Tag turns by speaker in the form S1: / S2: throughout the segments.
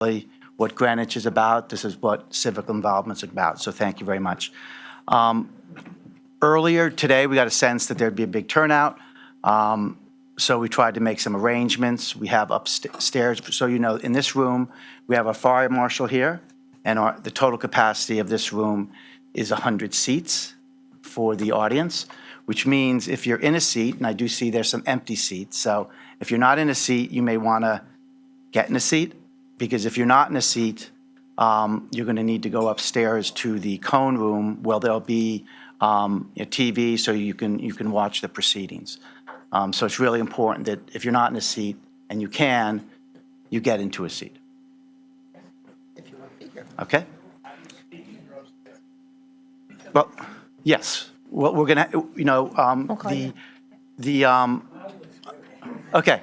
S1: what Greenwich is about. This is what civic involvement is about. So thank you very much. Earlier today, we got a sense that there'd be a big turnout. So we tried to make some arrangements. We have upstairs, so you know, in this room, we have a fire marshal here, and the total capacity of this room is 100 seats for the audience, which means if you're in a seat, and I do see there's some empty seats, so if you're not in a seat, you may want to get in a seat, because if you're not in a seat, you're going to need to go upstairs to the cone room where there'll be a TV so you can watch the proceedings. So it's really important that if you're not in a seat and you get into a seat.
S2: If you want to be here.
S1: Okay? Well, yes. Well, we're gonna, you know, okay.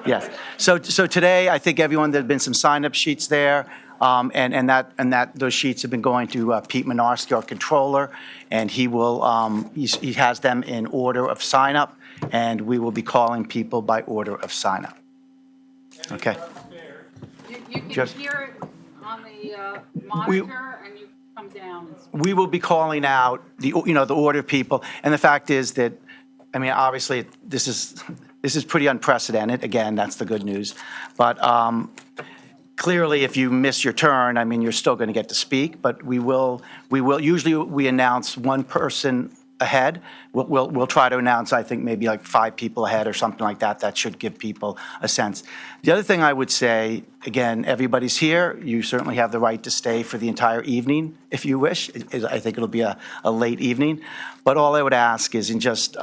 S1: Yes. So today, I think everyone, there've been some sign-up sheets there. And those sheets have been going to Pete Minarski, our controller, and he has them in order of sign-up, and we will be calling people by order of sign-up. Okay.
S3: You can hear it on the monitor, and you come down.
S1: We will be calling out the order of people, and the fact is that, I mean, obviously this is pretty unprecedented. Again, that's the good news, but. Clearly, if you miss your turn, I mean, you're still going to get to speak, but we will, usually we announce one person ahead. We'll try to announce, I think, maybe like 5 people ahead or something like that. That should give people a sense. The other thing I would say, again, everybody's here. You certainly have the right to stay for the entire evening if you wish. I think it'll be a late evening. But all I would ask is in just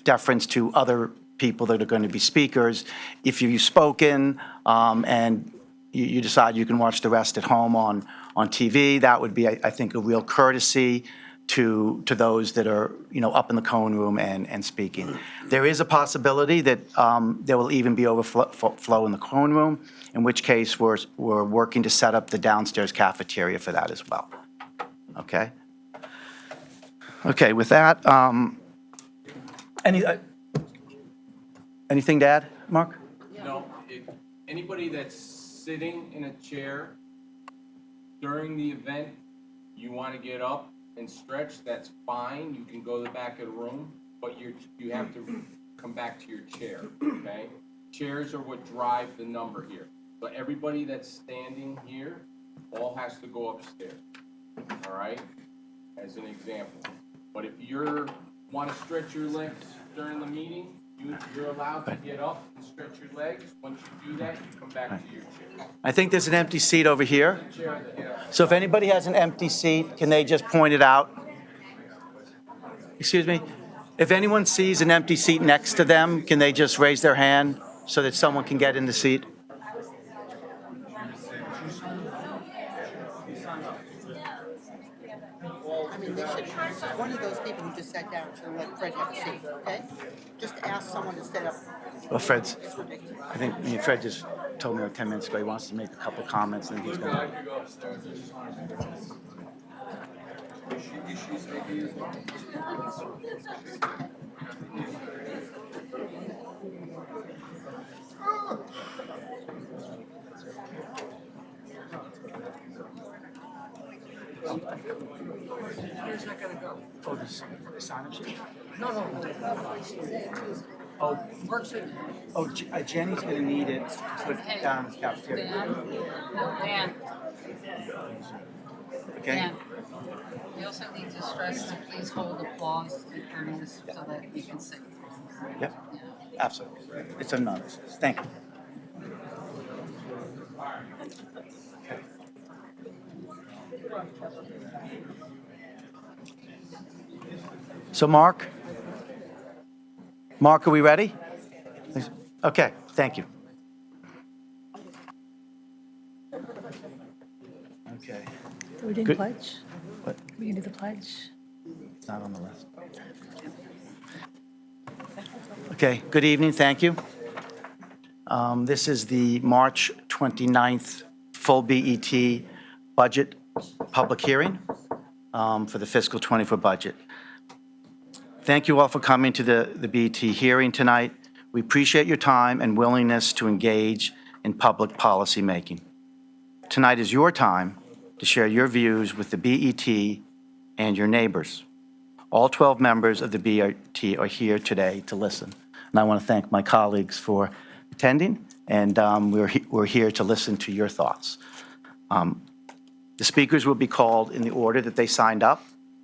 S1: deference to other people that are going to be speakers, if you've spoken and you decide you can watch the rest at home on TV, that would be, I think, a real courtesy to those that are, you know, up in the cone room and speaking. There is a possibility that there will even be overflow in the cone room, in which case we're working to set up the downstairs cafeteria for that as well. Okay? Okay, with that, anything to add, Mark?
S4: No, if anybody that's sitting in a chair during the event, you want to get up and stretch, that's fine. You can go to the back of the room, but you have to come back to your chair, okay? Chairs are what drive the number here. So everybody that's standing here all has to go upstairs, all right? As an example. But if you want to stretch your legs during the meeting, you're allowed to get up and stretch your legs. Once you do that, you come back to your chair.
S1: I think there's an empty seat over here. So if anybody has an empty seat, can they just point it out? Excuse me? If anyone sees an empty seat next to them, can they just raise their hand so that someone can get in the seat?
S2: I mean, they should, one of those people who just sat down should let Fred have a seat, okay? Just ask someone to stand up.
S1: Well, Fred's,
S2: It's ridiculous.
S1: I think Fred just told me like 10 minutes ago he wants to make a couple comments and then he's going to.
S2: Where's not gonna go?
S1: Oh, the sign-up sheet?
S2: No.
S1: Oh,
S2: Works in.
S1: Jenny's going to need it to put down in the cafeteria.
S3: Dan,
S1: Okay?
S3: Dan, you also need to stress to please hold applause during this so that you can sit.
S1: Yep, absolutely. It's a nonsense. Thank you. Okay. So Mark, are we ready? Okay, thank you. Okay,
S5: We didn't
S1: Good.
S5: pledge?
S1: What?
S5: We can do the pledge?
S1: It's not on the list. Okay, good evening, thank you. This is the March 29th full BET budget public hearing for the fiscal '24 budget. Thank you all for coming to the BET hearing tonight. We appreciate your time and willingness to engage in public policy making. Tonight is your time to share your views with the BET and your neighbors. All 12 members of the BET are here today to listen. And I want to thank my colleagues for attending, and we're here to listen to your thoughts. The speakers will be called in the order that they signed up.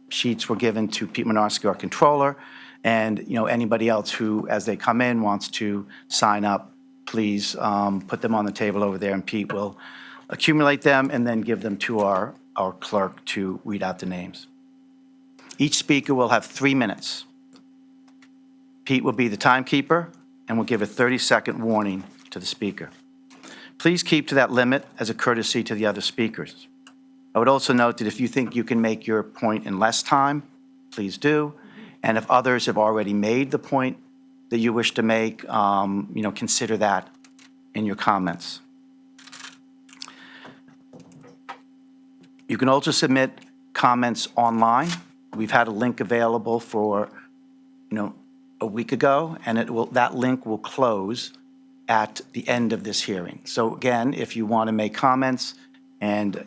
S1: Sheets were given to Pete Minarski, our controller, and anybody else who, as they come in, wants to sign up, please put them on the table over there, and Pete will accumulate them and then give them to our clerk to read out the names. Each speaker will have 3 minutes. Pete will be the timekeeper and will give a 30-second warning to the speaker. Please keep to that limit as a courtesy to the other speakers. I would also note that if you think you can make your point in less time, please do. And if others have already made the point that you wish to make, consider that in your comments. You can also submit comments online. We've had a link available for, a week ago, and that link will close at the end of this hearing. So again, if you want to make comments and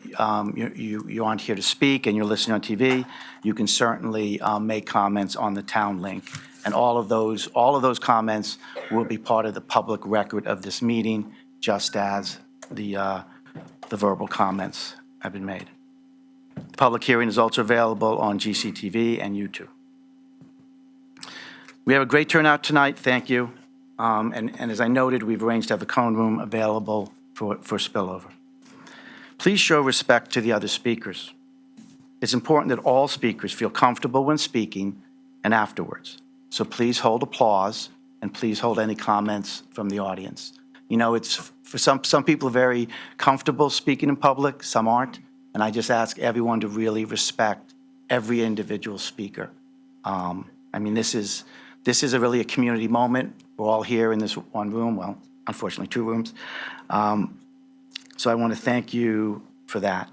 S1: you aren't here to speak and you're listening on TV, you can certainly make comments on the town link. And all of those comments will be part of the public record of this meeting, just as the verbal comments have been made. The public hearing is also available on GCTV and YouTube. We have a great turnout tonight, thank you. And as I noted, we've arranged to have the cone room available for spillover. Please show respect to the other speakers. It's important that all speakers feel comfortable when speaking and afterwards. So please hold applause and please hold any comments from the audience. It's for some people are very comfortable speaking in public, some aren't. And I just ask everyone to really respect every individual speaker. This is really a community moment. We're all here in this one room, well, unfortunately 2 rooms. So I want to thank you for that.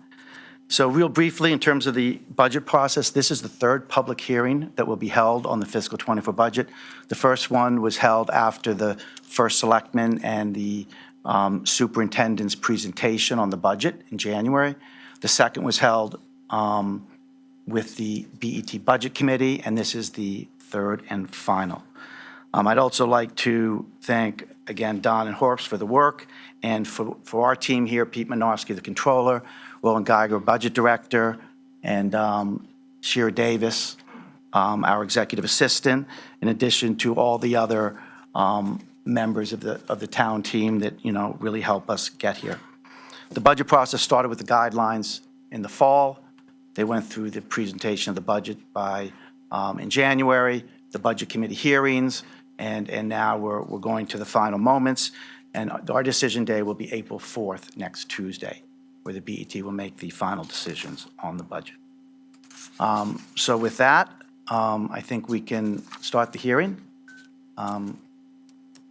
S1: So real briefly, in terms of the budget process, this is the 3rd public hearing that will be held on the fiscal '24 budget. The first one was held after the first selectman and the superintendent's presentation on the budget in January. The second was held with the BET Budget Committee, and this is the 3rd and final. I'd also like to thank, again, Don and Horps for the work, and for our team here, Pete Minarski, the controller, Roland Geiger, budget director, and Shira Davis, our executive assistant, in addition to all the other members of the town team that, really help us get here. The budget process started with the guidelines in the fall. They went through the presentation of the budget in January, the budget committee hearings, and now we're going to the final moments. And our decision day will be April 4th, next Tuesday, where the BET will make the final decisions on the budget. So with that, I think we can start the hearing.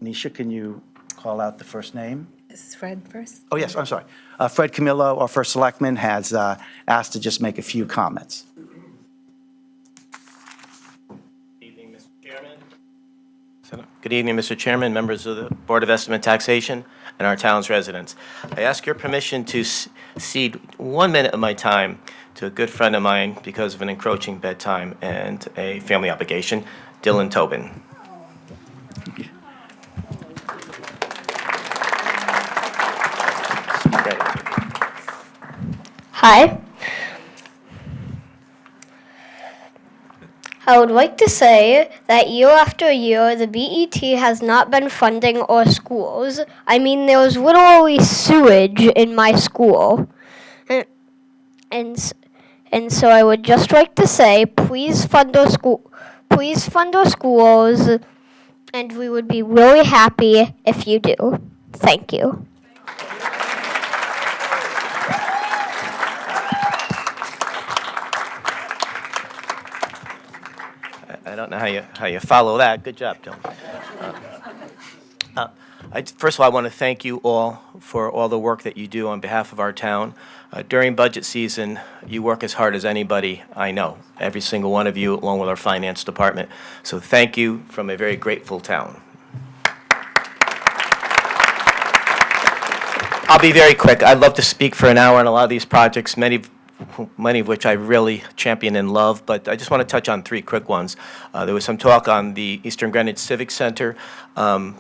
S1: Nisha, can you call out the first name?
S5: Is Fred first?
S1: Oh, yes, I'm sorry. Fred Camillo, our first selectman, has asked to just make a few comments.
S6: Good evening, Mr. Chairman, members of the Board of Estimate and Taxation, and our town's residents. I ask your permission to cede 1 minute of my time to a good friend of mine because of an encroaching bedtime and a family obligation, Dylan Tobin.
S7: Hi. I would like to say that year after year, the BET has not been funding our schools. I mean, there was literally sewage in my school. And so I would just like to say, please fund our schools, and we would be really happy if you do. Thank you.
S6: I don't know how you follow that. Good job, Dylan. First of all, I want to thank you all for all the work that you do on behalf of our town. During budget season, you work as hard as anybody I know, every single one of you, along with our finance department. So thank you from a very grateful town. I'll be very quick. I'd love to speak for an hour on a lot of these projects, many of which I really champion and love, but I just want to touch on three quick ones. There was some talk on the Eastern Greenwich Civic Center.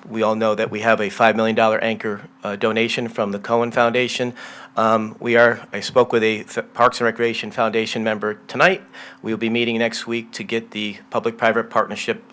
S6: We all know that we have a $5 million anchor donation from the Cohen Foundation. I spoke with a Parks and Recreation Foundation member tonight. We will be meeting next week to get the public-private partnership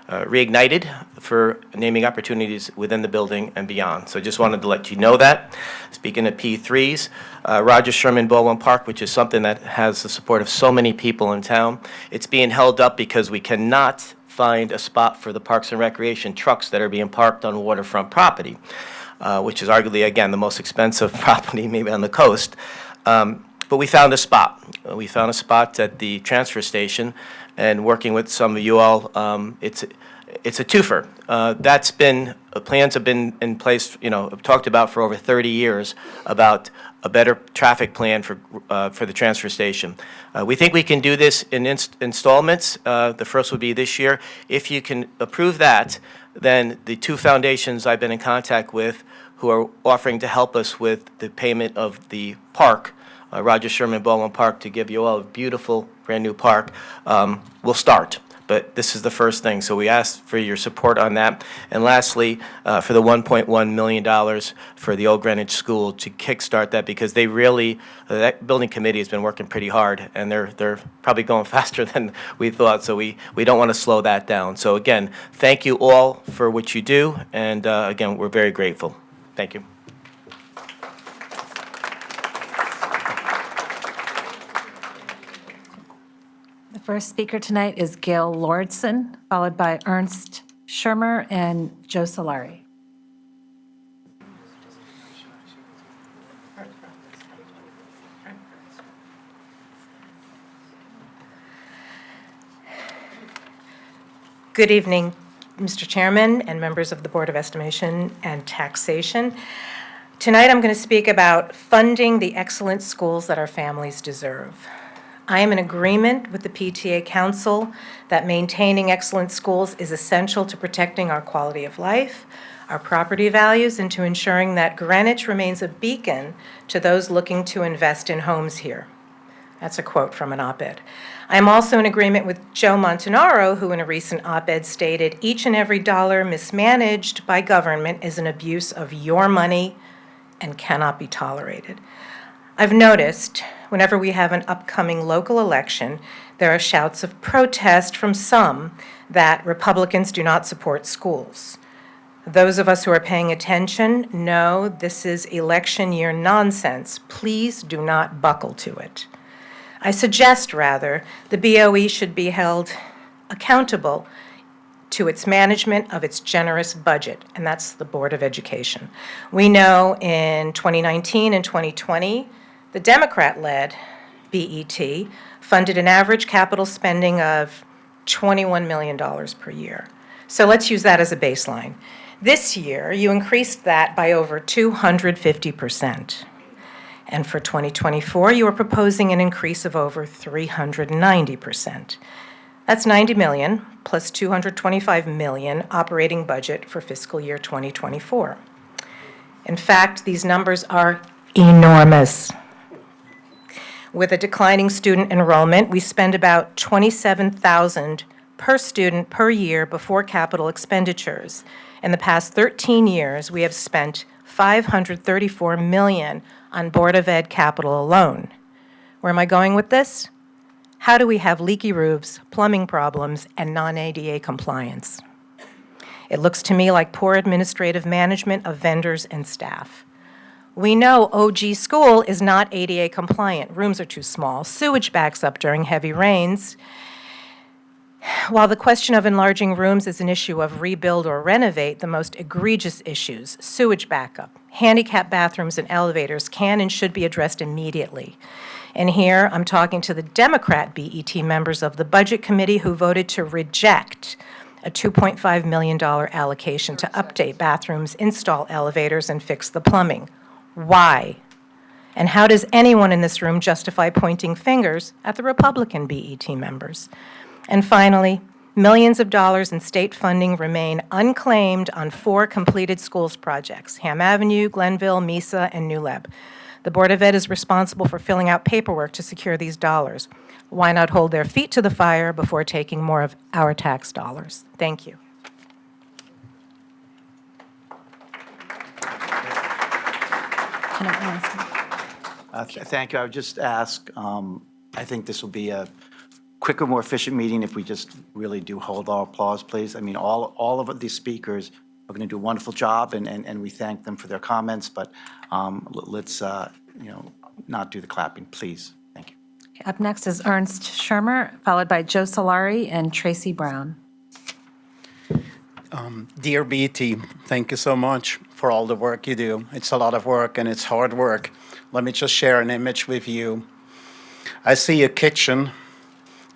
S6: reignited for naming opportunities within the building and beyond. So just wanted to let you know that. Speaking of P3s, Roger Sherman Baldwin Park, which is something that has the support of so many people in town, it's being held up because we cannot find a spot for the Parks and Recreation trucks that are being parked on waterfront property. Which is arguably, again, the most expensive property maybe on the coast. But we found a spot. We found a spot at the transfer station, and working with some of you all, it's a twofer. Plans have been in place, talked about for over 30 years about a better traffic plan for the transfer station. We think we can do this in installments. The first would be this year. If you can approve that, then the two foundations I've been in contact with who are offering to help us with the payment of the park, Roger Sherman Baldwin Park, to give you all a beautiful, brand-new park, will start. But this is the first thing, so we ask for your support on that. And lastly, for the $1.1 million for the Old Greenwich School to kickstart that, because they really, that building committee has been working pretty hard, and they're probably going faster than we thought, so we don't want to slow that down. So again, thank you all for what you do, and again, we're very grateful. Thank you.
S5: The first speaker tonight is Gail Lordson, followed by Ernst Schirmer and Joe Solari.
S8: Good evening, Mr. Chairman and members of the Board of Estimation and Taxation. Tonight I'm going to speak about funding the excellent schools that our families deserve. I am in agreement with the PTA Council that maintaining excellent schools is essential to protecting our quality of life, our property values, and to ensuring that Greenwich remains a beacon to those looking to invest in homes here. That's a quote from an op-ed. I am also in agreement with Joe Montanaro, who in a recent op-ed stated, "Each and every dollar mismanaged by government is an abuse of your money and cannot be tolerated." I've noticed whenever we have an upcoming local election, there are shouts of protest from some that Republicans do not support schools. Those of us who are paying attention know this is election year nonsense. Please do not buckle to it. I suggest, rather, the BOE should be held accountable to its management of its generous budget, and that's the Board of Education. We know in 2019 and 2020, the Democrat-led BET funded an average capital spending of $21 million per year. So let's use that as a baseline. This year, you increased that by over 250%. And for 2024, you are proposing an increase of over 390%. That's $90 million plus $225 million operating budget for fiscal year 2024. In fact, these numbers are enormous. With a declining student enrollment, we spend about $27,000 per student per year before capital expenditures. In the past 13 years, we have spent $534 million on Board of Ed capital alone. Where am I going with this? How do we have leaky roofs, plumbing problems, and non-ADA compliance? It looks to me like poor administrative management of vendors and staff. We know OG School is not ADA compliant. Rooms are too small. Sewage backs up during heavy rains. While the question of enlarging rooms is an issue of rebuild or renovate, the most egregious issues, sewage backup, handicap bathrooms and elevators, can and should be addressed immediately. And here I'm talking to the Democrat BET members of the Budget Committee who voted to reject a $2.5 million allocation to update bathrooms, install elevators, and fix the plumbing. Why? And how does anyone in this room justify pointing fingers at the Republican BET members? And finally, Millions of dollars in state funding remain unclaimed on 4 completed schools projects: Ham Avenue, Glenville, Mesa, and New Leb. The Board of Ed is responsible for filling out paperwork to secure these dollars. Why not hold their feet to the fire before taking more of our tax dollars? Thank you.
S5: Can I ask?
S1: Thank you. I would just ask, I think this will be a quicker, more efficient meeting if we just really do hold our applause, please. I mean, all of these speakers are going to do a wonderful job, and we thank them for their comments, but let's, not do the clapping, please. Thank you.
S5: Up next is Ernst Shermer, followed by Joe Solari and Tracy Brown.
S9: Dear BT, thank you so much for all the work you do. It's a lot of work and it's hard work. Let me just share an image with you. I see a kitchen,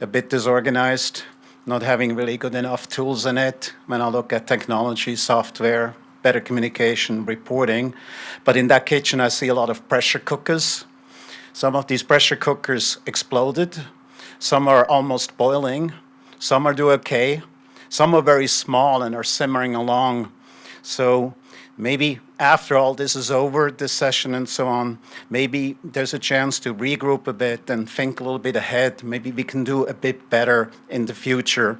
S9: a bit disorganized, not having really good enough tools in it when I look at technology, software, better communication, reporting. But in that kitchen, I see a lot of pressure cookers. Some of these pressure cookers exploded. Some are almost boiling. Some are doing okay. Some are very small and are simmering along. So maybe after all this is over, this session and so on, maybe there's a chance to regroup a bit and think a little bit ahead. Maybe we can do a bit better in the future.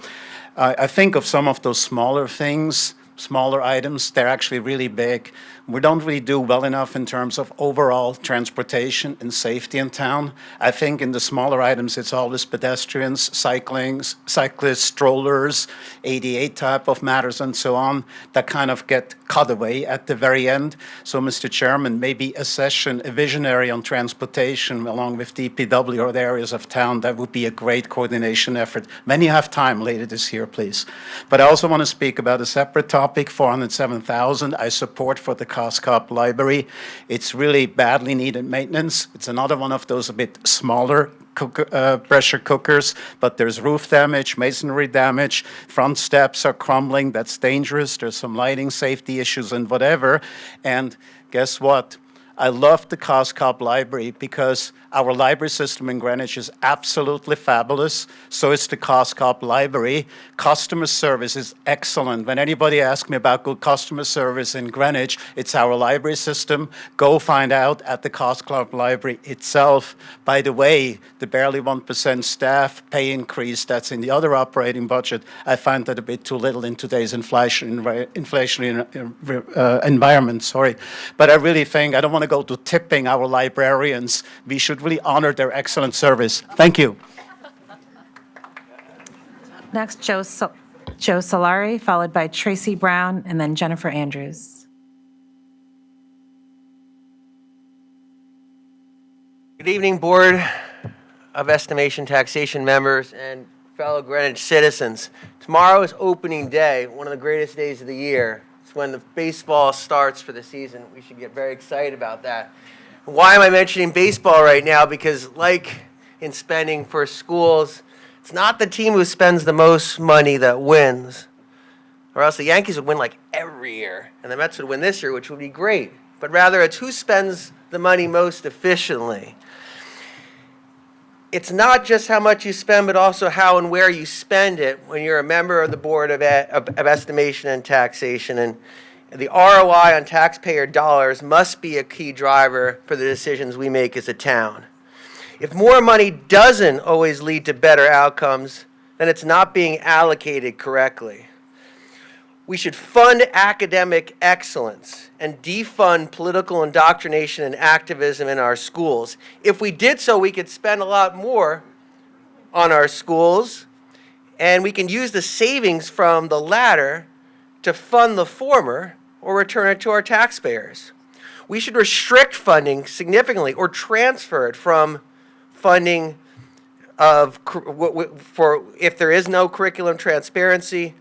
S9: I think of some of those smaller things, smaller items, they're actually really big. We don't really do well enough in terms of overall transportation and safety in town. I think in the smaller items, it's always pedestrians, cyclists, strollers, ADA type of matters and so on that kind of get cut away at the very end. So, Mr. Chairman, maybe a session, a visionary on transportation along with DPW or the areas of town, that would be a great coordination effort. When you have time later this year, please. But I also want to speak about a separate topic, $407,000 I support for the Coscop Library. It's really badly needed maintenance. It's another one of those a bit smaller pressure cookers, but there's roof damage, masonry damage, front steps are crumbling, that's dangerous, there's some lighting safety issues and whatever. And guess what? I love the Coscop Library because our library system in Greenwich is absolutely fabulous. So is the Coscop Library. Customer service is excellent. When anybody asks me about good customer service in Greenwich, it's our library system. Go find out at the Coscop Library itself. By the way, the barely 1% staff pay increase that's in the other operating budget, I find that a bit too little in today's inflationary environment. But I really think, I don't want to go to tipping our librarians. We should really honor their excellent service. Thank you.
S5: Next, Joe Solari, followed by Tracy Brown, and then Jennifer Andrews.
S10: Good evening, Board of Estimation Taxation members and fellow Greenwich citizens. Tomorrow is opening day, one of the greatest days of the year. It's when the baseball starts for the season. We should get very excited about that. Why am I mentioning baseball right now? Because like in spending for schools, it's not the team who spends the most money that wins, or else the Yankees would win like every year, and the Mets would win this year, which would be great. But rather, it's who spends the money most efficiently. It's not just how much you spend, but also how and where you spend it when you're a member of the Board of Estimation and Taxation. And the ROI on taxpayer dollars must be a key driver for the decisions we make as a town. If more money doesn't always lead to better outcomes, then it's not being allocated correctly. We should fund academic excellence and defund political indoctrination and activism in our schools. If we did so, we could spend a lot more on our schools, and we can use the savings from the latter to fund the former or return it to our taxpayers. We should restrict funding significantly or transfer it from funding for if there is no curriculum transparency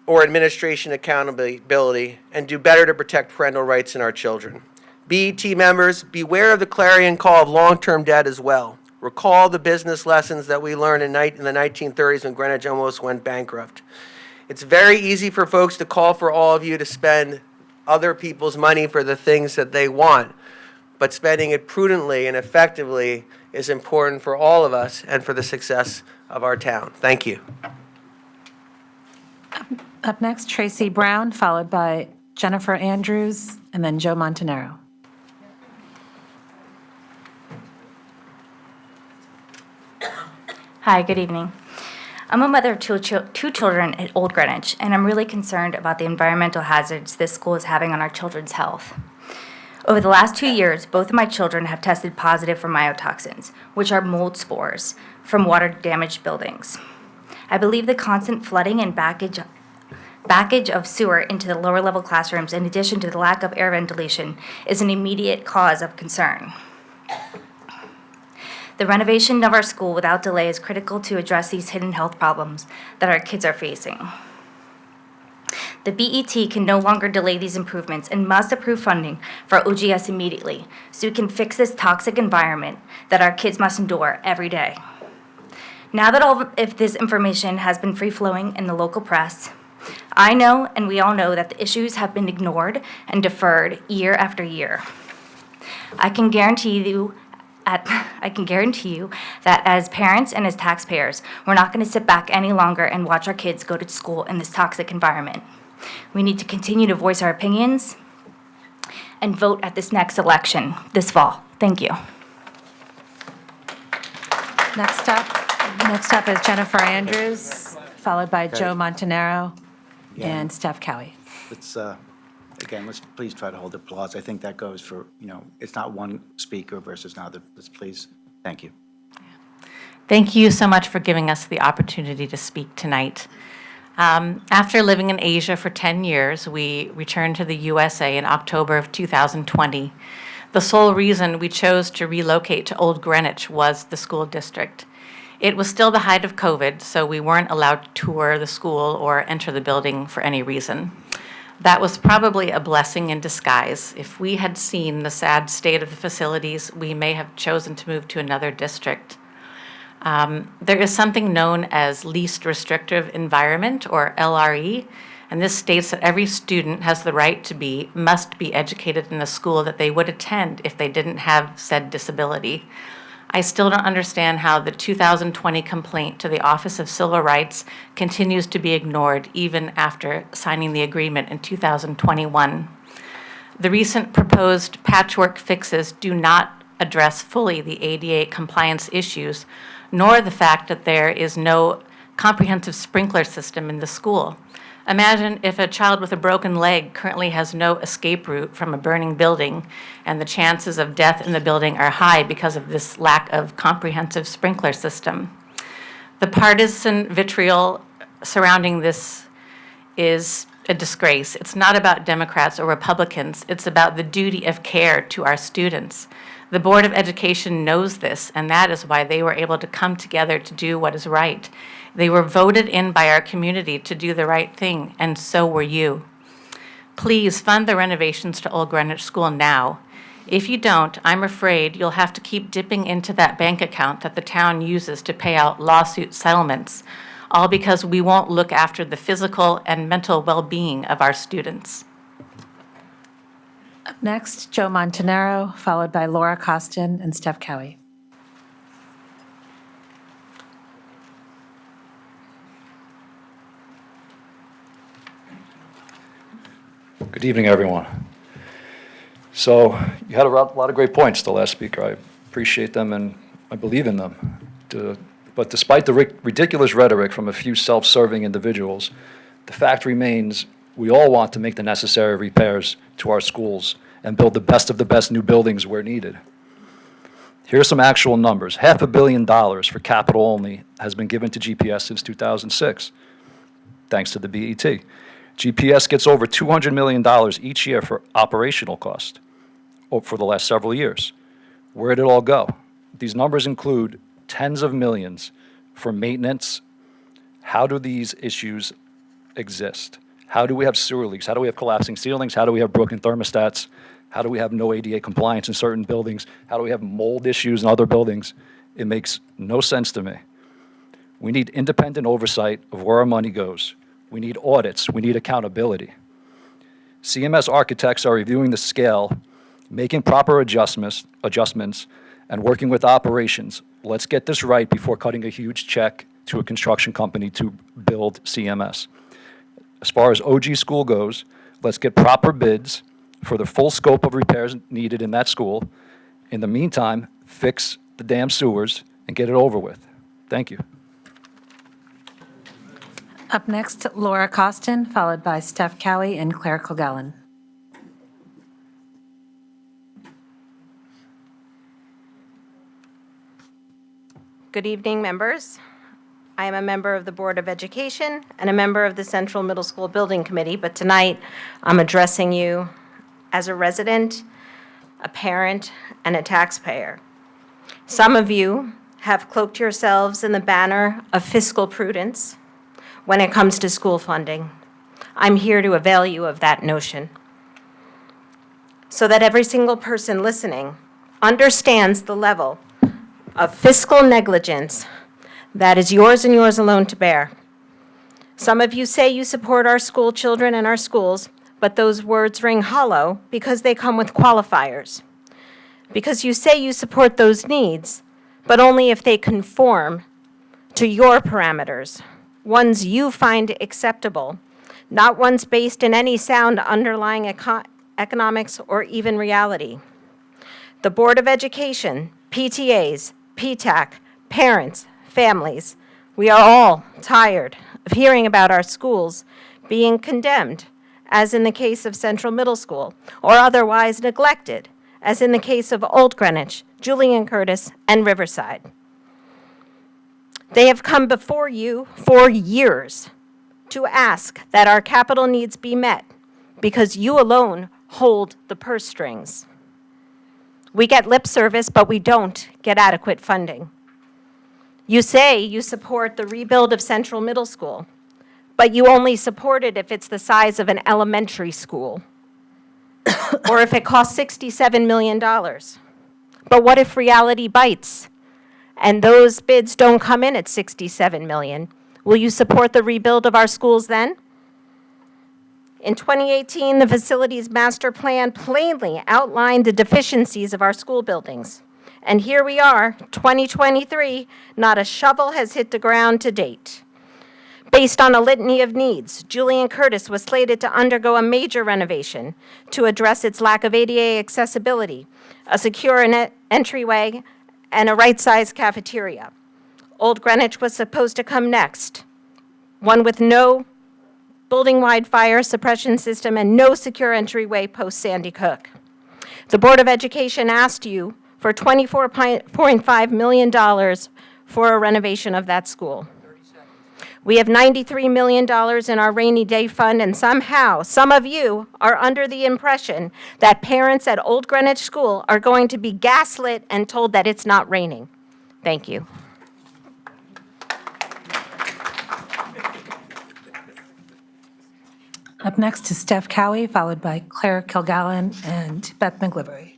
S10: or administration accountability, and do better to protect parental rights in our children. BET members, beware of the clarion call of long-term debt as well. Recall the business lessons that we learned in the 1930s when Greenwich almost went bankrupt. It's very easy for folks to call for all of you to spend other people's money for the things that they want, but spending it prudently and effectively is important for all of us and for the success of our town. Thank you.
S5: Up next, Tracy Brown, followed by Jennifer Andrews, and then Joe Montanaro.
S11: Hi, good evening. I'm a mother of two children at Old Greenwich, and I'm really concerned about the environmental hazards this school is having on our children's health. Over the last 2 years, both of my children have tested positive for mycotoxins, which are mold spores from water-damaged buildings. I believe the constant flooding and backage of sewer into the lower-level classrooms, in addition to the lack of air ventilation, is an immediate cause of concern. The renovation of our school without delay is critical to address these hidden health problems that our kids are facing. The BET can no longer delay these improvements and must approve funding for OGS immediately so we can fix this toxic environment that our kids must endure every day. Now that if this information has been free-flowing in the local press, I know and we all know that the issues have been ignored and deferred year after year. I can guarantee you that as parents and as taxpayers, we're not going to sit back any longer and watch our kids go to school in this toxic environment. We need to continue to voice our opinions and vote at this next election this fall. Thank you.
S5: Next up is Jennifer Andrews, followed by Joe Montanaro and Steph Cowie.
S1: Let's, again, let's please try to hold applause. I think that goes for, it's not one speaker versus another. Let's please, thank you.
S12: Thank you so much for giving us the opportunity to speak tonight. After living in Asia for 10 years, we returned to the USA in October of 2020. The sole reason we chose to relocate to Old Greenwich was the school district. It was still the height of COVID, so we weren't allowed to tour the school or enter the building for any reason. That was probably a blessing in disguise. If we had seen the sad state of the facilities, we may have chosen to move to another district. There is something known as least restrictive environment, or LRE, and this states that every student has the right to must be educated in the school that they would attend if they didn't have said disability. I still don't understand how the 2020 complaint to the Office of Civil Rights continues to be ignored even after signing the agreement in 2021. The recent proposed patchwork fixes do not address fully the ADA compliance issues, nor the fact that there is no comprehensive sprinkler system in the school. Imagine if a child with a broken leg currently has no escape route from a burning building, and the chances of death in the building are high because of this lack of comprehensive sprinkler system. The partisan vitriol surrounding this is a disgrace. It's not about Democrats or Republicans. It's about the duty of care to our students. The Board of Education knows this, and that is why they were able to come together to do what is right. They were voted in by our community to do the right thing, and so were you. Please fund the renovations to Old Greenwich School now. If you don't, I'm afraid you'll have to keep dipping into that bank account that the town uses to pay out lawsuit settlements, all because we won't look after the physical and mental well-being of our students.
S5: Up next, Joe Montanaro, followed by Laura Costin and Steph Cowie.
S13: Good evening, everyone. So you had a lot of great points, the last speaker. I appreciate them and I believe in them. But despite the ridiculous rhetoric from a few self-serving individuals, the fact remains we all want to make the necessary repairs to our schools and build the best of the best new buildings where needed. Here are some actual numbers. $500 million for capital only has been given to GPS since 2006, thanks to the BET. GPS gets over $200 million each year for operational cost for the last several years. Where did it all go? These numbers include tens of millions for maintenance. How do these issues exist? How do we have sewer leaks? How do we have collapsing ceilings? How do we have broken thermostats? How do we have no ADA compliance in certain buildings? How do we have mold issues in other buildings? It makes no sense to me. We need independent oversight of where our money goes. We need audits. We need accountability. CMS architects are reviewing the scale, making proper adjustments, and working with operations. Let's get this right before cutting a huge check to a construction company to build CMS. as far as OG school goes, let's get proper bids for the full scope of repairs needed in that school. In the meantime, fix the damn sewers and get it over with. Thank you.
S5: Up next, Laura Costin, followed by Steph Cowie and Claire Kilgallen.
S14: Good evening, members. I am a member of the Board of Education and a member of the Central Middle School Building Committee, but tonight I'm addressing you as a resident, a parent, and a taxpayer. Some of you have cloaked yourselves in the banner of fiscal prudence when it comes to school funding. I'm here to avail you of that notion so that every single person listening understands the level of fiscal negligence that is yours and yours alone to bear. Some of you say you support our school children and our schools, but those words ring hollow because they come with qualifiers. Because you say you support those needs, but only if they conform to your parameters, ones you find acceptable, not ones based in any sound underlying economics or even reality. The Board of Education, PTAs, PTAC, parents, families, we are all tired of hearing about our schools being condemned, as in the case of Central Middle School, or otherwise neglected, as in the case of Old Greenwich, Julian Curtis, and Riverside. They have come before you for years to ask that our capital needs be met because you alone hold the purse strings. We get lip service, but we don't get adequate funding. You say you support the rebuild of Central Middle School, but you only support it if it's the size of an elementary school, or if it costs $67 million. But what if reality bites, and those bids don't come in at $67 million? Will you support the rebuild of our schools then? In 2018, the Facilities Master Plan plainly outlined the deficiencies of our school buildings. And here we are, 2023, not a shovel has hit the ground to date. Based on a litany of needs, Julian Curtis was slated to undergo a major renovation to address its lack of ADA accessibility, a secure entryway, and a right-sized cafeteria. Old Greenwich was supposed to come next, one with no building-wide fire suppression system and no secure entryway post-Sandy Hook. The Board of Education asked you for $24.5 million for a renovation of that school. We have $93 million in our rainy day fund, and somehow, some of you are under the impression that parents at Old Greenwich School are going to be gaslit and told that it's not raining. Thank you.
S5: Up next is Steph Cowie, followed by Claire Kilgallen and Beth McGlivery.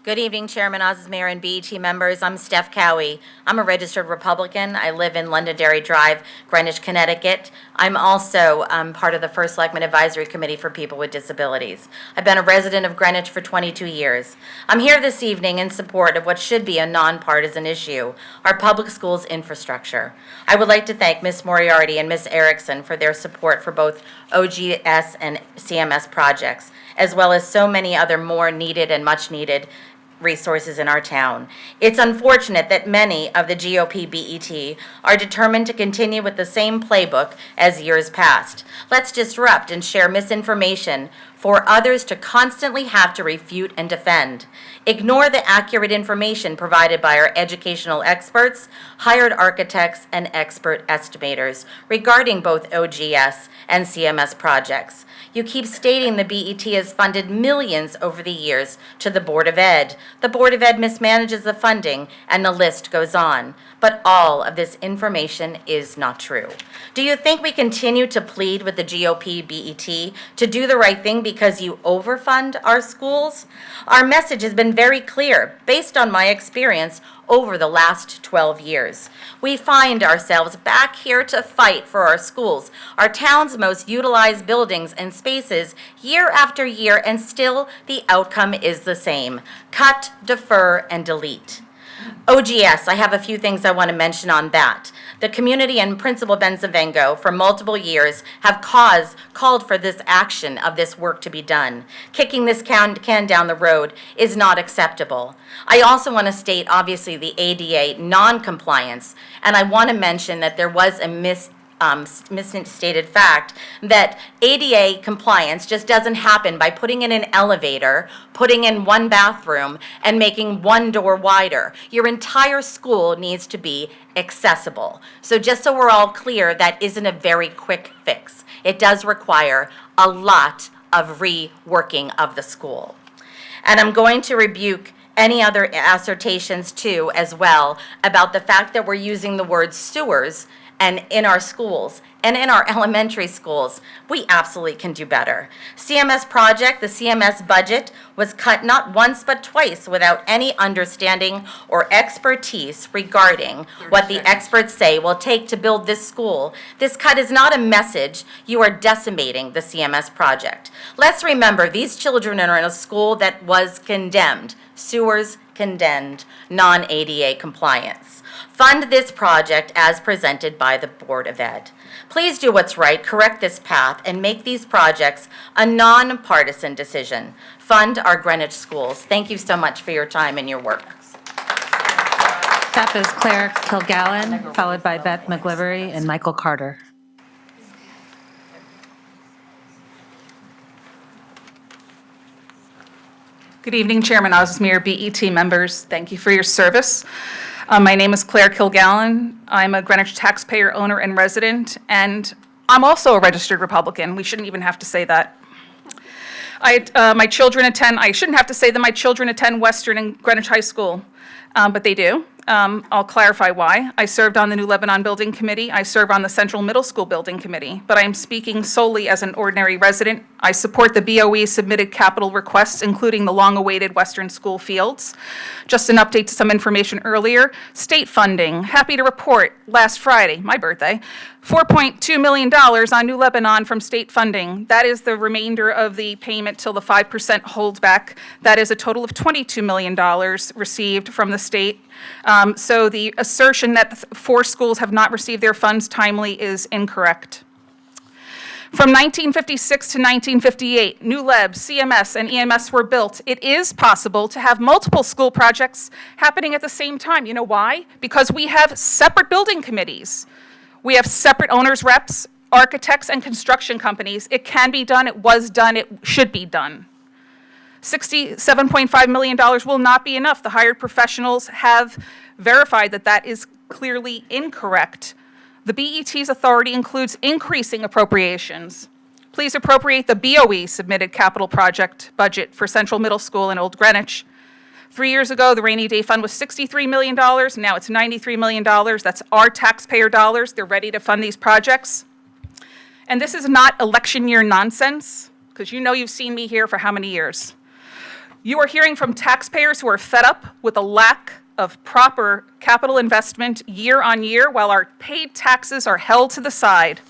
S15: Good evening, Chairman Osmer and BET members. I'm Steph Cowie. I'm a registered Republican. I live in Londonderry Drive, Greenwich, Connecticut. I'm also part of the First Selectman Advisory Committee for People with Disabilities. I've been a resident of Greenwich for 22 years. I'm here this evening in support of what should be a nonpartisan issue, our public schools infrastructure. I would like to thank Ms. Moriarty and Ms. Erickson for their support for both OGS and CMS projects, as well as so many other more needed and much needed resources in our town. It's unfortunate that many of the GOP BET are determined to continue with the same playbook as years past. Let's disrupt and share misinformation for others to constantly have to refute and defend. Ignore the accurate information provided by our educational experts, hired architects, and expert estimators regarding both OGS and CMS projects. You keep stating the BET has funded millions over the years to the Board of Ed. The Board of Ed mismanages the funding, and the list goes on. But all of this information is not true. Do you think we continue to plead with the GOP BET to do the right thing because you overfund our schools? Our message has been very clear, based on my experience over the last 12 years. We find ourselves back here to fight for our schools, our town's most utilized buildings and spaces, year after year, and still the outcome is the same: cut, defer, and delete. OGS, I have a few things I want to mention on that. The community and Principal Benzavengo for multiple years have called for this action of this work to be done. Kicking this can down the road is not acceptable. I also want to state, obviously, the ADA non-compliance, and I want to mention that there was a misstated fact that ADA compliance just doesn't happen by putting in an elevator, putting in one bathroom, and making one door wider. Your entire school needs to be accessible. So just so we're all clear, that isn't a very quick fix. It does require a lot of reworking of the school. And I'm going to rebuke any other assertions too as well about the fact that we're using the word sewers and in our schools and in our elementary schools. We absolutely can do better. CMS project, the CMS budget was cut not once but twice without any understanding or expertise regarding what the experts say will take to build this school. This cut is not a message. You are decimating the CMS project. Let's remember, these children are in a school that was condemned, sewers condemned, non-ADA compliance. Fund this project as presented by the Board of Ed. Please do what's right, correct this path, and make these projects a nonpartisan decision. Fund our Greenwich schools. Thank you so much for your time and your work.
S5: Next up is Claire Kilgallen, followed by Beth McGlivery and Michael Carter.
S16: Good evening, Chairman Osmer, BET members. Thank you for your service. My name is Claire Kilgallen. I'm a Greenwich taxpayer, owner, and resident, and I'm also a registered Republican. We shouldn't even have to say that. My children attend, I shouldn't have to say that my children attend Western and Greenwich High School, but they do. I'll clarify why. I served on the New Lebanon Building Committee. I serve on the Central Middle School Building Committee, but I am speaking solely as an ordinary resident. I support the BOE submitted capital requests, including the long-awaited Western School fields. Just an update to some information earlier. State funding, happy to report, last Friday, my birthday, $4.2 million on New Lebanon from state funding. That is the remainder of the payment till the 5% holdback. That is a total of $22 million received from the state. So the assertion that 4 schools have not received their funds timely is incorrect. From 1956 to 1958, New Leb, CMS, and EMS were built. It is possible to have multiple school projects happening at the same time. You know why? Because we have separate building committees. We have separate owners, reps, architects, and construction companies. It can be done, it was done, it should be done. $67.5 million will not be enough. The hired professionals have verified that that is clearly incorrect. The BET's authority includes increasing appropriations. Please appropriate the BOE submitted capital project budget for Central Middle School in Old Greenwich. 3 years ago, the rainy day fund was $63 million. Now it's $93 million. That's our taxpayer dollars. They're ready to fund these projects. And this is not election year nonsense, because you know you've seen me here for how many years. You are hearing from taxpayers who are fed up with the lack of proper capital investment year on year while our paid taxes are held to the side.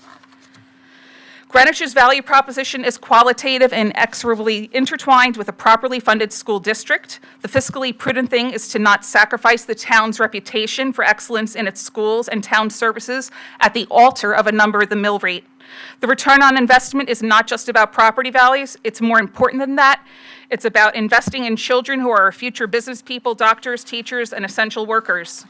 S16: Greenwich's value proposition is qualitative and inexorably intertwined with a properly funded school district. The fiscally prudent thing is to not sacrifice the town's reputation for excellence in its schools and town services at the altar of a number of the mill rate. The return on investment is not just about property values. It's more important than that. It's about investing in children who are our future business people, doctors, teachers, and essential workers.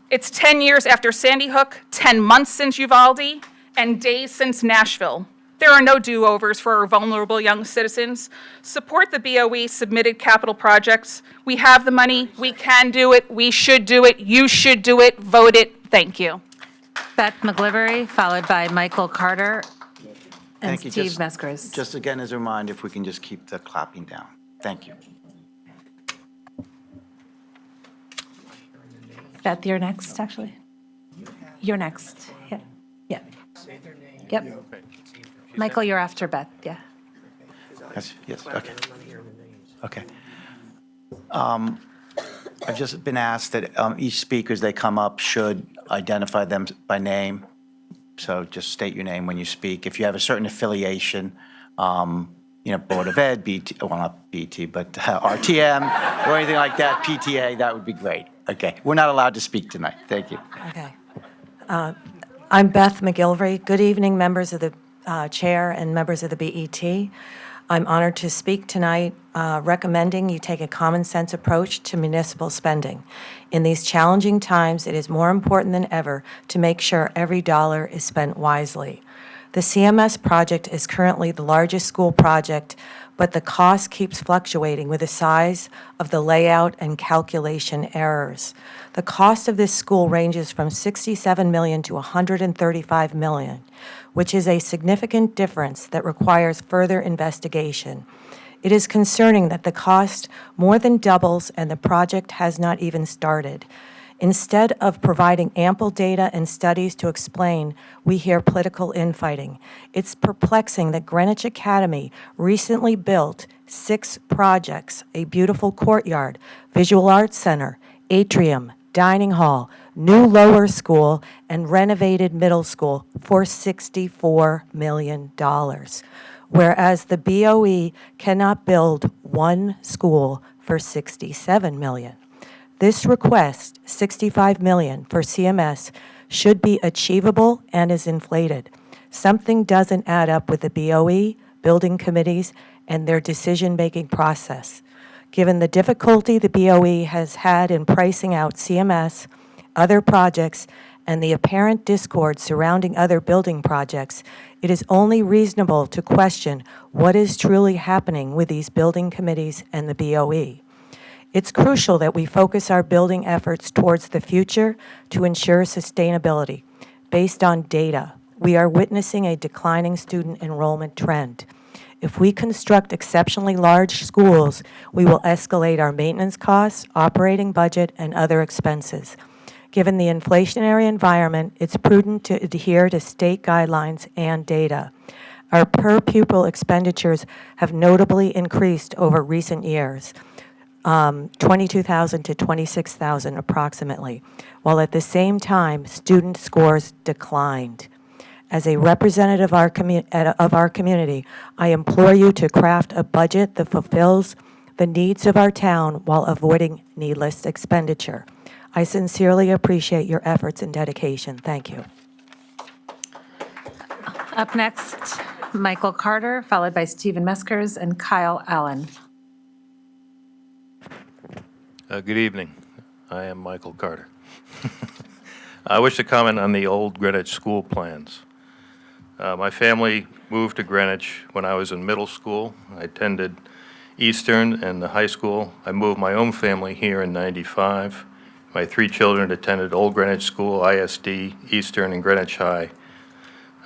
S16: It's 10 years after Sandy Hook, 10 months since Uvalde, and days since Nashville. There are no do-overs for our vulnerable young citizens. Support the BOE submitted capital projects. We have the money. We can do it. We should do it. You should do it. Vote it. Thank you.
S5: Beth McGlivery, followed by Michael Carter and
S1: Thank you.
S5: Steve Meskers.
S1: Just again as a reminder, if we can just keep the clapping down. Thank you.
S5: Beth, you're next, actually. You're next. Yeah. Yeah. Yep. Michael, you're after Beth. Yeah.
S1: Yes, okay. Okay. I've just been asked that each speaker, as they come up, should identify them by name. So just state your name when you speak. If you have a certain affiliation, Board of Ed, BT, well, not BT, but RTM, or anything like that, PTA, that would be great. Okay, we're not allowed to speak tonight. Thank you.
S17: Okay. I'm Beth McGilvery. Good evening, members of the chair and members of the BET. I'm honored to speak tonight recommending you take a common sense approach to municipal spending. In these challenging times, it is more important than ever to make sure every dollar is spent wisely. The CMS project is currently the largest school project, but the cost keeps fluctuating with the size of the layout and calculation errors. The cost of this school ranges from $67 million to $135 million, which is a significant difference that requires further investigation. It is concerning that the cost more than doubles and the project has not even started. Instead of providing ample data and studies to explain, we hear political infighting. It's perplexing that Greenwich Academy recently built 6 projects: a beautiful courtyard, visual arts center, atrium, dining hall, new lower school, and renovated middle school for $64 million, whereas the BOE cannot build one school for $67 million. This request, $65 million for CMS, should be achievable and is inflated. Something doesn't add up with the BOE, building committees, and their decision-making process. Given the difficulty the BOE has had in pricing out CMS, other projects, and the apparent discord surrounding other building projects, it is only reasonable to question what is truly happening with these building committees and the BOE. It's crucial that we focus our building efforts towards the future to ensure sustainability. Based on data, we are witnessing a declining student enrollment trend. If we construct exceptionally large schools, we will escalate our maintenance costs, operating budget, and other expenses. Given the inflationary environment, it's prudent to adhere to state guidelines and data. Our per-pupil expenditures have notably increased over recent years. $22,000 to $26,000 approximately, while at the same time, student scores declined. As a representative of our community, I implore you to craft a budget that fulfills the needs of our town while avoiding needless expenditure. I sincerely appreciate your efforts and dedication. Thank you.
S5: Up next, Michael Carter, followed by Stephen Meskers and Kyle Allen.
S18: Good evening. I am Michael Carter. I wish to comment on the old Greenwich school plans. My family moved to Greenwich when I was in middle school. I attended Eastern and the high school. I moved my own family here in '95. My 3 children attended Old Greenwich School, ISD, Eastern, and Greenwich High.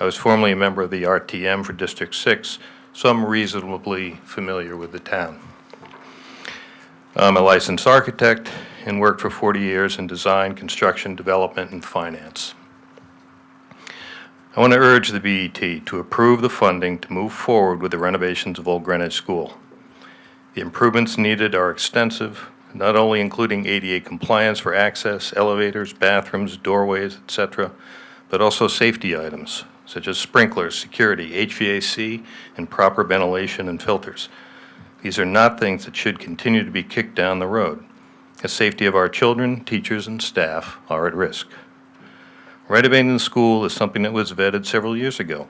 S18: I was formerly a member of the RTM for District 6, so I'm reasonably familiar with the town. I'm a licensed architect and worked for 40 years in design, construction, development, and finance. I want to urge the BET to approve the funding to move forward with the renovations of Old Greenwich School. The improvements needed are extensive, not only including ADA compliance for access, elevators, bathrooms, doorways, etc., but also safety items such as sprinklers, security, HVAC, and proper ventilation and filters. These are not things that should continue to be kicked down the road. The safety of our children, teachers, and staff are at risk. Renovating the school is something that was vetted several years ago.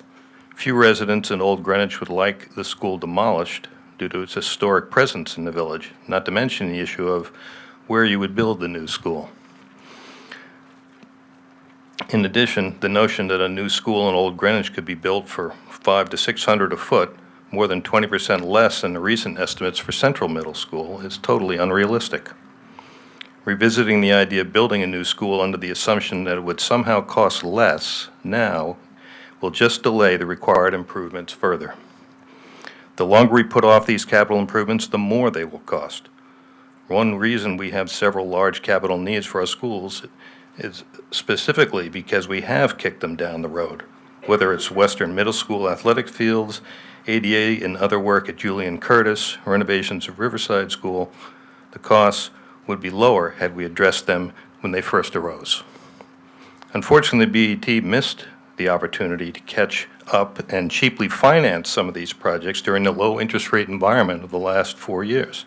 S18: Few residents in Old Greenwich would like the school demolished due to its historic presence in the village, not to mention the issue of where you would build the new school. In addition, the notion that a new school in Old Greenwich could be built for $500 to $600 a foot, more than 20% less than the recent estimates for Central Middle School, is totally unrealistic. Revisiting the idea of building a new school under the assumption that it would somehow cost less now will just delay the required improvements further. The longer we put off these capital improvements, the more they will cost. One reason we have several large capital needs for our schools is specifically because we have kicked them down the road, whether it's Western Middle School athletic fields, ADA and other work at Julian Curtis, renovations of Riverside School. The costs would be lower had we addressed them when they first arose. Unfortunately, BET missed the opportunity to catch up and cheaply finance some of these projects during the low interest rate environment of the last 4 years.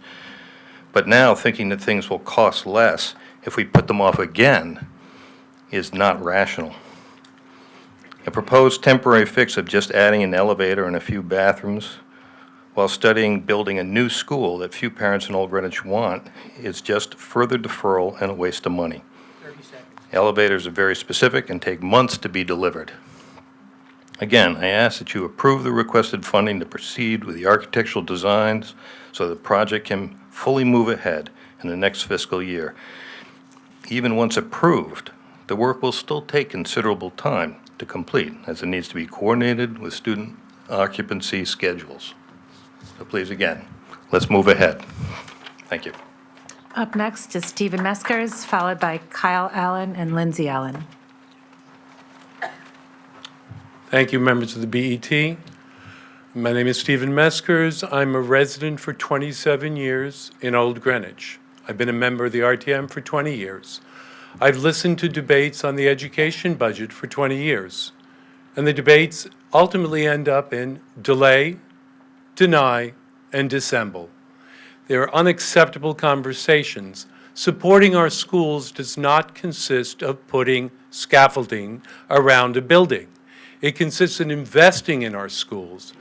S18: But now thinking that things will cost less if we put them off again is not rational. A proposed temporary fix of just adding an elevator and a few bathrooms while studying building a new school that few parents in Old Greenwich want is just further deferral and a waste of money. Elevators are very specific and take months to be delivered. Again, I ask that you approve the requested funding to proceed with the architectural designs so the project can fully move ahead in the next fiscal year. Even once approved, the work will still take considerable time to complete, as it needs to be coordinated with student occupancy schedules. So please, again, let's move ahead. Thank you.
S5: Up next is Stephen Meskers, followed by Kyle Allen and Lindsay Allen.
S19: Thank you, members of the BET. My name is Stephen Meskers. I'm a resident for 27 years in Old Greenwich. I've been a member of the RTM for 20 years. I've listened to debates on the education budget for 20 years, and the debates ultimately end up in delay, deny, and dissemble. They are unacceptable conversations. Supporting our schools does not consist of putting scaffolding around a building. It consists in investing in our schools.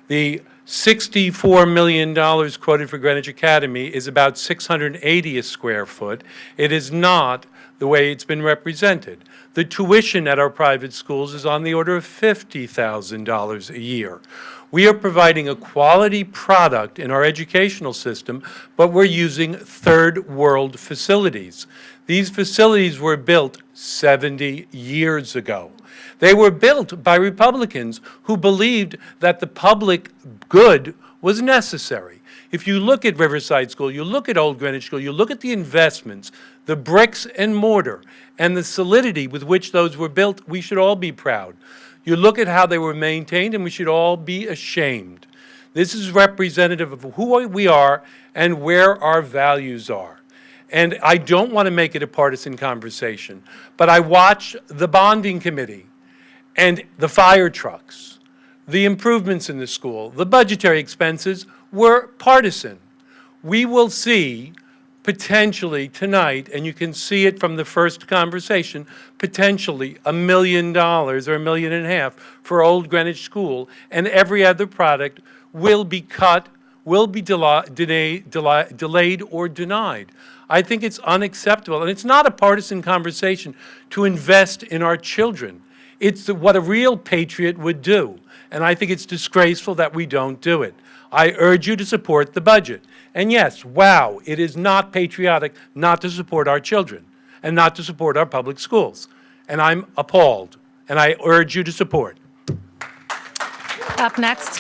S19: The $64 million quoted for Greenwich Academy is about 680 a square foot. It is not the way it's been represented. The tuition at our private schools is on the order of $50,000 a year. We are providing a quality product in our educational system, but we're using third world facilities. These facilities were built 70 years ago. They were built by Republicans who believed that the public good was necessary. If you look at Riverside School, you look at Old Greenwich School, you look at the investments, the bricks and mortar, and the solidity with which those were built, we should all be proud. You look at how they were maintained, and we should all be ashamed. This is representative of who we are and where our values are. And I don't want to make it a partisan conversation, but I watch the bonding committee and the fire trucks, the improvements in the school, the budgetary expenses were partisan. We will see potentially tonight, and you can see it from the first conversation, potentially $1 million or $1.5 million for Old Greenwich School, and every other product will be cut, will be delayed or denied. I think it's unacceptable, and it's not a partisan conversation to invest in our children. It's what a real patriot would do, and I think it's disgraceful that we don't do it. I urge you to support the budget. And yes, wow, it is not patriotic not to support our children and not to support our public schools. And I'm appalled, and I urge you to support.
S5: Up next,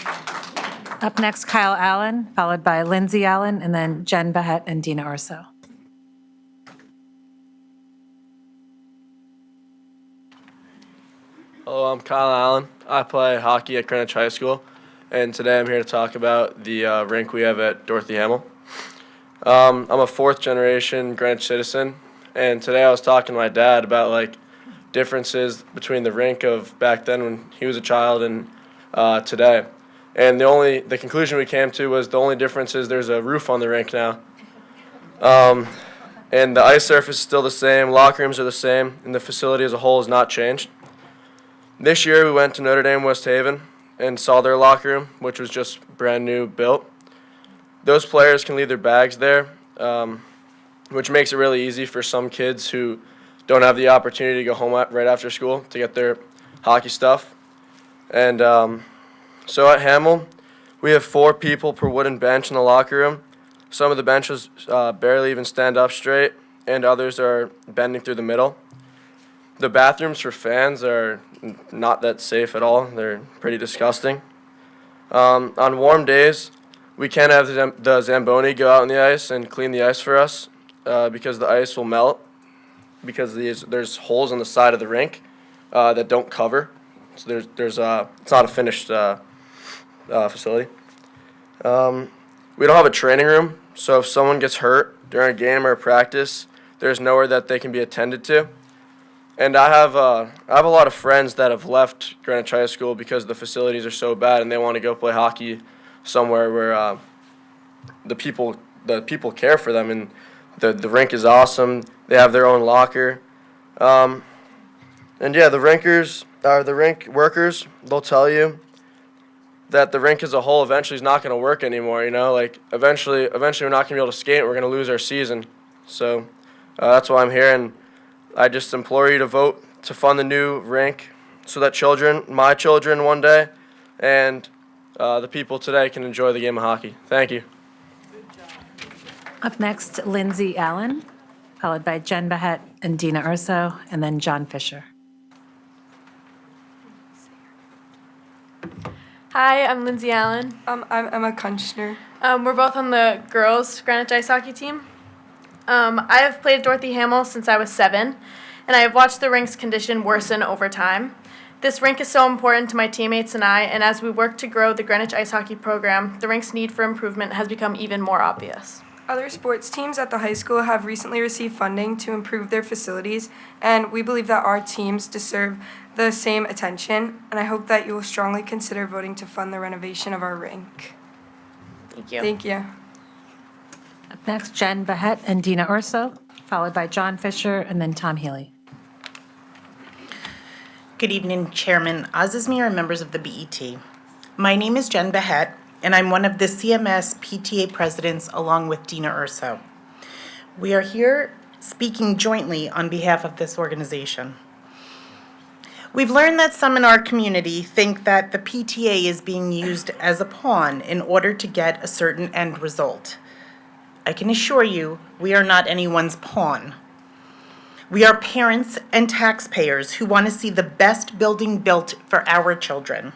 S5: Kyle Allen, followed by Lindsay Allen, and then Jen Behet and Dina Urso.
S20: Hello, I'm Kyle Allen. I play hockey at Greenwich High School, and today I'm here to talk about the rink we have at Dorothy Hamill. I'm a fourth-generation Greenwich citizen, and today I was talking to my dad about differences between the rink of back then when he was a child and today. And the conclusion we came to was the only difference is there's a roof on the rink now. And the ice surface is still the same, locker rooms are the same, and the facility as a whole has not changed. This year we went to Notre Dame West Haven and saw their locker room, which was just brand new built. Those players can leave their bags there, which makes it really easy for some kids who don't have the opportunity to go home right after school to get their hockey stuff. And so at Hamill, we have 4 people per wooden bench in the locker room. Some of the benches barely even stand up straight, and others are bending through the middle. The bathrooms for fans are not that safe at all. They're pretty disgusting. On warm days, we can't have the Zamboni go out on the ice and clean the ice for us because the ice will melt because there's holes on the side of the rink that don't cover. So it's not a finished facility. We don't have a training room, so if someone gets hurt during a game or a practice, there's nowhere that they can be attended to. And I have a lot of friends that have left Greenwich High School because the facilities are so bad, and they want to go play hockey somewhere where the people care for them, and the rink is awesome. They have their own locker, and yeah, the rink workers, they'll tell you that the rink as a whole eventually is not going to work anymore. You know, like eventually we're not going to be able to skate. We're going to lose our season. So that's why I'm here, and I just implore you to vote to fund the new rink so that my children one day, and the people today can enjoy the game of hockey. Thank you.
S5: Up next, Lindsay Allen, followed by Jen Behet and Dina Urso, and then John Fisher.
S21: Hi, I'm Lindsay Allen.
S22: I'm Emma Kunchner.
S21: We're both on the girls' Greenwich ice hockey team. I have played Dorothy Hamill since I was 7, and I have watched the rink's condition worsen over time. This rink is so important to my teammates and I, and as we work to grow the Greenwich ice hockey program, the rink's need for improvement has become even more obvious.
S22: Other sports teams at the high school have recently received funding to improve their facilities, and we believe that our teams deserve the same attention, and I hope that you will strongly consider voting to fund the renovation of our rink.
S21: Thank you.
S22: Thank you.
S5: Up next, Jen Behet and Dina Urso, followed by John Fisher and then Tom Healy.
S23: Good evening, Chairman Azizmir and members of the BET. My name is Jen Behet, and I'm one of the CMS PTA presidents along with Dina Urso. We are here speaking jointly on behalf of this organization. We've learned that some in our community think that the PTA is being used as a pawn in order to get a certain end result. I can assure you, we are not anyone's pawn. We are parents and taxpayers who want to see the best building built for our children.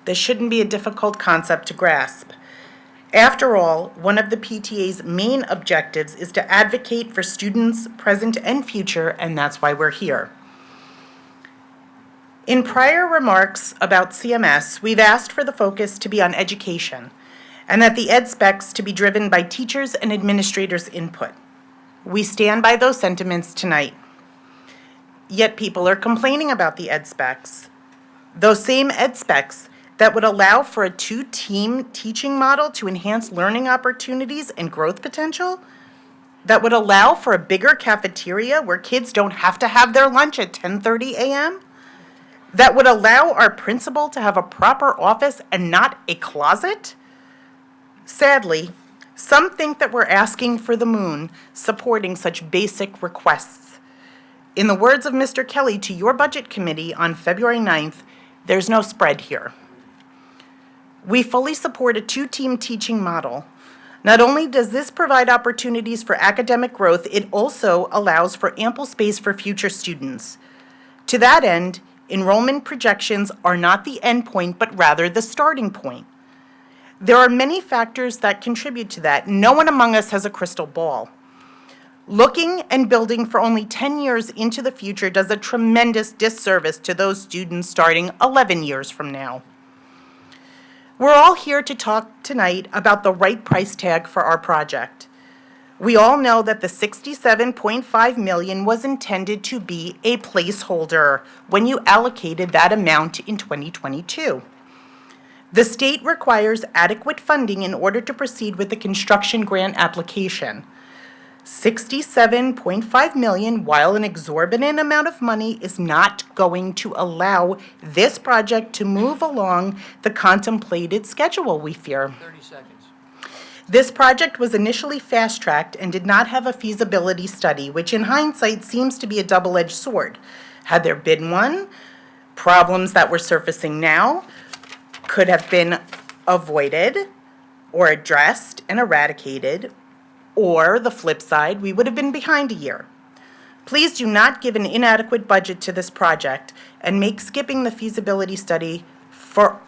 S23: This shouldn't be a difficult concept to grasp. After all, one of the PTA's main objectives is to advocate for students, present and future, and that's why we're here. In prior remarks about CMS, we've asked for the focus to be on education, and that the ed specs to be driven by teachers and administrators' input. We stand by those sentiments tonight. Yet people are complaining about the ed specs. Those same ed specs that would allow for a 2-team teaching model to enhance learning opportunities and growth potential, that would allow for a bigger cafeteria where kids don't have to have their lunch at 10:30 a.m., that would allow our principal to have a proper office and not a closet. Sadly, some think that we're asking for the moon, supporting such basic requests. In the words of Mr. Kelly to your budget committee on February 9th, there's no spread here. We fully support a 2-team teaching model. Not only does this provide opportunities for academic growth, it also allows for ample space for future students. To that end, enrollment projections are not the end point, but rather the starting point. There are many factors that contribute to that. No one among us has a crystal ball. Looking and building for only 10 years into the future does a tremendous disservice to those students starting 11 years from now. We're all here to talk tonight about the right price tag for our project. We all know that the $67.5 million was intended to be a placeholder when you allocated that amount in 2022. The state requires adequate funding in order to proceed with the construction grant application. $67.5 million, while an exorbitant amount of money, is not going to allow this project to move along the contemplated schedule, we fear.
S24: 30 seconds.
S23: This project was initially fast-tracked and did not have a feasibility study, which in hindsight seems to be a double-edged sword. Had there been one, problems that were surfacing now could have been avoided or addressed and eradicated, or the flip side, we would have been behind a year. Please do not give an inadequate budget to this project and make skipping the feasibility study for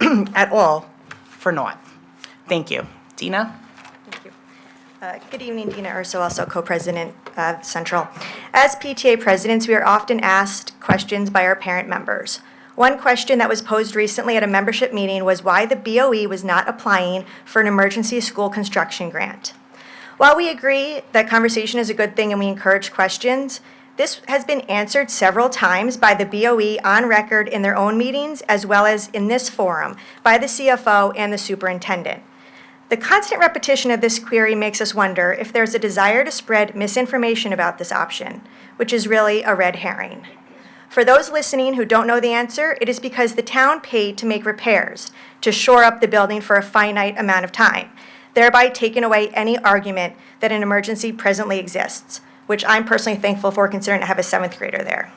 S23: at all for naught. Thank you. Dina?
S25: Thank you. Good evening, Dina Urso, also co-president of Central. As PTA presidents, we are often asked questions by our parent members. One question that was posed recently at a membership meeting was why the BOE was not applying for an emergency school construction grant. While we agree that conversation is a good thing and we encourage questions, This has been answered several times by the BOE on record in their own meetings, as well as in this forum by the CFO and the superintendent. The constant repetition of this query makes us wonder if there's a desire to spread misinformation about this option, which is really a red herring. For those listening who don't know the answer, it is because the town paid to make repairs to shore up the building for a finite amount of time, thereby taking away any argument that an emergency presently exists, which I'm personally thankful for considering I have a 7th grader there.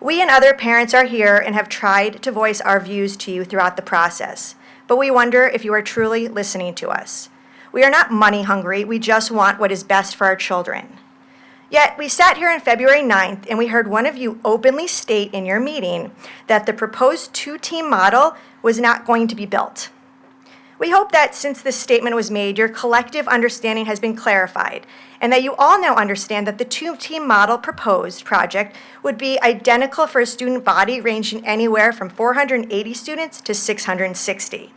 S25: We and other parents are here and have tried to voice our views to you throughout the process, but we wonder if you are truly listening to us. We are not money hungry, we just want what is best for our children. Yet, we sat here on February 9th and we heard one of you openly state in your meeting that the proposed 2-team model was not going to be built. We hope that since this statement was made, your collective understanding has been clarified, and that you all now understand that the 2-team model proposed project would be identical for a student body ranging anywhere from 480 students to 660.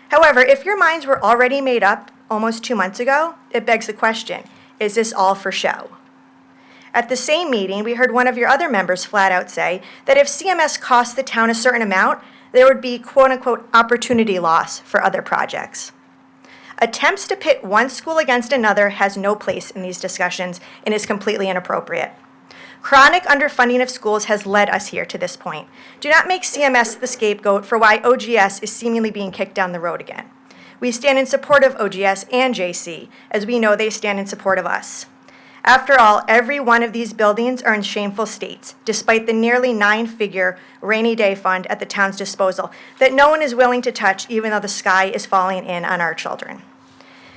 S25: However, if your minds were already made up almost 2 months ago, it begs the question, is this all for show? At the same meeting, we heard one of your other members flat out say that if CMS cost the town a certain amount, there would be quote-unquote opportunity loss for other projects. Attempts to pit one school against another has no place in these discussions and is completely inappropriate. Chronic underfunding of schools has led us here to this point. Do not make CMS the scapegoat for why OGS is seemingly being kicked down the road again. We stand in support of OGS and JC, as we know they stand in support of us. After all, every one of these buildings are in shameful states, despite the nearly 9-figure rainy day fund at the town's disposal that no one is willing to touch, even though the sky is falling in on our children.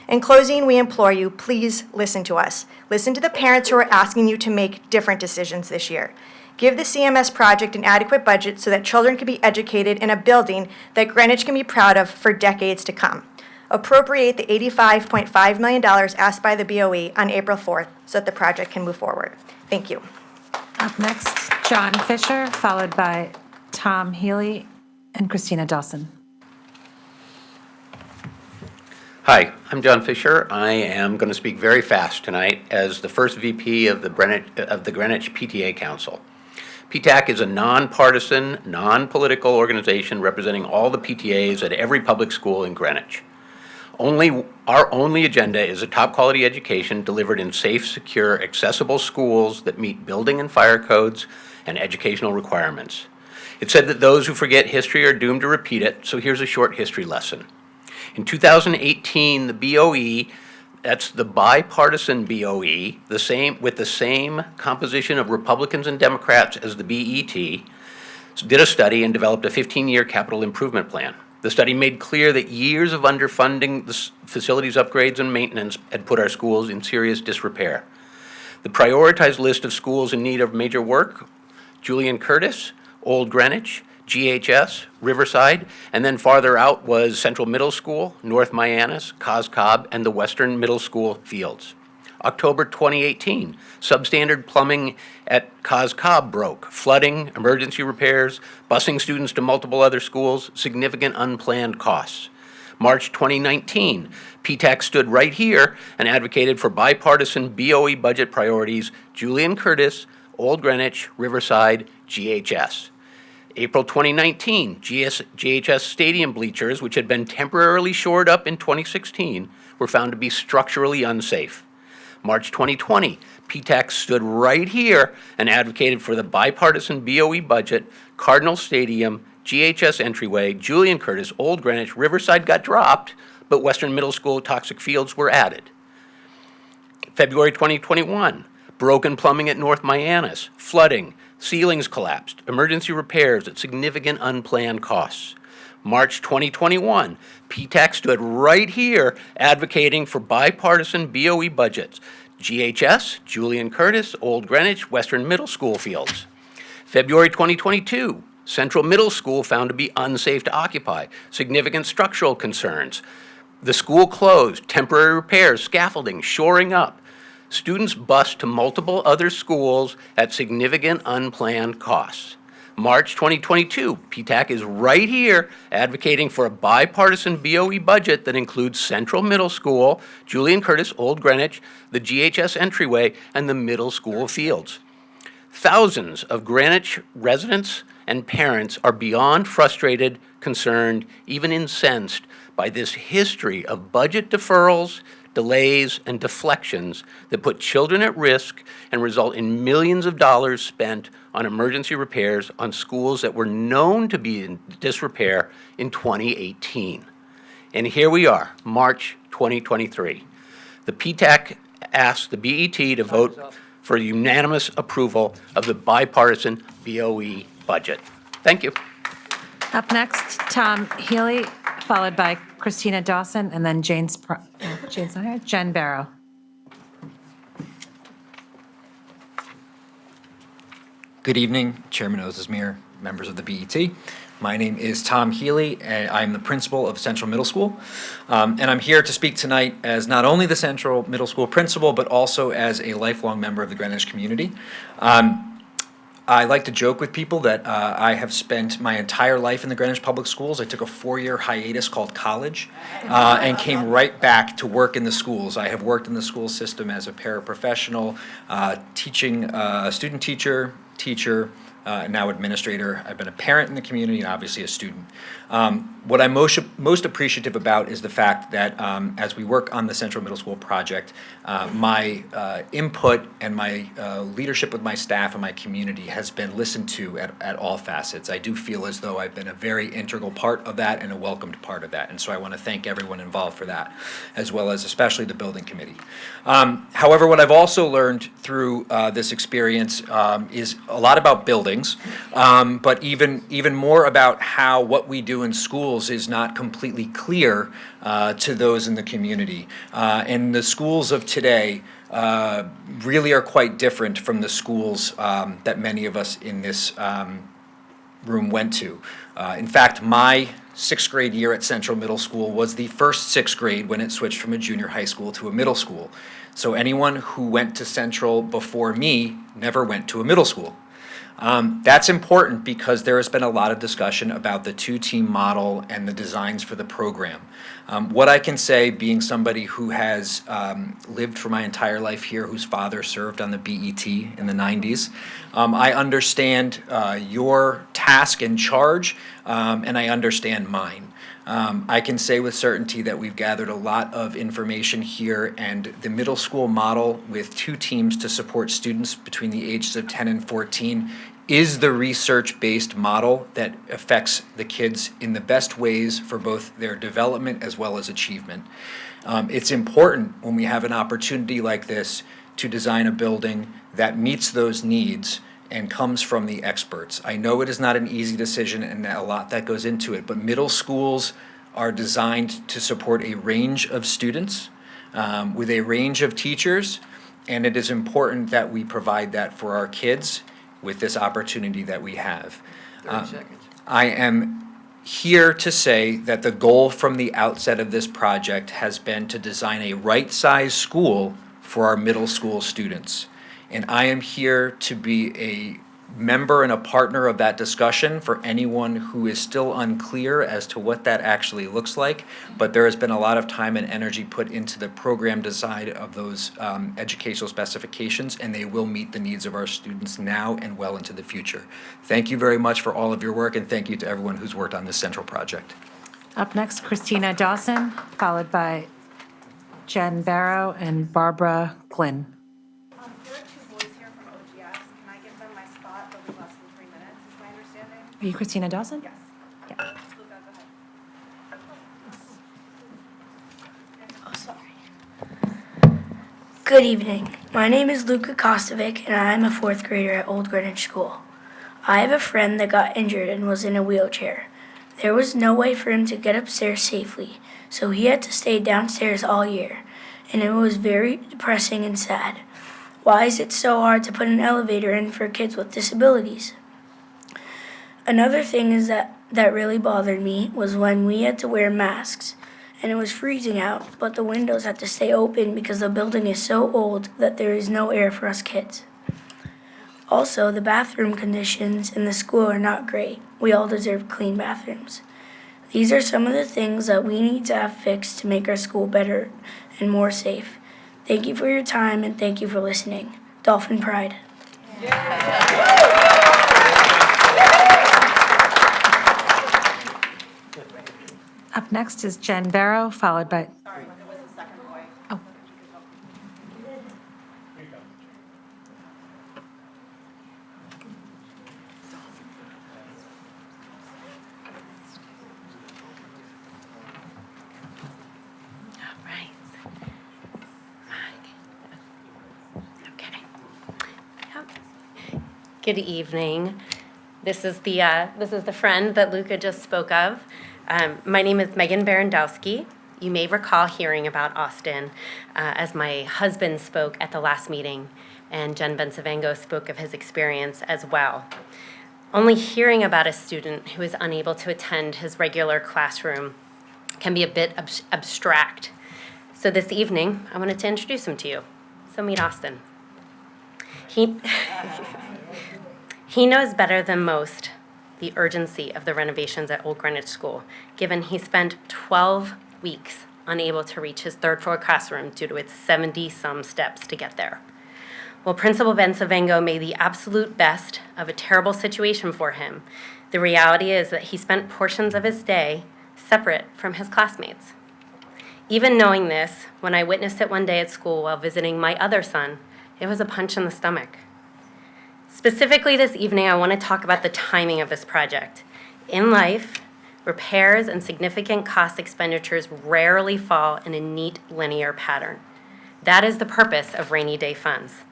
S25: In closing, we implore you, please listen to us. Listen to the parents who are asking you to make different decisions this year. Give the CMS project an adequate budget so that children can be educated in a building that Greenwich can be proud of for decades to come. Appropriate the $85.5 million asked by the BOE on April 4th so that the project can move forward. Thank you.
S5: Up next, John Fisher, followed by Tom Healy and Christina Dawson.
S2: Hi, I'm John Fisher. I am going to speak very fast tonight as the first VP of the Greenwich PTA Council. PTAC is a nonpartisan, non-political organization representing all the PTAs at every public school in Greenwich. Our only agenda is a top-quality education delivered in safe, secure, accessible schools that meet building and fire codes and educational requirements. It's said that those who forget history are doomed to repeat it, so here's a short history lesson. In 2018, the BOE, that's the bipartisan BOE, with the same composition of Republicans and Democrats as the BET, did a study and developed a 15-year capital improvement plan. The study made clear that years of underfunding the facilities upgrades and maintenance had put our schools in serious disrepair. The prioritized list of schools in need of major work, Julian Curtis, Old Greenwich, GHS, Riverside, and then farther out was Central Middle School, North Mianus, Cos Cob, and the Western Middle School fields. October 2018, substandard plumbing at Cos Cob broke, flooding, emergency repairs, busing students to multiple other schools, significant unplanned costs. March 2019, PTAC stood right here and advocated for bipartisan BOE budget priorities, Julian Curtis, Old Greenwich, Riverside, GHS. April 2019, GHS stadium bleachers, which had been temporarily shored up in 2016, were found to be structurally unsafe. March 2020, PTAC stood right here and advocated for the bipartisan BOE budget, Cardinal Stadium, GHS entryway, Julian Curtis, Old Greenwich, Riverside got dropped, but Western Middle School toxic fields were added. February 2021, broken plumbing at North Mianus, flooding, ceilings collapsed, emergency repairs at significant unplanned costs. March 2021, PTAC stood right here advocating for bipartisan BOE budgets, GHS, Julian Curtis, Old Greenwich, Western Middle School fields. February 2022, Central Middle School found to be unsafe to occupy, significant structural concerns. The school closed, temporary repairs, scaffolding, shoring up. Students bused to multiple other schools at significant unplanned costs. March 2022, PTAC is right here advocating for a bipartisan BOE budget that includes Central Middle School, Julian Curtis, Old Greenwich, the GHS entryway, and the middle school fields. Thousands of Greenwich residents and parents are beyond frustrated, concerned, even incensed by this history of budget deferrals, delays, and deflections that put children at risk and result in millions of dollars spent on emergency repairs on schools that were known to be in disrepair in 2018. And here we are, March 2023. The PTAC asked the BET to vote for unanimous approval of the bipartisan BOE budget. Thank you.
S5: Up next, Tom Healy, followed by Christina Dawson, and then Jen Barrow.
S3: Good evening, Chairman Ozesmir, members of the BET. My name is Tom Healy, and I'm the principal of Central Middle School. And I'm here to speak tonight as not only the Central Middle School principal, but also as a lifelong member of the Greenwich community. I like to joke with people that I have spent my entire life in the Greenwich Public Schools. I took a 4-year hiatus called college and came right back to work in the schools. I have worked in the school system as a paraprofessional, teaching, student teacher, now administrator. I've been a parent in the community and obviously a student. What I'm most appreciative about is the fact that as we work on the Central Middle School project, my input and my leadership with my staff and my community has been listened to at all facets. I do feel as though I've been a very integral part of that and a welcomed part of that. And so I want to thank everyone involved for that, as well as especially the building committee. However, what I've also learned through this experience is a lot about buildings, but even more about how what we do in schools is not completely clear to those in the community. And the schools of today really are quite different from the schools that many of us in this room went to. In fact, my 6th grade year at Central Middle School was the first 6th grade when it switched from a junior high school to a middle school. So anyone who went to Central before me never went to a middle school. That's important because there has been a lot of discussion about the two-team model and the designs for the program. What I can say, being somebody who has lived for my entire life here, whose father served on the BET in the 90s, I understand your task and charge, and I understand mine. I can say with certainty that we've gathered a lot of information here, and the middle school model with 2 teams to support students between the ages of 10 and 14 is the research-based model that affects the kids in the best ways for both their development as well as achievement. It's important when we have an opportunity like this to design a building that meets those needs and comes from the experts. I know it is not an easy decision and a lot that goes into it, but middle schools are designed to support a range of students with a range of teachers, and it is important that we provide that for our kids with this opportunity that we have.
S2: 30 seconds.
S3: I am here to say that the goal from the outset of this project has been to design a right-sized school for our middle school students. And I am here to be a member and a partner of that discussion for anyone who is still unclear as to what that actually looks like. But there has been a lot of time and energy put into the program design of those educational specifications, and they will meet the needs of our students now and well into the future. Thank you very much for all of your work, and thank you to everyone who's worked on this central project.
S5: Up next, Christina Dawson, followed by Jen Barrow and Barbara Glynn. Are you Christina Dawson? Yes. Yeah.
S4: Oh, sorry. Good evening. My name is Luka Kostovic, and I'm a 4th grader at Old Greenwich School. I have a friend that got injured and was in a wheelchair. There was no way for him to get upstairs safely, so he had to stay downstairs all year, and it was very depressing and sad. Why is it so hard to put an elevator in for kids with disabilities? Another thing is that really bothered me was when we had to wear masks, and it was freezing out, but the windows had to stay open because the building is so old that there is no air for us kids. Also, the bathroom conditions in the school are not great. We all deserve clean bathrooms. These are some of the things that we need to have fixed to make our school better and more safe. Thank you for your time, and thank you for listening. Dolphin Pride.
S5: Up next is Jen Barrow, followed by, oh,
S6: Good evening. This is the friend that Luca just spoke of. My name is Megan Barandowski. You may recall hearing about Austin as my husband spoke at the last meeting, and Jen Bensavengo spoke of his experience as well. Only hearing about a student who is unable to attend his regular classroom can be a bit abstract. So this evening, I wanted to introduce him to you. So meet Austin. He knows better than most the urgency of the renovations at Old Greenwich School, given he spent 12 weeks unable to reach his third-floor classroom due to its 70-some steps to get there. While Principal Bensavengo made the absolute best of a terrible situation for him, the reality is that he spent portions of his day separate from his classmates. Even knowing this, when I witnessed it one day at school while visiting my other son, it was a punch in the stomach. Specifically this evening, I want to talk about the timing of this project. In life, repairs and significant cost expenditures rarely fall in a neat linear pattern. That is the purpose of rainy day funds.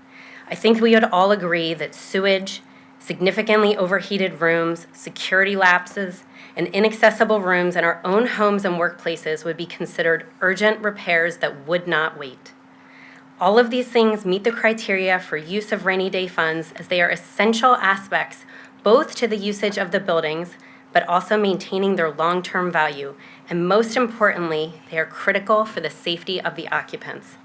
S6: I think we would all agree that sewage, significantly overheated rooms, security lapses, and inaccessible rooms in our own homes and workplaces would be considered urgent repairs that would not wait. All of these things meet the criteria for use of rainy day funds as they are essential aspects both to the usage of the buildings, but also maintaining their long-term value. And most importantly, they are critical for the safety of the occupants.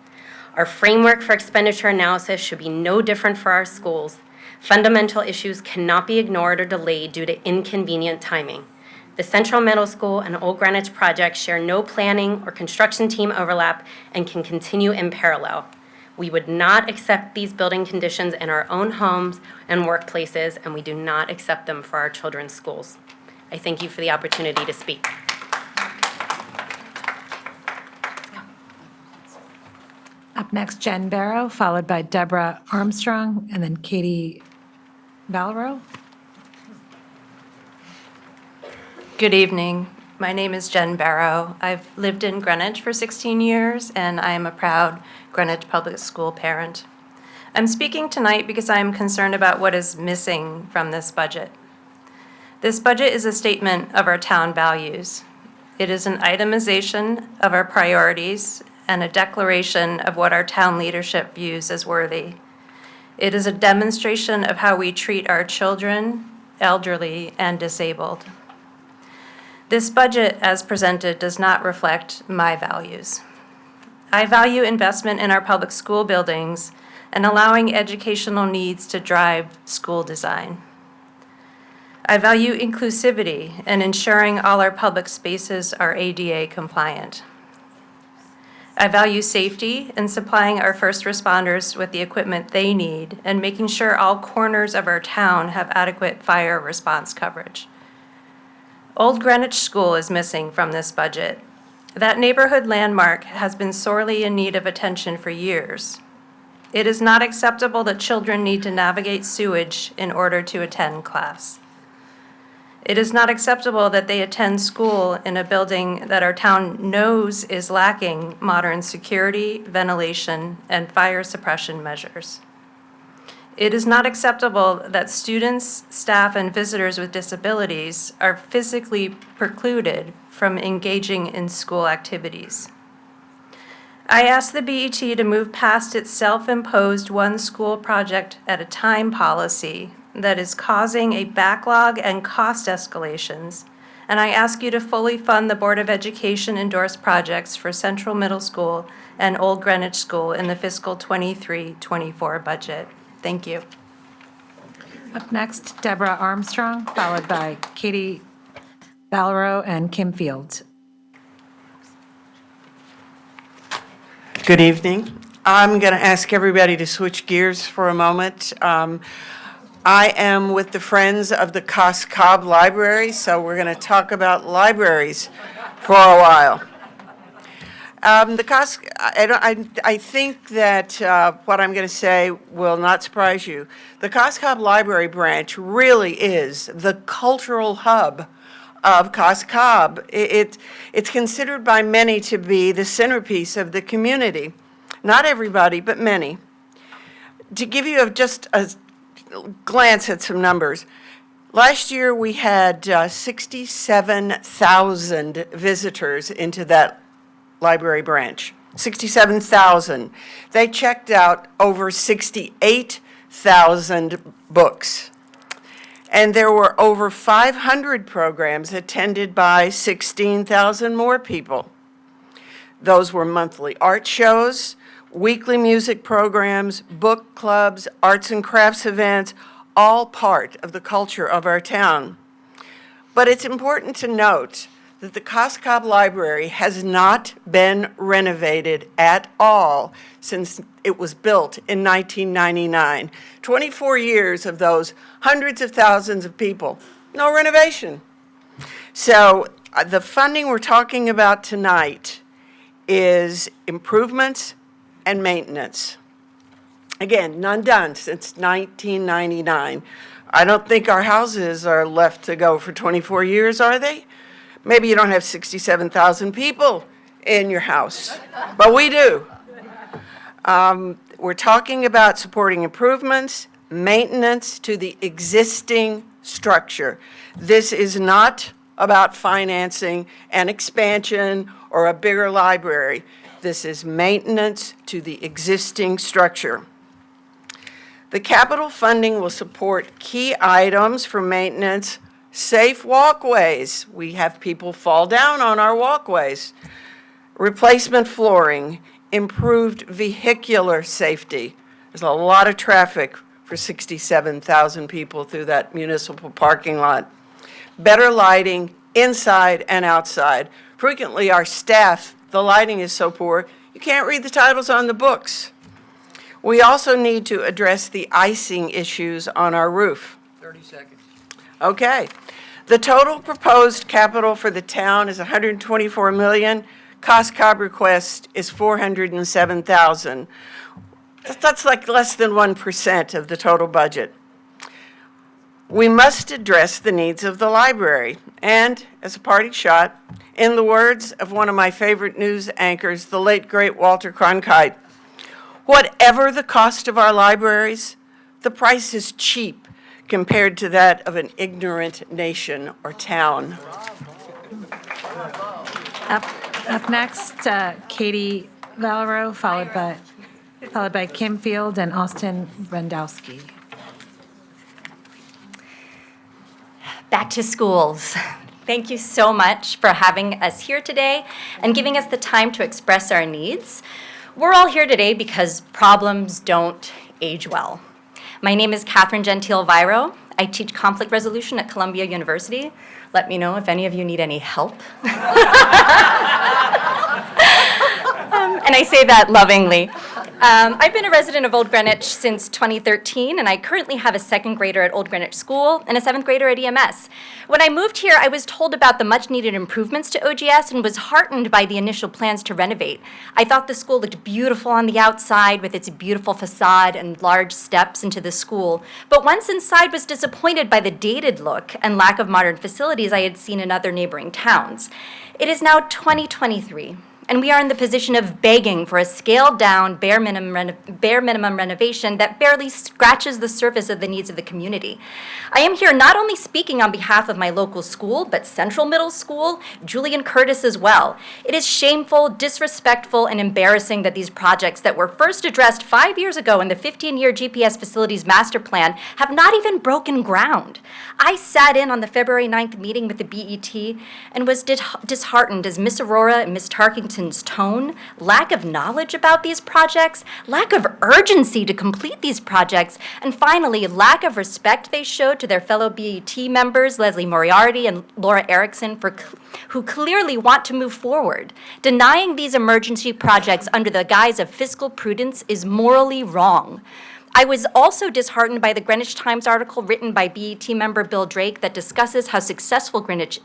S6: Our framework for expenditure analysis should be no different for our schools. Fundamental issues cannot be ignored or delayed due to inconvenient timing. The Central Middle School and Old Greenwich projects share no planning or construction team overlap and can continue in parallel. We would not accept these building conditions in our own homes and workplaces, and we do not accept them for our children's schools. I thank you for the opportunity to speak.
S5: up next, Jen Barrow, followed by Deborah Armstrong, and then Katie Valero.
S7: Good evening. My name is Jen Barrow. I've lived in Greenwich for 16 years, and I am a proud Greenwich Public School parent. I'm speaking tonight because I am concerned about what is missing from this budget. This budget is a statement of our town values. It is an itemization of our priorities and a declaration of what our town leadership views as worthy. It is a demonstration of how we treat our children, elderly, and disabled. This budget, as presented, does not reflect my values. I value investment in our public school buildings and allowing educational needs to drive school design. I value inclusivity and ensuring all our public spaces are ADA compliant. I value safety and supplying our first responders with the equipment they need and making sure all corners of our town have adequate fire response coverage. Old Greenwich School is missing from this budget. That neighborhood landmark has been sorely in need of attention for years. It is not acceptable that children need to navigate sewage in order to attend class. It is not acceptable that they attend school in a building that our town knows is lacking modern security, ventilation, and fire suppression measures. It is not acceptable that students, staff, and visitors with disabilities are physically precluded from engaging in school activities. I ask the BET to move past its self-imposed one school project at a time policy that is causing a backlog and cost escalations, and I ask you to fully fund the Board of Education endorsed projects for Central Middle School and Old Greenwich School in the fiscal 23-24 budget. Thank you.
S5: Up next, Deborah Armstrong, followed by Katie Valero and Kim Fields.
S8: Good evening. I'm going to ask everybody to switch gears for a moment. I am with the Friends of the Cos Cob Library, so we're going to talk about libraries for a while. I think that what I'm going to say will not surprise you. The Cos Cob Library branch really is the cultural hub of Cos Cob. It's considered by many to be the centerpiece of the community. Not everybody, but many. To give you just a glance at some numbers, last year we had 67,000 visitors into that library branch. 67,000. They checked out over 68,000 books. And there were over 500 programs attended by 16,000 more people. Those were monthly art shows, weekly music programs, book clubs, arts and crafts events, all part of the culture of our town. But it's important to note that the Cos Cob Library has not been renovated at all since it was built in 1999. 24 years of those hundreds of thousands of people, no renovation. So the funding we're talking about tonight is improvements and maintenance. Again, none done since 1999. I don't think our houses are left to go for 24 years, are they? Maybe you don't have 67,000 people in your house, but we do. We're talking about supporting improvements, maintenance to the existing structure. This is not about financing an expansion or a bigger library. This is maintenance to the existing structure. The capital funding will support key items for maintenance, safe walkways. We have people fall down on our walkways. Replacement flooring, improved vehicular safety. There's a lot of traffic for 67,000 people through that municipal parking lot. Better lighting inside and outside. Frequently, our staff, the lighting is so poor, you can't read the titles on the books. We also need to address the icing issues on our roof.
S3: 30 seconds.
S8: Okay. The total proposed capital for the town is $124 million. Cos Cob request is $407,000. That's like less than 1% of the total budget. We must address the needs of the library. And as a parting shot, in the words of one of my favorite news anchors, the late great Walter Cronkite, whatever the cost of our libraries, the price is cheap compared to that of an ignorant nation or town.
S5: Up next, Katie Valero, followed by Kim Field and Austin Brandowski.
S9: Back to schools. Thank you so much for having us here today and giving us the time to express our needs. We're all here today because problems don't age well. My name is Catherine Gentile-Viro. I teach conflict resolution at Columbia University. Let me know if any of you need any help. And I say that lovingly. I've been a resident of Old Greenwich since 2013, and I currently have a second grader at Old Greenwich School and a seventh grader at EMS. When I moved here, I was told about the much-needed improvements to OGS and was heartened by the initial plans to renovate. I thought the school looked beautiful on the outside with its beautiful facade and large steps into the school, but once inside was disappointed by the dated look and lack of modern facilities I had seen in other neighboring towns. It is now 2023. And we are in the position of begging for a scaled-down, bare minimum renovation that barely scratches the surface of the needs of the community. I am here not only speaking on behalf of my local school, but Central Middle School, Julian Curtis as well. It is shameful, disrespectful, and embarrassing that these projects that were first addressed 5 years ago in the 15-year GPS Facilities Master Plan have not even broken ground. I sat in on the February 9th meeting with the BET and was disheartened as Miss Aurora and Miss Tarkington Washington's tone, lack of knowledge about these projects, lack of urgency to complete these projects, and finally, lack of respect they showed to their fellow BET members, Leslie Moriarty and Laura Erickson, who clearly want to move forward. Denying these emergency projects under the guise of fiscal prudence is morally wrong. I was also disheartened by the Greenwich Times article written by BET member Bill Drake that discusses how successful Greenwich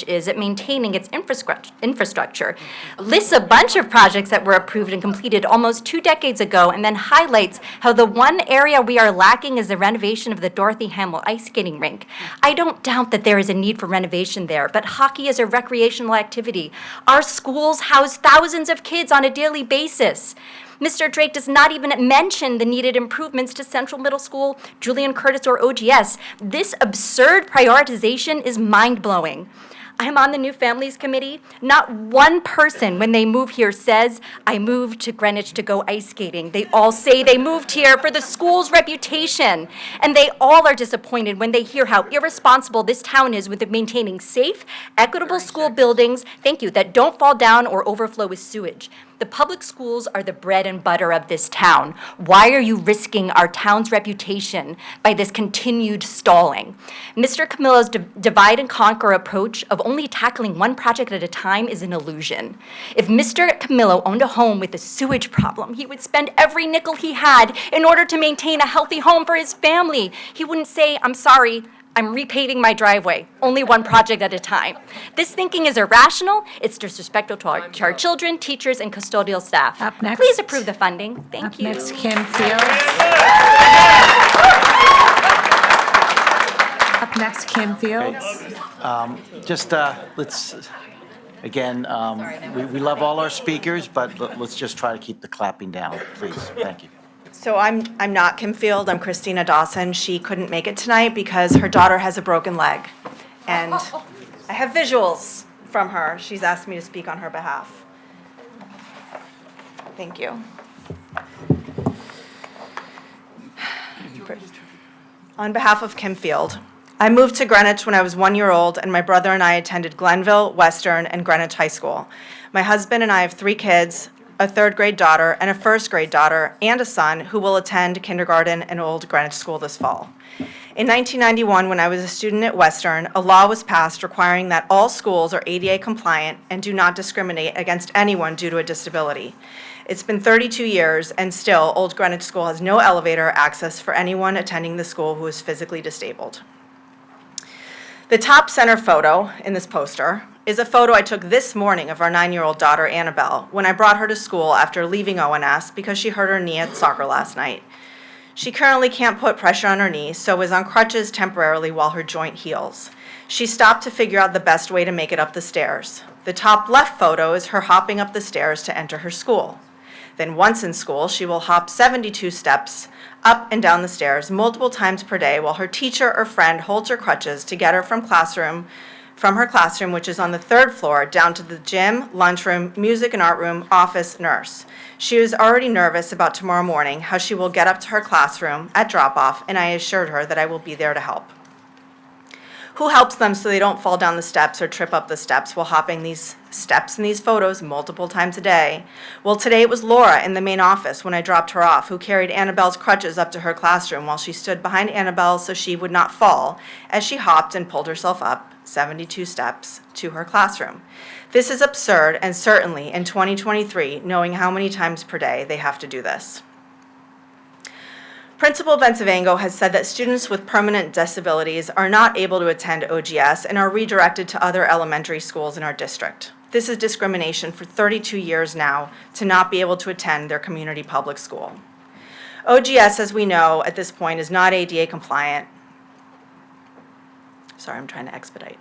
S9: is at maintaining its infrastructure, lists a bunch of projects that were approved and completed almost 2 decades ago, and then highlights how the one area we are lacking is the renovation of the Dorothy Hamill ice skating rink. I don't doubt that there is a need for renovation there, but hockey is a recreational activity. Our schools house thousands of kids on a daily basis. Mr. Drake does not even mention the needed improvements to Central Middle School, Julian Curtis, or OGS. This absurd prioritization is mind-blowing. I am on the New Families Committee. Not one person, when they move here, says, I moved to Greenwich to go ice skating. They all say they moved here for the school's reputation. And they all are disappointed when they hear how irresponsible this town is with maintaining safe, equitable school buildings, thank you, that don't fall down or overflow with sewage. The public schools are the bread and butter of this town. Why are you risking our town's reputation by this continued stalling? Mr. Camillo's divide and conquer approach of only tackling one project at a time is an illusion. If Mr. Camillo owned a home with a sewage problem, he would spend every nickel he had in order to maintain a healthy home for his family. He wouldn't say, I'm sorry, I'm repaving my driveway, only one project at a time. This thinking is irrational, it's disrespectful to our children, teachers, and custodial staff.
S5: Up next.
S9: Please approve the funding. Thank you.
S5: Next, Kim Fields. Up next, Kim Fields.
S1: Let's, again, we love all our speakers, but let's just try to keep the clapping down, please. Thank you.
S25: So I'm not Kim Field, I'm Christina Dawson. She couldn't make it tonight because her daughter has a broken leg. And I have visuals from her. She's asked me to speak on her behalf. Thank you. On behalf of Kim Field, I moved to Greenwich when I was 1 year old, and my brother and I attended Glenville, Western, and Greenwich High School. My husband and I have 3 kids, a 3rd grade daughter and a 1st grade daughter, and a son who will attend kindergarten and Old Greenwich School this fall. In 1991, when I was a student at Western, a law was passed requiring that all schools are ADA compliant and do not discriminate against anyone due to a disability. It's been 32 years, and still, Old Greenwich School has no elevator access for anyone attending the school who is physically disabled. The top center photo in this poster is a photo I took this morning of our 9-year-old daughter, Annabelle, when I brought her to school after leaving ONS because she hurt her knee at soccer last night. She currently can't put pressure on her knee, so is on crutches temporarily while her joint heals. She stopped to figure out the best way to make it up the stairs. The top left photo is her hopping up the stairs to enter her school. Then once in school, she will hop 72 steps up and down the stairs multiple times per day while her teacher or friend holds her crutches to get her from her classroom, which is on the 3rd floor, down to the gym, lunchroom, music and art room, office, nurse. She is already nervous about tomorrow morning, how she will get up to her classroom at drop-off, and I assured her that I will be there to help. Who helps them so they don't fall down the steps or trip up the steps while hopping these steps in these photos multiple times a day? Well, today it was Laura in the main office when I dropped her off, who carried Annabelle's crutches up to her classroom while she stood behind Annabelle so she would not fall as she hopped and pulled herself up 72 steps to her classroom. This is absurd, and certainly in 2023, knowing how many times per day they have to do this. Principal Bencivengo has said that students with permanent disabilities are not able to attend OGS and are redirected to other elementary schools in our district. This is discrimination for 32 years now to not be able to attend their community public school. OGS, as we know at this point, is not ADA compliant. Sorry, I'm trying to expedite.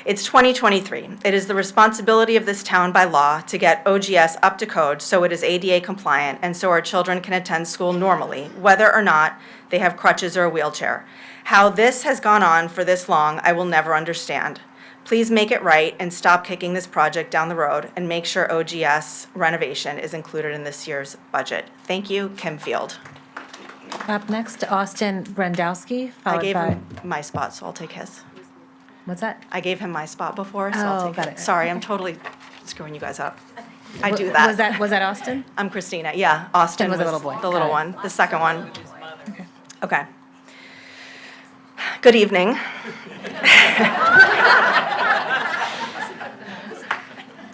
S25: It's 2023. It is the responsibility of this town by law to get OGS up to code so it is ADA compliant and so our children can attend school normally, whether or not they have crutches or a wheelchair. How this has gone on for this long, I will never understand. Please make it right and stop kicking this project down the road and make sure OGS renovation is included in this year's budget. Thank you, Kim Field.
S5: Up next, Austin Brandowski,
S25: I
S5: followed
S25: gave
S5: by...
S25: him my spot, so I'll take his.
S5: What's that?
S25: I gave him my spot before, so I'll take
S5: got
S25: it.
S5: it.
S25: Sorry, I'm totally screwing you guys up.
S10: I do that.
S5: Was that Austin?
S10: I'm Christina, yeah. Austin
S5: was
S10: was
S5: the little boy.
S10: the little
S5: Got it.
S10: one, the second one. Okay. Good evening.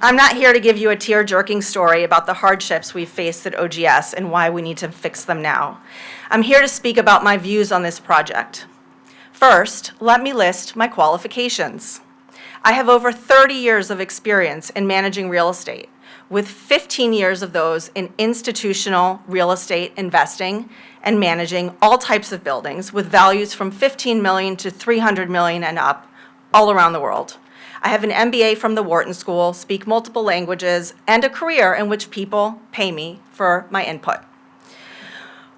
S10: I'm not here to give you a tear-jerking story about the hardships we've faced at OGS and why we need to fix them now. I'm here to speak about my views on this project. First, let me list my qualifications. I have over 30 years of experience in managing real estate, with 15 years of those in institutional real estate investing and managing all types of buildings with values from $15 million to $300 million and up all around the world. I have an MBA from the Wharton School, speak multiple languages, and a career in which people pay me for my input.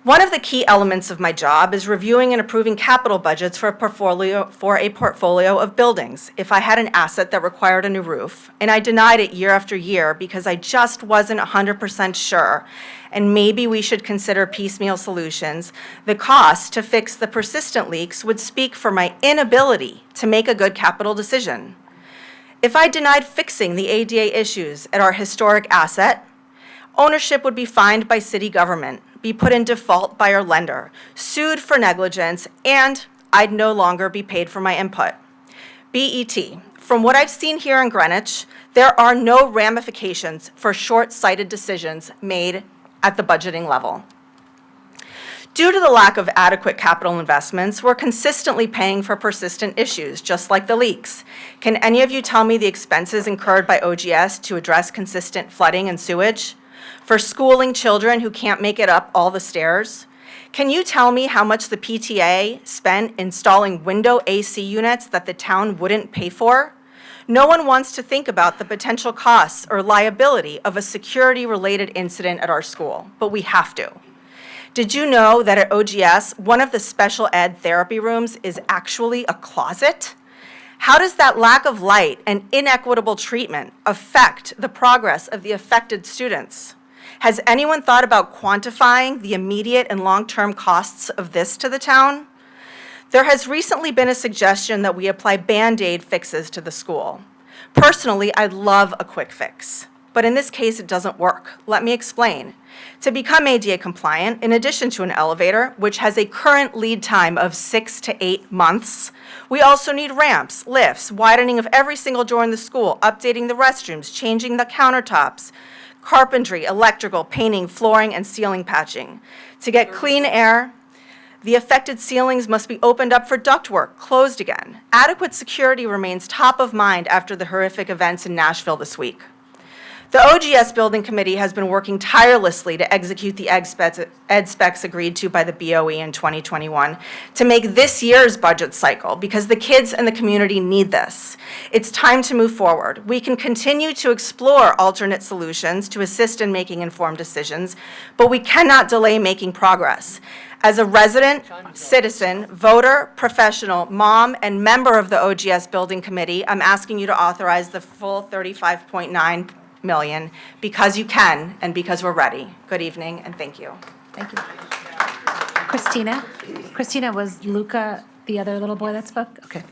S10: One of the key elements of my job is reviewing and approving capital budgets for a portfolio of buildings. If I had an asset that required a new roof, and I denied it year after year because I just wasn't 100% sure, and maybe we should consider piecemeal solutions, the cost to fix the persistent leaks would speak for my inability to make a good capital decision. If I denied fixing the ADA issues at our historic asset, ownership would be fined by city government, be put in default by our lender, sued for negligence, and I'd no longer be paid for my input. BET, from what I've seen here in Greenwich, there are no ramifications for short-sighted decisions made at the budgeting level. Due to the lack of adequate capital investments, we're consistently paying for persistent issues, just like the leaks. Can any of you tell me the expenses incurred by OGS to address consistent flooding and sewage? For schooling children who can't make it up all the stairs? Can you tell me how much the PTA spent installing window AC units that the town wouldn't pay for? No one wants to think about the potential costs or liability of a security-related incident at our school, but we have to. Did you know that at OGS, one of the special ed therapy rooms is actually a closet? How does that lack of light and inequitable treatment affect the progress of the affected students? Has anyone thought about quantifying the immediate and long-term costs of this to the town? There has recently been a suggestion that we apply Band-Aid fixes to the school. Personally, I love a quick fix, but in this case, it doesn't work. Let me explain. To become ADA compliant, in addition to an elevator, which has a current lead time of 6 to 8 months, we also need ramps, lifts, widening of every single door in the school, updating the restrooms, changing the countertops, carpentry, electrical, painting, flooring, and ceiling patching. To get clean air, the affected ceilings must be opened up for ductwork, closed again. Adequate security remains top of mind after the horrific events in Nashville this week. The OGS Building Committee has been working tirelessly to execute the ed specs agreed to by the BOE in 2021 to make this year's budget cycle because the kids and the community need this. It's time to move forward. We can continue to explore alternate solutions to assist in making informed decisions, but we cannot delay making progress. As a resident, citizen, voter, professional, mom, and member of the OGS Building Committee, I'm asking you to authorize the full $35.9 million because you can and because we're ready. Good evening and thank you.
S5: Thank you. Christina, was Luca the other little boy that spoke? Okay.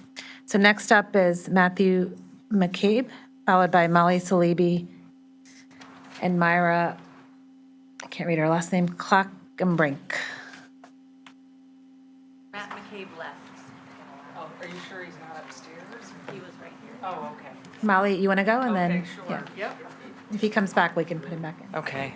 S5: So next up is Matthew McCabe, followed by Molly Salibi and Myra, I can't read her last name, Klockenbrink.
S11: Matt McCabe left. Oh, are you sure he's not upstairs? He was right here. Oh, okay.
S5: Molly, you want to go? And then,
S11: Okay, sure. Yep.
S5: If he comes back, we can put him back in.
S11: Okay.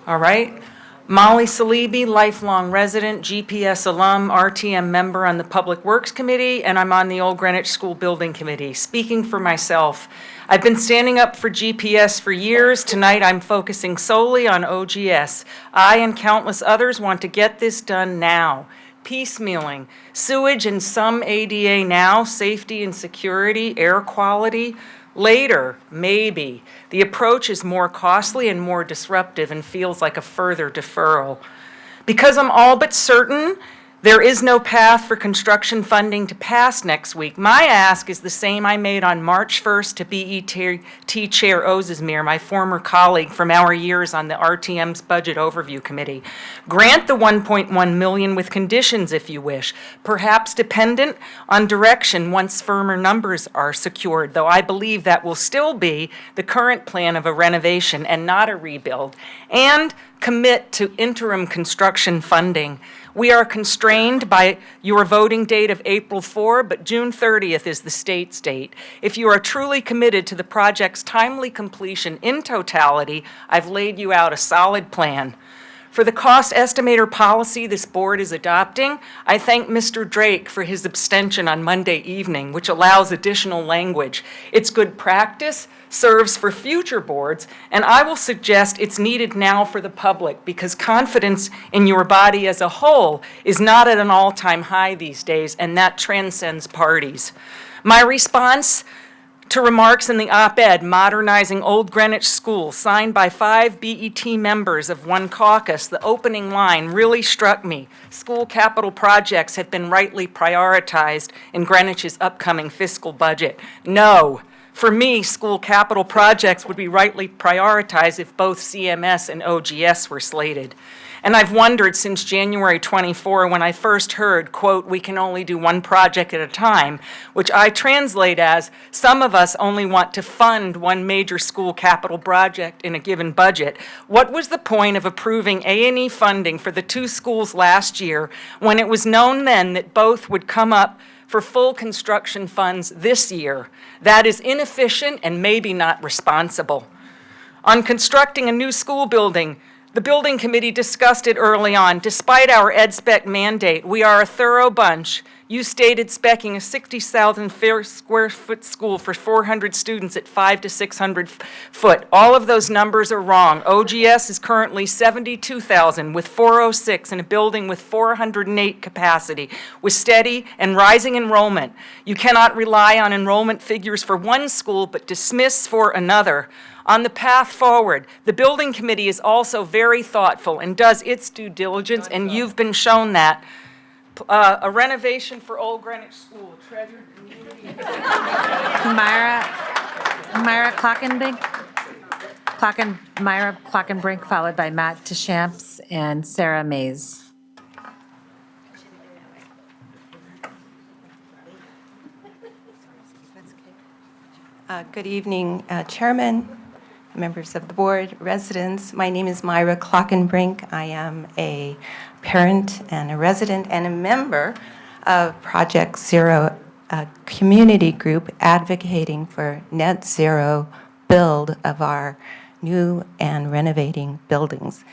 S11: All right. Molly Salibi, lifelong resident, GPS alum, RTM member on the Public Works Committee, and I'm on the Old Greenwich School Building Committee. Speaking for myself, I've been standing up for GPS for years. Tonight, I'm focusing solely on OGS. I and countless others want to get this done now. Piecemealing, sewage and some ADA now, safety and security, air quality. Later, maybe. The approach is more costly and more disruptive and feels like a further deferral. Because I'm all but certain There is no path for construction funding to pass next week. My ask is the same I made on March 1st to BET Chair Ozesmir, my former colleague from our years on the RTM's Budget Overview Committee. Grant the $1.1 million with conditions if you wish, perhaps dependent on direction once firmer numbers are secured, though I believe that will still be the current plan of a renovation and not a rebuild, and commit to interim construction funding. We are constrained by your voting date of April 4, but June 30th is the state's date. If you are truly committed to the project's timely completion in totality, I've laid you out a solid plan. For the cost estimator policy this board is adopting, I thank Mr. Drake for his abstention on Monday evening, which allows additional language. It's good practice, serves for future boards, and I will suggest it's needed now for the public because confidence in your body as a whole is not at an all-time high these days, and that transcends parties. My response to remarks in the op-ed Modernizing Old Greenwich School, signed by 5 BET members of one caucus, the opening line really struck me. School capital projects have been rightly prioritized in Greenwich's upcoming fiscal budget. No. For me, school capital projects would be rightly prioritized if both CMS and OGS were slated. And I've wondered since January 24 when I first heard, quote, "we can only do one project at a time," which I translate as, some of us only want to fund one major school capital project in a given budget. What was the point of approving A&E funding for the 2 schools last year when it was known then that both would come up for full construction funds this year? That is inefficient and maybe not responsible. On constructing a new school building, the building committee discussed it early on. Despite our EdSpec mandate, we are a thorough bunch. You stated specking a 60,000 square foot school for 400 students at 5 to 600 foot. All of those numbers are wrong. OGS is currently 72,000 with 406 in a building with 408 capacity with steady and rising enrollment. You cannot rely on enrollment figures for one school but dismiss for another. On the path forward, the building committee is also very thoughtful and does its due diligence, and you've been shown that. A renovation for Old Greenwich School, a treasured community.
S5: Myra Clockenbrink, followed by Matt DeChamps and Sarah Mays.
S12: Good evening, Chairman, members of the board, residents. My name is Myra Clockenbrink. I am a parent and a resident and a member of Project Zero, a community group advocating for net zero build of our new and renovating buildings.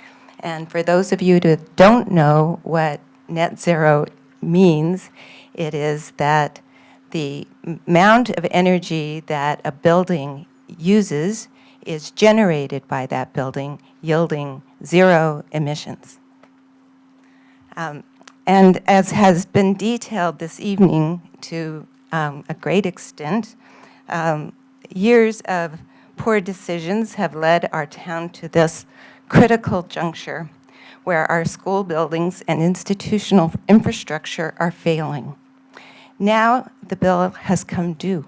S12: And for those of you that don't know what net zero means, it is that the amount of energy that a building uses is generated by that building, yielding zero emissions. And as has been detailed this evening to a great extent, years of poor decisions have led our town to this critical juncture where our school buildings and institutional infrastructure are failing. Now the bill has come due,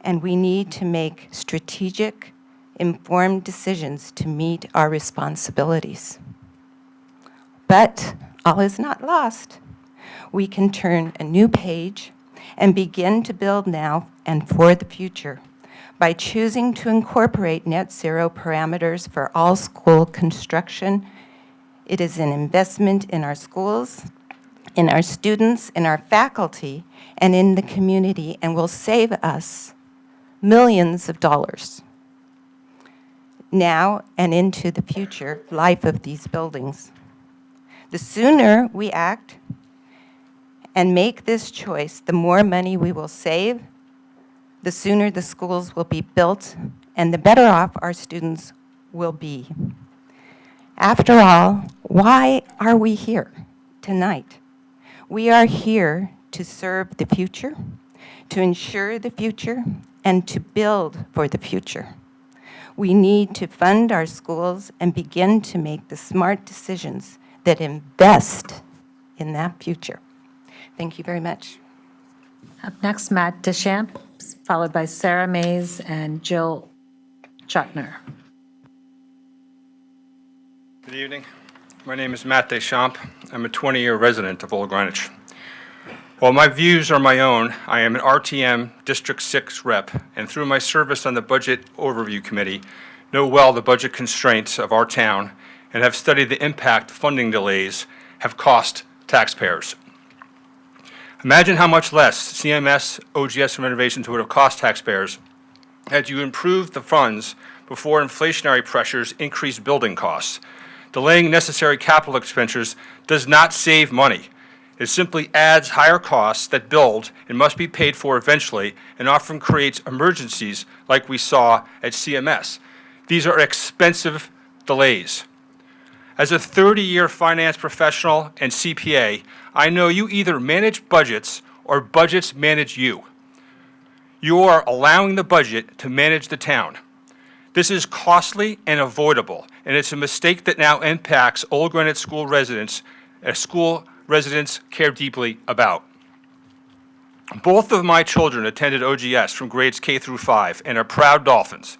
S12: and we need to make strategic, informed decisions to meet our responsibilities. But all is not lost. We can turn a new page and begin to build now and for the future by choosing to incorporate net zero parameters for all school construction. It is an investment in our schools, in our students, in our faculty, and in the community, and will save us millions of dollars now and into the future life of these buildings. The sooner we act and make this choice, the more money we will save, the sooner the schools will be built, and the better off our students will be. After all, why are we here tonight? We are here to serve the future, to ensure the future, and to build for the future. We need to fund our schools and begin to make the smart decisions that invest in that future. Thank you very much.
S5: Up next, Matt Deschamps, followed by Sarah Mays and Jill Chutner.
S13: Good evening. My name is Matt Deschamps. I'm a 20-year resident of Old Greenwich. While my views are my own, I am an RTM District 6 rep, and through my service on the Budget Overview Committee, know well the budget constraints of our town and have studied the impact funding delays have cost taxpayers. Imagine how much less CMS OGS renovations would have cost taxpayers had you improved the funds before inflationary pressures increased building costs. Delaying necessary capital expenditures does not save money. It simply adds higher costs that build and must be paid for eventually, and often creates emergencies like we saw at CMS. These are expensive delays. As a 30-year finance professional and CPA, I know you either manage budgets or budgets manage you. You are allowing the budget to manage the town. This is costly and avoidable, and it's a mistake that now impacts Old Greenwich School residents, residents care deeply about. Both of my children attended OGS from grades K through 5 and are proud Dolphins.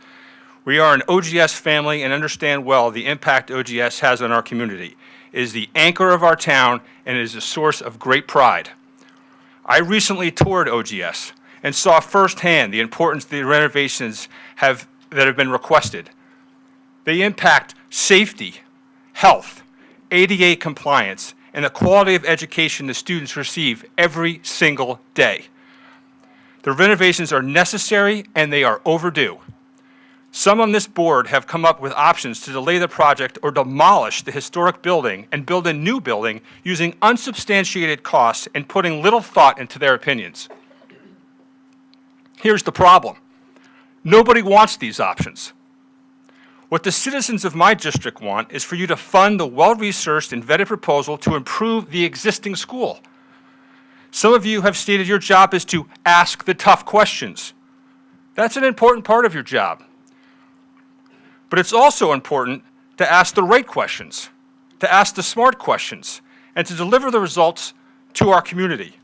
S13: We are an OGS family and understand well the impact OGS has on our community. It is the anchor of our town and it is a source of great pride. I recently toured OGS and saw firsthand the importance the renovations that have been requested. They impact safety, health, ADA compliance, and the quality of education the students receive every single day. The renovations are necessary and they are overdue. Some on this board have come up with options to delay the project or demolish the historic building and build a new building using unsubstantiated costs and putting little thought into their opinions. Here's the problem. Nobody wants these options. What the citizens of my district want is for you to fund the well-researched and vetted proposal to improve the existing school. Some of you have stated your job is to ask the tough questions. That's an important part of your job. But it's also important to ask the right questions, to ask the smart questions, and to deliver the results to our community.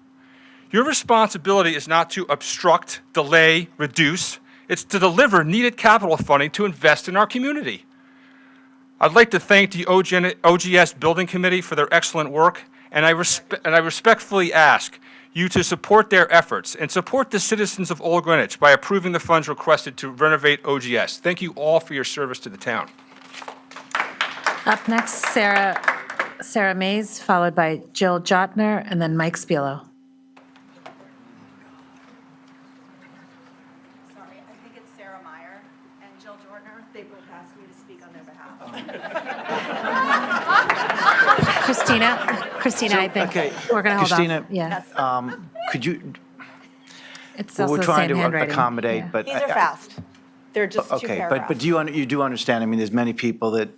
S13: Your responsibility is not to obstruct, delay, reduce. It's to deliver needed capital funding to invest in our community. I'd like to thank the OGS Building Committee for their excellent work, and I respectfully ask you to support their efforts and support the citizens of Old Greenwich by approving the funds requested to renovate OGS. Thank you all for your service to the town.
S5: Up next, Sarah Mays, followed by Jill Jotner, and then Mike Spielo.
S10: Sorry, I think it's Sarah Meyer and Jill Jortner. They both asked me to speak on their behalf.
S5: Christina, I think
S1: Okay,
S5: we're going to hold
S1: Christina,
S5: off. Yeah.
S1: Could you,
S5: It's also
S1: we're
S5: the
S1: trying
S5: same
S1: to
S5: handwriting.
S1: accommodate,
S5: Yeah.
S1: but.
S10: These are fast. They're just two
S1: Okay,
S10: paragraphs.
S1: but you do understand, I mean, there's many people that,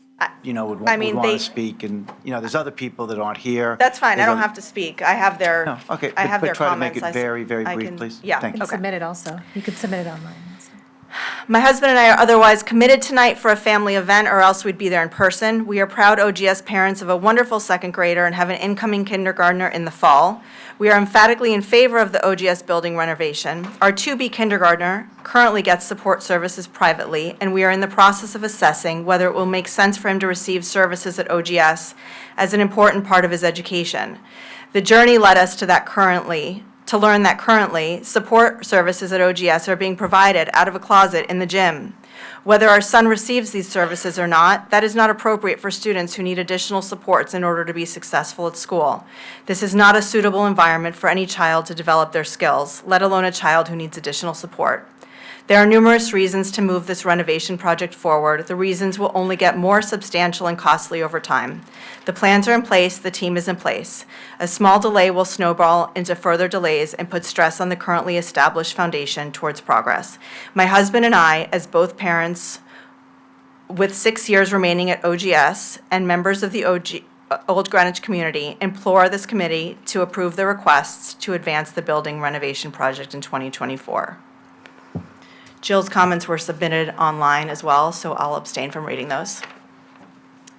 S1: would
S10: I mean,
S1: want
S10: they-
S1: to speak, and, there's other people that aren't here.
S10: That's fine. I
S1: There's
S10: don't
S1: other-
S10: have to speak. I have their,
S1: No, okay,
S10: I have
S1: but
S10: their
S1: try to make
S10: comments.
S1: it very, very
S10: I
S1: brief,
S10: can-
S1: please.
S10: Yeah,
S1: Thank
S5: You can submit it also. You can submit it online. also.
S10: My husband and I are otherwise committed tonight for a family event, or else we'd be there in person. We are proud OGS parents of a wonderful second grader and have an incoming kindergartner in the fall. We are emphatically in favor of the OGS building renovation. Our to-be kindergartner currently gets support services privately, and we are in the process of assessing whether it will make sense for him to receive services at OGS as an important part of his education. The journey led us to learn that currently, support services at OGS are being provided out of a closet in the gym. Whether our son receives these services or not, that is not appropriate for students who need additional supports in order to be successful at school. This is not a suitable environment for any child to develop their skills, let alone a child who needs additional support. There are numerous reasons to move this renovation project forward. The reasons will only get more substantial and costly over time. The plans are in place, the team is in place. A small delay will snowball into further delays and put stress on the currently established foundation towards progress. My husband and I, as both parents with 6 years remaining at OGS and members of the Old Greenwich community, implore this committee to approve the requests to advance the building renovation project in 2024. Jill's comments were submitted online as well, so I'll abstain from reading those.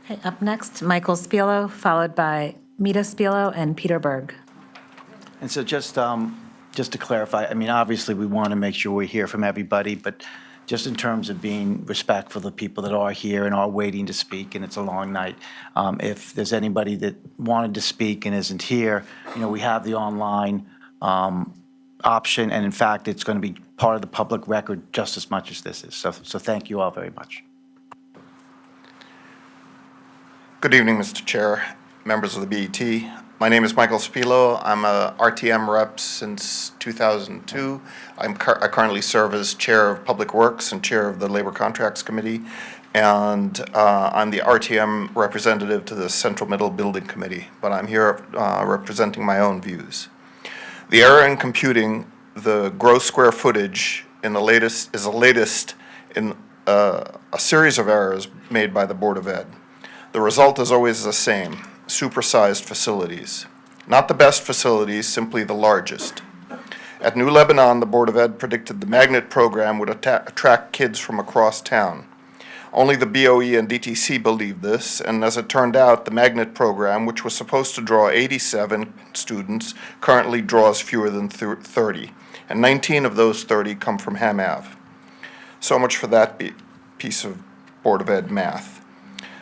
S5: Okay, up next, Michael Spielo, followed by Mita Spilo, and Peter Berg.
S1: And so just to clarify, I mean, obviously, we want to make sure we hear from everybody, but just in terms of being respectful of the people that are here and are waiting to speak, and it's a long night, if there's anybody that wanted to speak and isn't here, we have the online option, and in fact, it's going to be part of the public record just as much as this is. So thank you all very much.
S14: Good evening, Mr. Chair, members of the BET. My name is Michael Spilo. I'm a RTM rep since 2002. I currently serve as Chair of Public Works and Chair of the Labor Contracts Committee, and I'm the RTM representative to the Central Middle Building Committee, but I'm here representing my own views. The error in computing the gross square footage is the latest in a series of errors made by the Board of Ed. The result is always the same: supersized facilities. Not the best facilities, simply the largest. At New Lebanon, the Board of Ed predicted the magnet program would attract kids from across town. Only the BOE and DTC believed this, and as it turned out, the magnet program, which was supposed to draw 87 students, currently draws fewer than 30, and 19 of those 30 come from Ham Ave. So much for that piece of Board of Ed math.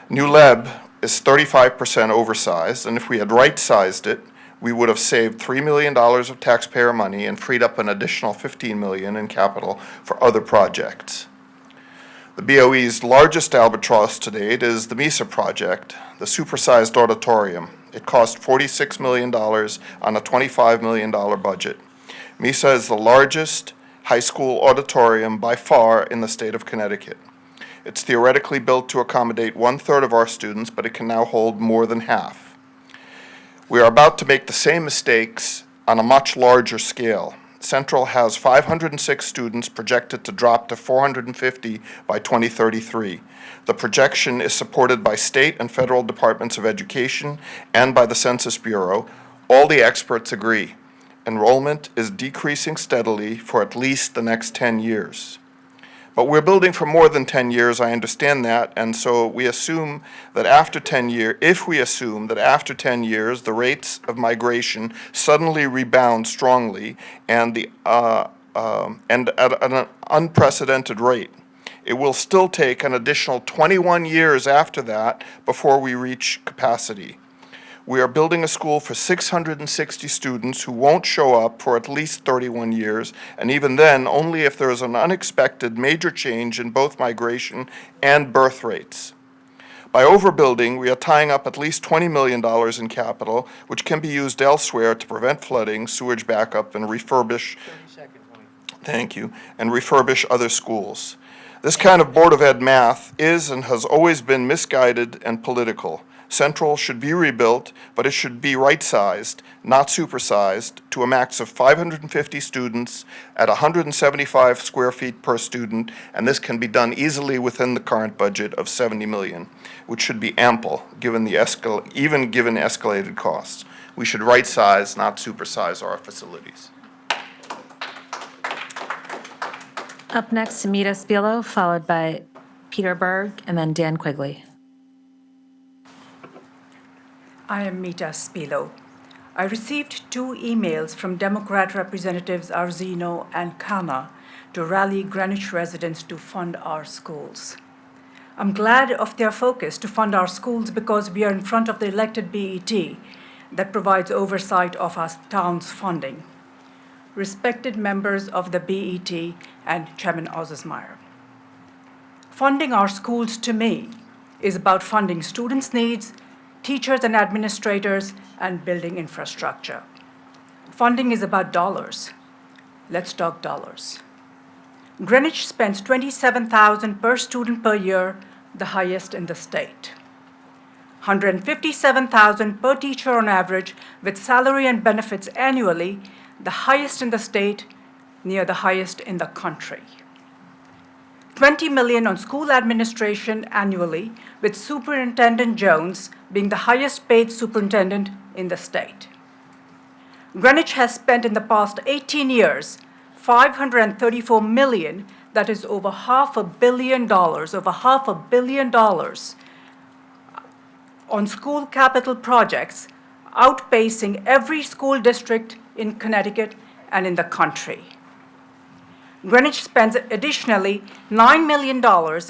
S14: New Leb is 35% oversized, and if we had right-sized it, we would have saved $3 million of taxpayer money and freed up an additional $15 million in capital for other projects. The BOE's largest albatross to date is the MISA project, the supersized auditorium. It cost $46 million on a $25 million budget. MISA is the largest high school auditorium by far in the state of Connecticut. It's theoretically built to accommodate 1/3 of our students, but it can now hold more than half. We are about to make the same mistakes on a much larger scale. Central has 506 students projected to drop to 450 by 2033. The projection is supported by state and federal departments of education and by the Census Bureau. All the experts agree. Enrollment is decreasing steadily for at least the next 10 years. But we're building for more than 10 years, I understand that, and so we assume that after 10 years, if we assume that after 10 years, the rates of migration suddenly rebound strongly and at an unprecedented rate, it will still take an additional 21 years after that before we reach capacity. We are building a school for 660 students who won't show up for at least 31 years, and even then, only if there is an unexpected major change in both migration and birth rates. By overbuilding, we are tying up at least $20 million in capital, which can be used elsewhere to prevent flooding, sewage backup, and refurbish other schools. This kind of Board of Ed math is and has always been misguided and political. Central should be rebuilt, but it should be right-sized, not supersized, to a max of 550 students at 175 square feet per student, and this can be done easily within the current budget of $70 million, which should be ample, given even given escalated costs. We should right-size, not supersize our facilities.
S5: Up next, Mita Spilo, followed by Peter Berg, and then Dan Quigley.
S15: I am Mita Spilo. I received 2 emails from Democrat Representatives Arzino and Khanna to rally Greenwich residents to fund our schools. I'm glad of their focus to fund our schools because we are in front of the elected BET that provides oversight of our town's funding. Respected members of the BET and Chairman Ozesmeyer. Funding our schools, to me, is about funding students' needs, teachers and administrators, and building infrastructure. Funding is about dollars. Let's talk dollars. Greenwich spends $27,000 per student per year, the highest in the state. $157,000 per teacher on average, with salary and benefits annually, the highest in the state, near the highest in the country. $20 million on school administration annually, with Superintendent Jones being the highest paid superintendent in the state. Greenwich has spent in the past 18 years $534 million, that is over $500 million, on school capital projects outpacing every school district in Connecticut and in the country. Greenwich spends additionally $9 million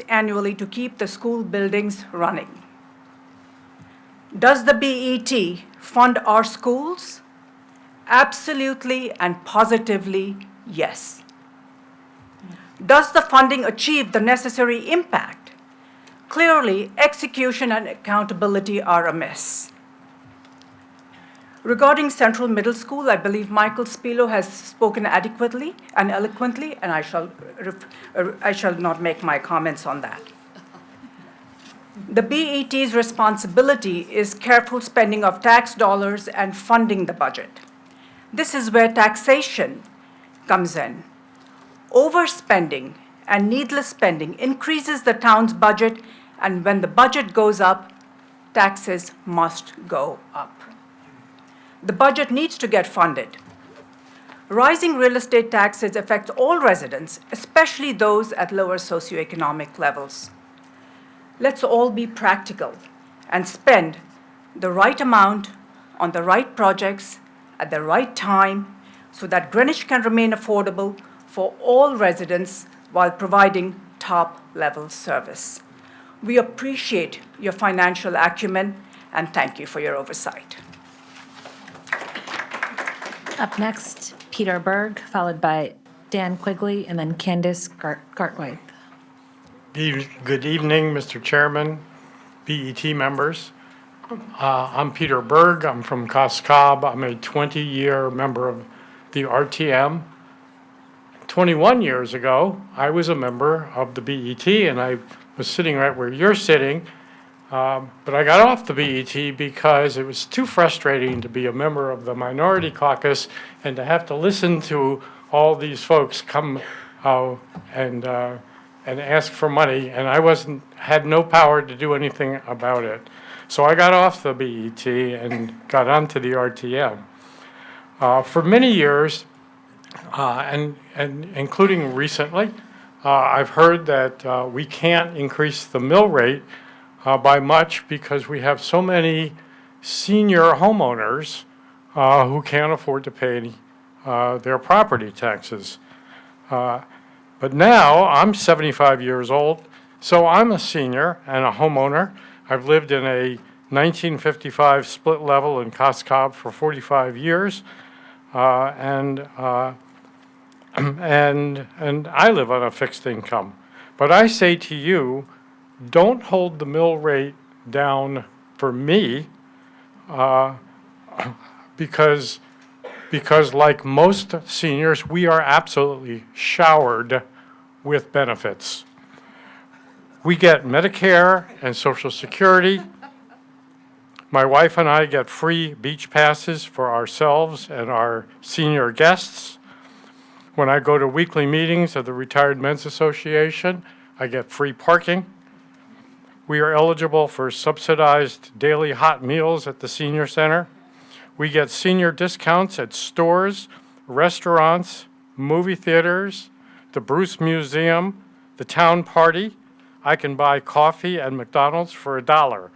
S15: annually to keep the school buildings running. Does the BET fund our schools? Absolutely and positively, yes. Does the funding achieve the necessary impact? Clearly, execution and accountability are amiss. Regarding Central Middle School, I believe Michael Spilo has spoken adequately and eloquently, and I shall not make my comments on that. The BET's responsibility is careful spending of tax dollars and funding the budget. This is where taxation comes in. Overspending and needless spending increases the town's budget, and when the budget goes up, taxes must go up. The budget needs to get funded. Rising real estate taxes affect all residents, especially those at lower socioeconomic levels. Let's all be practical and spend the right amount on the right projects at the right time so that Greenwich can remain affordable for all residents while providing top-level service. We appreciate your financial acumen and thank you for your oversight.
S5: Up next, Peter Berg, followed by Dan Quigley, and then Candace Gartwright.
S16: Good evening, Mr. Chairman, BET members. I'm Peter Berg. I'm from Coscob. I'm a 20-year member of the RTM. 21 years ago, I was a member of the BET, and I was sitting right where you're sitting. But I got off the BET because it was too frustrating to be a member of the minority caucus and to have to listen to all these folks come and ask for money, and I had no power to do anything about it. So I got off the BET and got onto the RTM. For many years, and including recently, I've heard that we can't increase the mill rate by much because we have so many senior homeowners who can't afford to pay their property taxes. But now I'm 75 years old, so I'm a senior and a homeowner. I've lived in a 1955 split level in Coscob for 45 years, and I live on a fixed income. But I say to you, don't hold the mill rate down for me, because like most seniors, we are absolutely showered with benefits. We get Medicare and Social Security. My wife and I get free beach passes for ourselves and our senior guests. When I go to weekly meetings of the Retired Men's Association, I get free parking. We are eligible for subsidized daily hot meals at the senior center. We get senior discounts at stores, restaurants, movie theaters, the Bruce Museum, the town party. I can buy coffee at McDonald's for $1.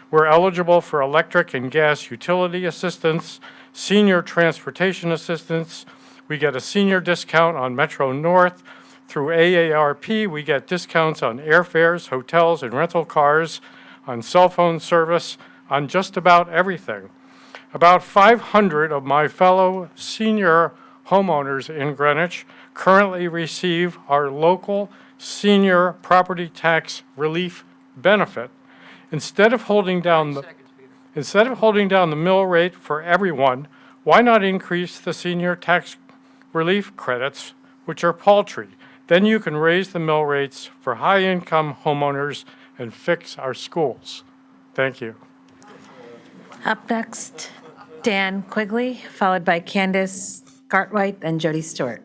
S16: We're eligible for electric and gas utility assistance, senior transportation assistance. We get a senior discount on Metro North. Through AARP, we get discounts on airfares, hotels, and rental cars, on cell phone service, on just about everything. About 500 of my fellow senior homeowners in Greenwich currently receive our local senior property tax relief benefit. Instead of holding down the mill rate for everyone, why not increase the senior tax relief credits, which are paltry? Then you can raise the mill rates for high-income homeowners and fix our schools. Thank you.
S5: Up next, Dan Quigley, followed by Candace Gartwright and Jody Stewart.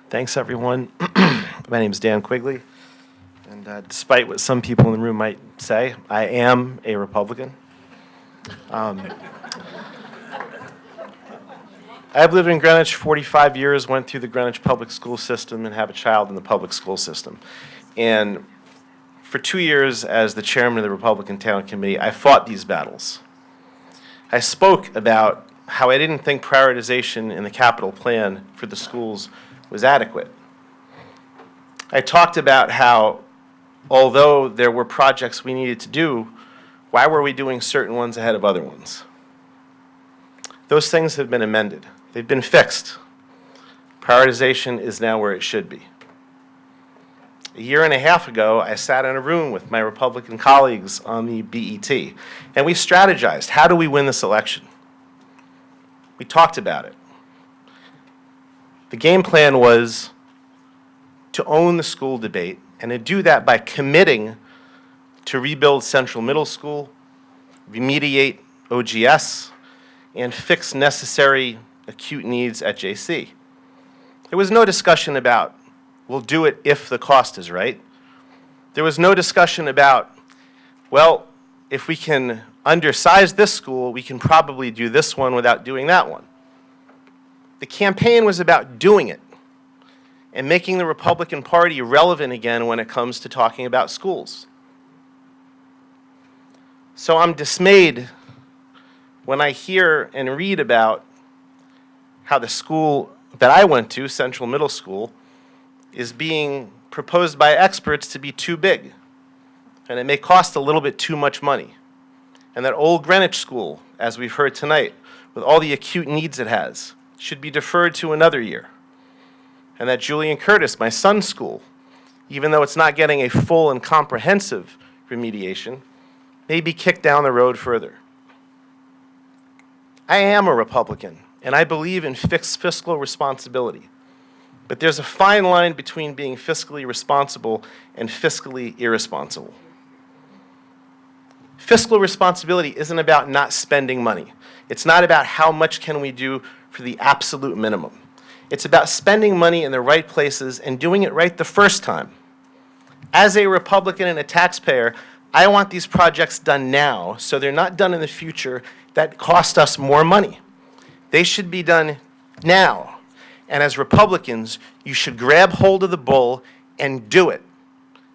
S17: Thanks, everyone. My name is Dan Quigley, and despite what some people in the room might say, I am a Republican. I've lived in Greenwich 45 years, went through the Greenwich public school system, and have a child in the public school system. And for 2 years as the chairman of the Republican Town Committee, I fought these battles. I spoke about how I didn't think prioritization in the capital plan for the schools was adequate. I talked about how, although there were projects we needed to do, why were we doing certain ones ahead of other ones? Those things have been amended. They've been fixed. Prioritization is now where it should be. A year and a half ago, I sat in a room with my Republican colleagues on the BET, and we strategized, how do we win this election? We talked about it. The game plan was to own the school debate, and to do that by committing to rebuild Central Middle School, remediate OGS, and fix necessary acute needs at JC. There was no discussion about, we'll do it if the cost is right. There was no discussion about, well, if we can undersize this school, we can probably do this one without doing that one. The campaign was about doing it and making the Republican Party relevant again when it comes to talking about schools. So I'm dismayed when I hear and read about how the school that I went to, Central Middle School, is being proposed by experts to be too big, and it may cost a little bit too much money. And that Old Greenwich School, as we've heard tonight, with all the acute needs it has, should be deferred to another year. And that Julian Curtis, my son's school, even though it's not getting a full and comprehensive remediation, may be kicked down the road further. I am a Republican, and I believe in fixed fiscal responsibility. But there's a fine line between being fiscally responsible and fiscally irresponsible. Fiscal responsibility isn't about not spending money. It's not about how much can we do for the absolute minimum. It's about spending money in the right places and doing it right the first time. As a Republican and a taxpayer, I want these projects done now so they're not done in the future that cost us more money. They should be done now. And as Republicans, you should grab hold of the bull and do it,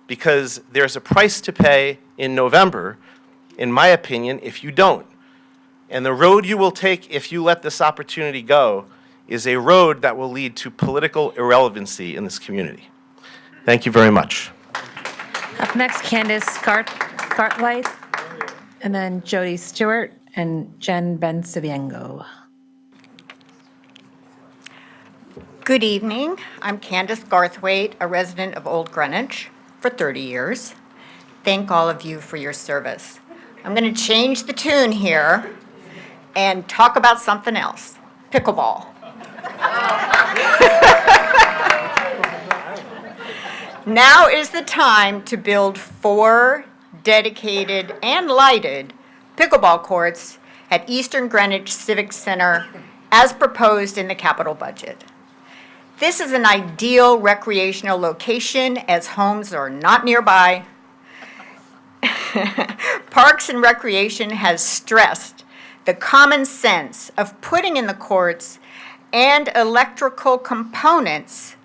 S17: because there's a price to pay in November, in my opinion, if you don't. And the road you will take if you let this opportunity go is a road that will lead to political irrelevancy in this community. Thank you very much.
S5: Up next, Candace Cartwright, and then Jody Stewart and Jen Benciviengo.
S18: Good evening. I'm Candace Garthwaite, a resident of Old Greenwich for 30 years. Thank all of you for your service. I'm going to change the tune here and talk about something else, pickleball. Now is the time to build 4 dedicated and lighted pickleball courts at Eastern Greenwich Civic Center as proposed in the capital budget. This is an ideal recreational location as homes are not nearby. Parks and Recreation has stressed the common sense of putting in the courts and electrical components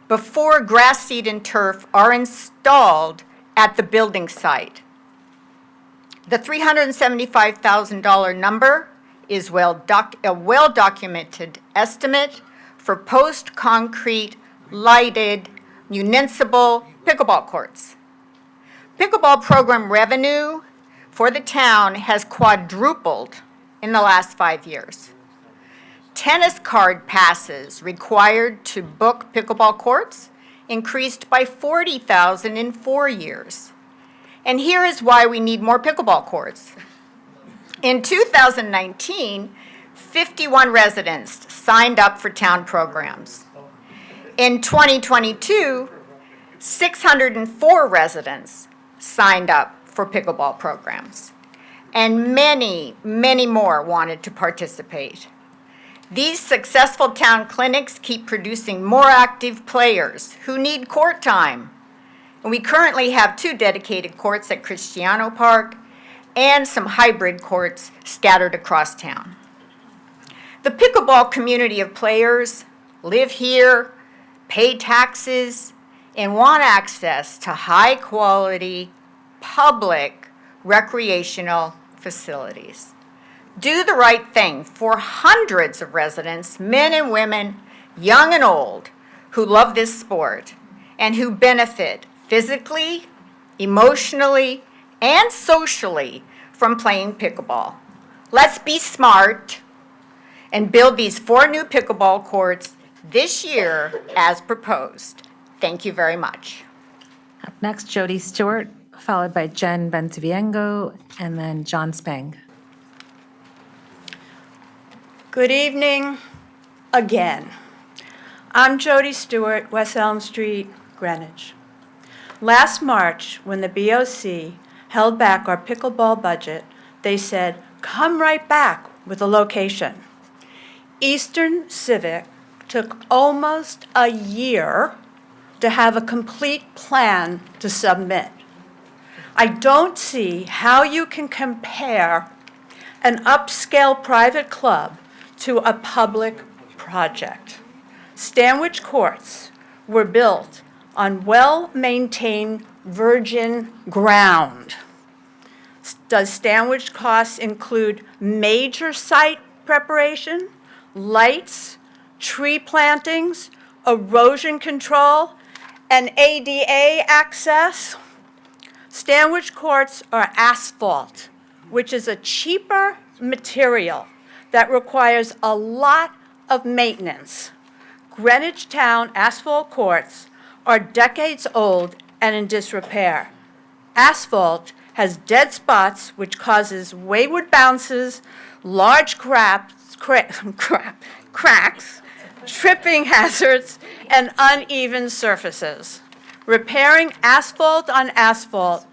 S18: before grass seed and turf are installed at the building site. The $375,000 number is a well-documented estimate for post-concrete, lighted, municipal pickleball courts. Pickleball program revenue for the town has quadrupled in the last 5 years. Tennis card passes required to book pickleball courts increased by 40,000 in 4 years. And here is why we need more pickleball courts. In 2019, 51 residents signed up for town programs. In 2022, 604 residents signed up for pickleball programs. And many, many more wanted to participate. These successful town clinics keep producing more active players who need court time. And we currently have 2 dedicated courts at Cristiano Park and some hybrid courts scattered across town. The pickleball community of players live here, pay taxes, and want access to high-quality, public recreational facilities. Do the right thing for hundreds of residents, men and women, young and old, who love this sport and who benefit physically, emotionally, and socially from playing pickleball. Let's be smart and build these 4 new pickleball courts this year as proposed. Thank you very much.
S5: Up next, Jody Stewart, followed by Jen Benciviengo, and then John Spang.
S19: Good evening again. I'm Jody Stewart, West Elm Street, Greenwich. Last March, when the BOC held back our pickleball budget, they said, come right back with a location. Eastern Civic took almost a year to have a complete plan to submit. I don't see how you can compare an upscale private club to a public project. Stanwich Courts were built on well-maintained virgin ground. Does Stanwich costs include major site preparation, lights, tree plantings, erosion control, and ADA access? Stanwich Courts are asphalt, which is a cheaper material that requires a lot of maintenance. Greenwich Town asphalt courts are decades old and in disrepair. Asphalt has dead spots, which causes wayward bounces, large cracks, tripping hazards, and uneven surfaces. Repairing asphalt on asphalt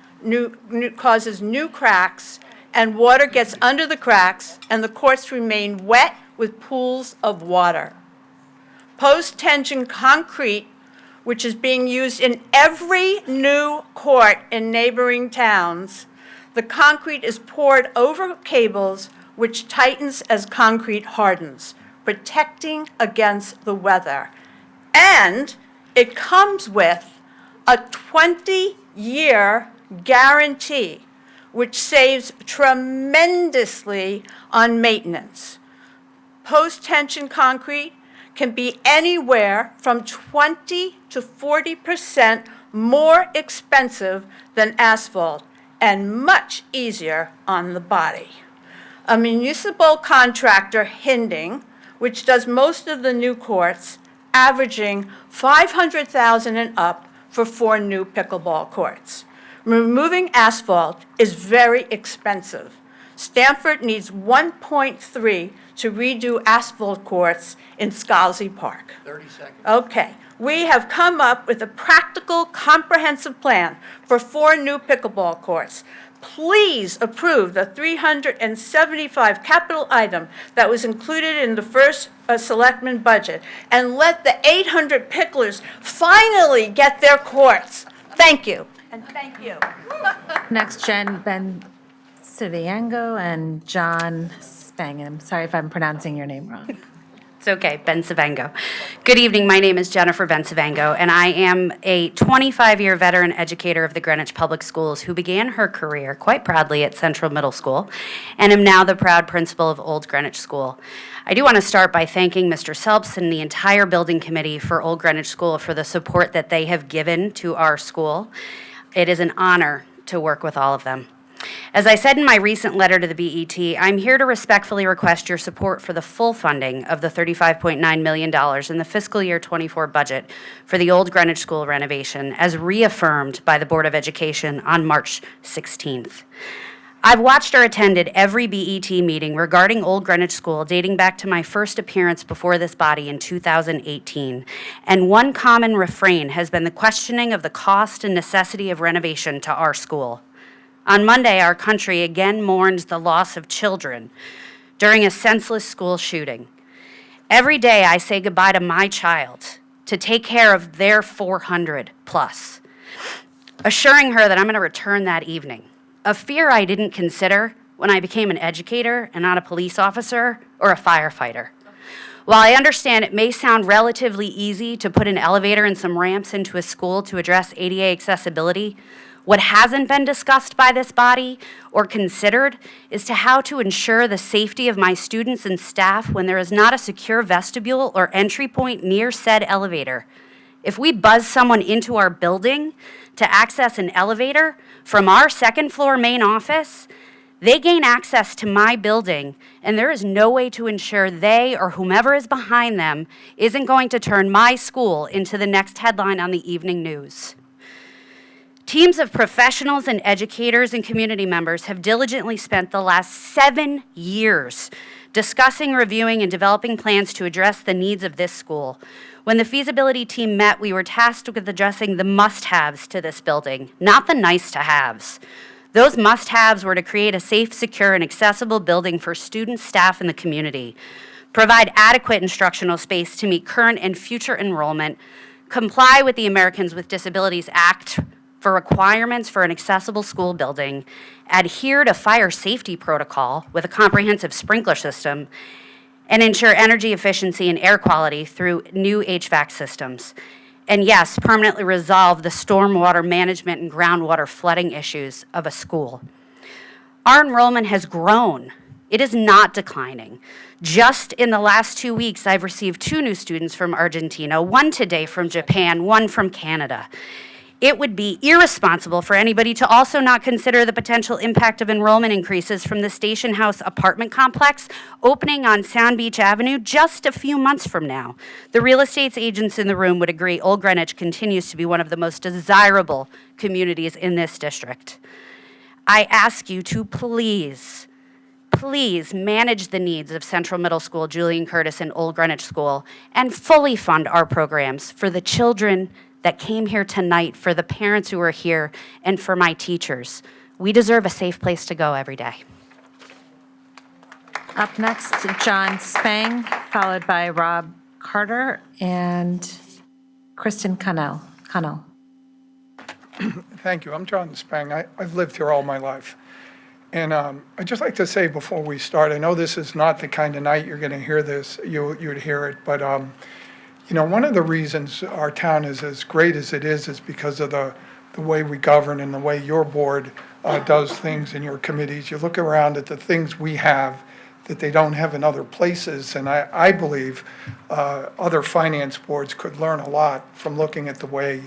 S19: causes new cracks, and water gets under the cracks, and the courts remain wet with pools of water. Post-tension concrete, which is being used in every new court in neighboring towns, the concrete is poured over cables, which tightens as concrete hardens, protecting against the weather. And it comes with a 20-year guarantee, which saves tremendously on maintenance. Post-tension concrete can be anywhere from 20 to 40% more expensive than asphalt and much easier on the body. A municipal contractor, Hinding, which does most of the new courts, averaging $500,000 and up for 4 new pickleball courts. Removing asphalt is very expensive. Stamford needs 1.3 to redo asphalt courts in Scalzi Park.
S2: 30 seconds.
S19: Okay. We have come up with a practical, comprehensive plan for 4 new pickleball courts. Please approve the $375 capital item that was included in the first selectman budget, and let the 800 picklers finally get their courts. Thank you. And thank you.
S5: Next, Jen Benciviengo and John Spang. And I'm sorry if I'm pronouncing your name wrong.
S20: It's okay, Benciviengo. Good evening, my name is Jennifer Benciviengo, and I am a 25-year veteran educator of the Greenwich Public Schools who began her career quite proudly at Central Middle School, and am now the proud principal of Old Greenwich School. I do want to start by thanking Mr. Selps and the entire building committee for Old Greenwich School for the support that they have given to our school. It is an honor to work with all of them. As I said in my recent letter to the BET, I'm here to respectfully request your support for the full funding of the $35.9 million in the fiscal year 24 budget for the Old Greenwich School renovation, as reaffirmed by the Board of Education on March 16th. I've watched or attended every BET meeting regarding Old Greenwich School dating back to my first appearance before this body in 2018, and one common refrain has been the questioning of the cost and necessity of renovation to our school. On Monday, our country again mourned the loss of children during a senseless school shooting. Every day I say goodbye to my child to take care of their 400 plus, assuring her that I'm going to return that evening. A fear I didn't consider when I became an educator and not a police officer or a firefighter. While I understand it may sound relatively easy to put an elevator and some ramps into a school to address ADA accessibility, what hasn't been discussed by this body or considered is to how to ensure the safety of my students and staff when there is not a secure vestibule or entry point near said elevator. If we buzz someone into our building to access an elevator from our second floor main office, they gain access to my building, and there is no way to ensure they or whomever is behind them isn't going to turn my school into the next headline on the evening news. Teams of professionals and educators and community members have diligently spent the last 7 years discussing, reviewing, and developing plans to address the needs of this school. When the feasibility team met, we were tasked with addressing the must-haves to this building, not the nice-to-haves. Those must-haves were to create a safe, secure, and accessible building for students, staff, and the community, provide adequate instructional space to meet current and future enrollment, comply with the Americans with Disabilities Act for requirements for an accessible school building, adhere to fire safety protocol with a comprehensive sprinkler system, and ensure energy efficiency and air quality through new HVAC systems. And yes, permanently resolve the stormwater management and groundwater flooding issues of a school. Our enrollment has grown. It is not declining. Just in the last 2 weeks, I've received 2 new students from Argentina, 1 today from Japan, 1 from Canada. It would be irresponsible for anybody to also not consider the potential impact of enrollment increases from the Station House apartment complex opening on Sound Beach Avenue just a few months from now. The real estate agents in the room would agree Old Greenwich continues to be one of the most desirable communities in this district. I ask you to please manage the needs of Central Middle School, Julian Curtis, and Old Greenwich School, and fully fund our programs for the children that came here tonight, for the parents who are here, and for my teachers. We deserve a safe place to go every day.
S5: Up next, John Spang, followed by Rob Carter and Kristen Connell.
S4: Thank you. I'm John Spang. I've lived here all my life. And I'd just like to say before we start, I know this is not the kind of night you're going to hear this, you'd hear it, but you know, one of the reasons our town is as great as it is because of the way we govern and the way your board does things in your committees. You look around at the things we have that they don't have in other places, and I believe other finance boards could learn a lot from looking at the way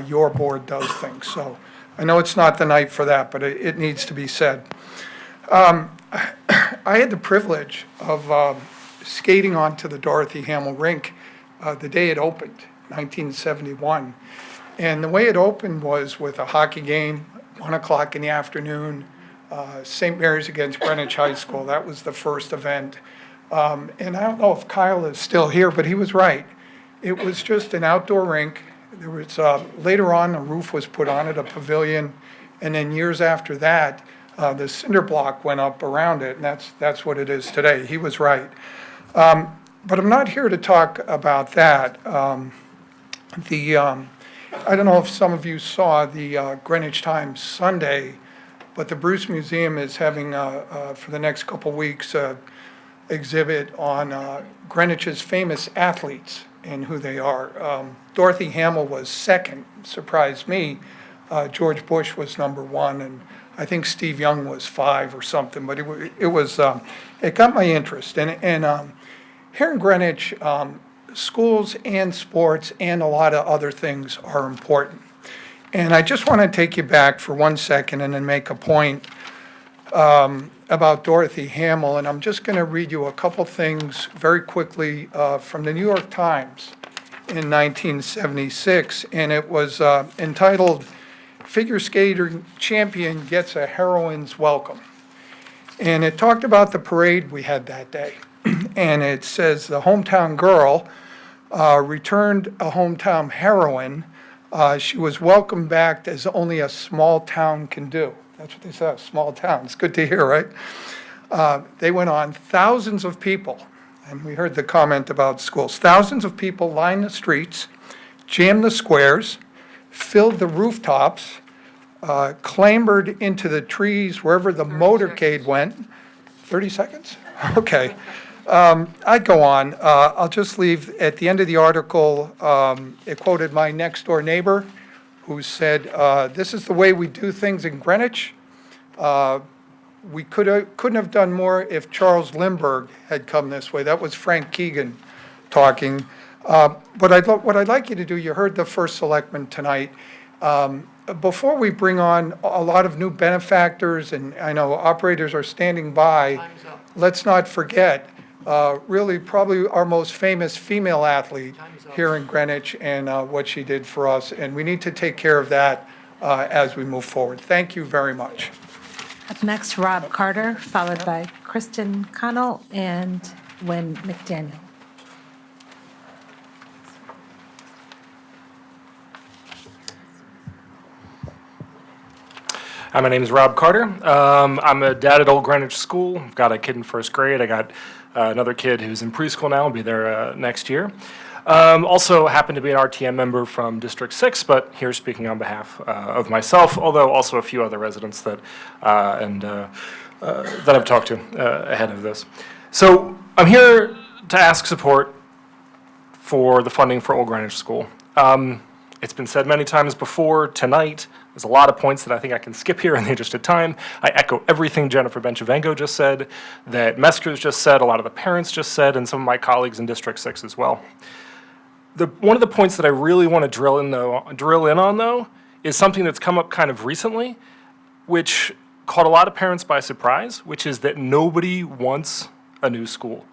S4: your board does things. So I know it's not the night for that, but it needs to be said. I had the privilege of skating onto the Dorothy Hamill rink the day it opened, 1971. And the way it opened was with a hockey game, 1 o'clock in the afternoon, St. Mary's against Greenwich High School. That was the first event. And I don't know if Kyle is still here, but he was right. It was just an outdoor rink. There was, later on, a roof was put on it, a pavilion. And then years after that, the cinder block went up around it, and that's what it is today. He was right. But I'm not here to talk about that. I don't know if some of you saw the Greenwich Times Sunday, but the Bruce Museum is having, for the next couple weeks, exhibit on Greenwich's famous athletes and who they are. Dorothy Hamill was second, surprised me. George Bush was number 1, and I think Steve Young was 5 or something, but it got my interest. And here in Greenwich, schools and sports and a lot of other things are important. And I just want to take you back for 1 second and then make a point about Dorothy Hamill. And I'm just going to read you a couple things very quickly from the New York Times in 1976. And it was entitled, "Figure Skater Champion Gets a Heroine's Welcome." And it talked about the parade we had that day. And it says the hometown girl returned a hometown heroine. She was welcomed back as only a small town can do. That's what they said, small town. It's good to hear, right? They went on, thousands of people, and we heard the comment about schools, thousands of people lined the streets, jammed the squares, filled the rooftops, clambered into the trees wherever the motorcade went. 30 seconds? Okay. I'd go on. I'll just leave, at the end of the article, it quoted my next-door neighbor, who said, "This is the way we do things in Greenwich. We couldn't have done more if Charles Lindbergh had come this way." That was Frank Keegan talking. What I'd like you to do, you heard the first selectman tonight. Before we bring on a lot of new benefactors, and I know operators are standing by, let's not forget, really probably our most famous female athlete here in Greenwich and what she did for us. And we need to take care of that as we move forward. Thank you very much.
S5: Up next, Rob Carter, followed by Kristen Connell and Wynn McDaniel.
S6: Hi, my name is Rob Carter. I'm a dad at Old Greenwich School. I've got a kid in first grade. I got another kid who's in preschool now, will be there next year. Also happen to be an RTM member from District 6, but here speaking on behalf of myself, although also a few other residents that I've talked to ahead of this. So I'm here to ask support for the funding for Old Greenwich School. It's been said many times before tonight. There's a lot of points that I think I can skip here in the interest of time. I echo everything Jennifer Benchavango just said, that Meskers just said, a lot of the parents just said, and some of my colleagues in District 6 as well. One of the points that I really want to drill in on, though, is something that's come up kind of recently, which caught a lot of parents by surprise, which is that nobody wants a new school.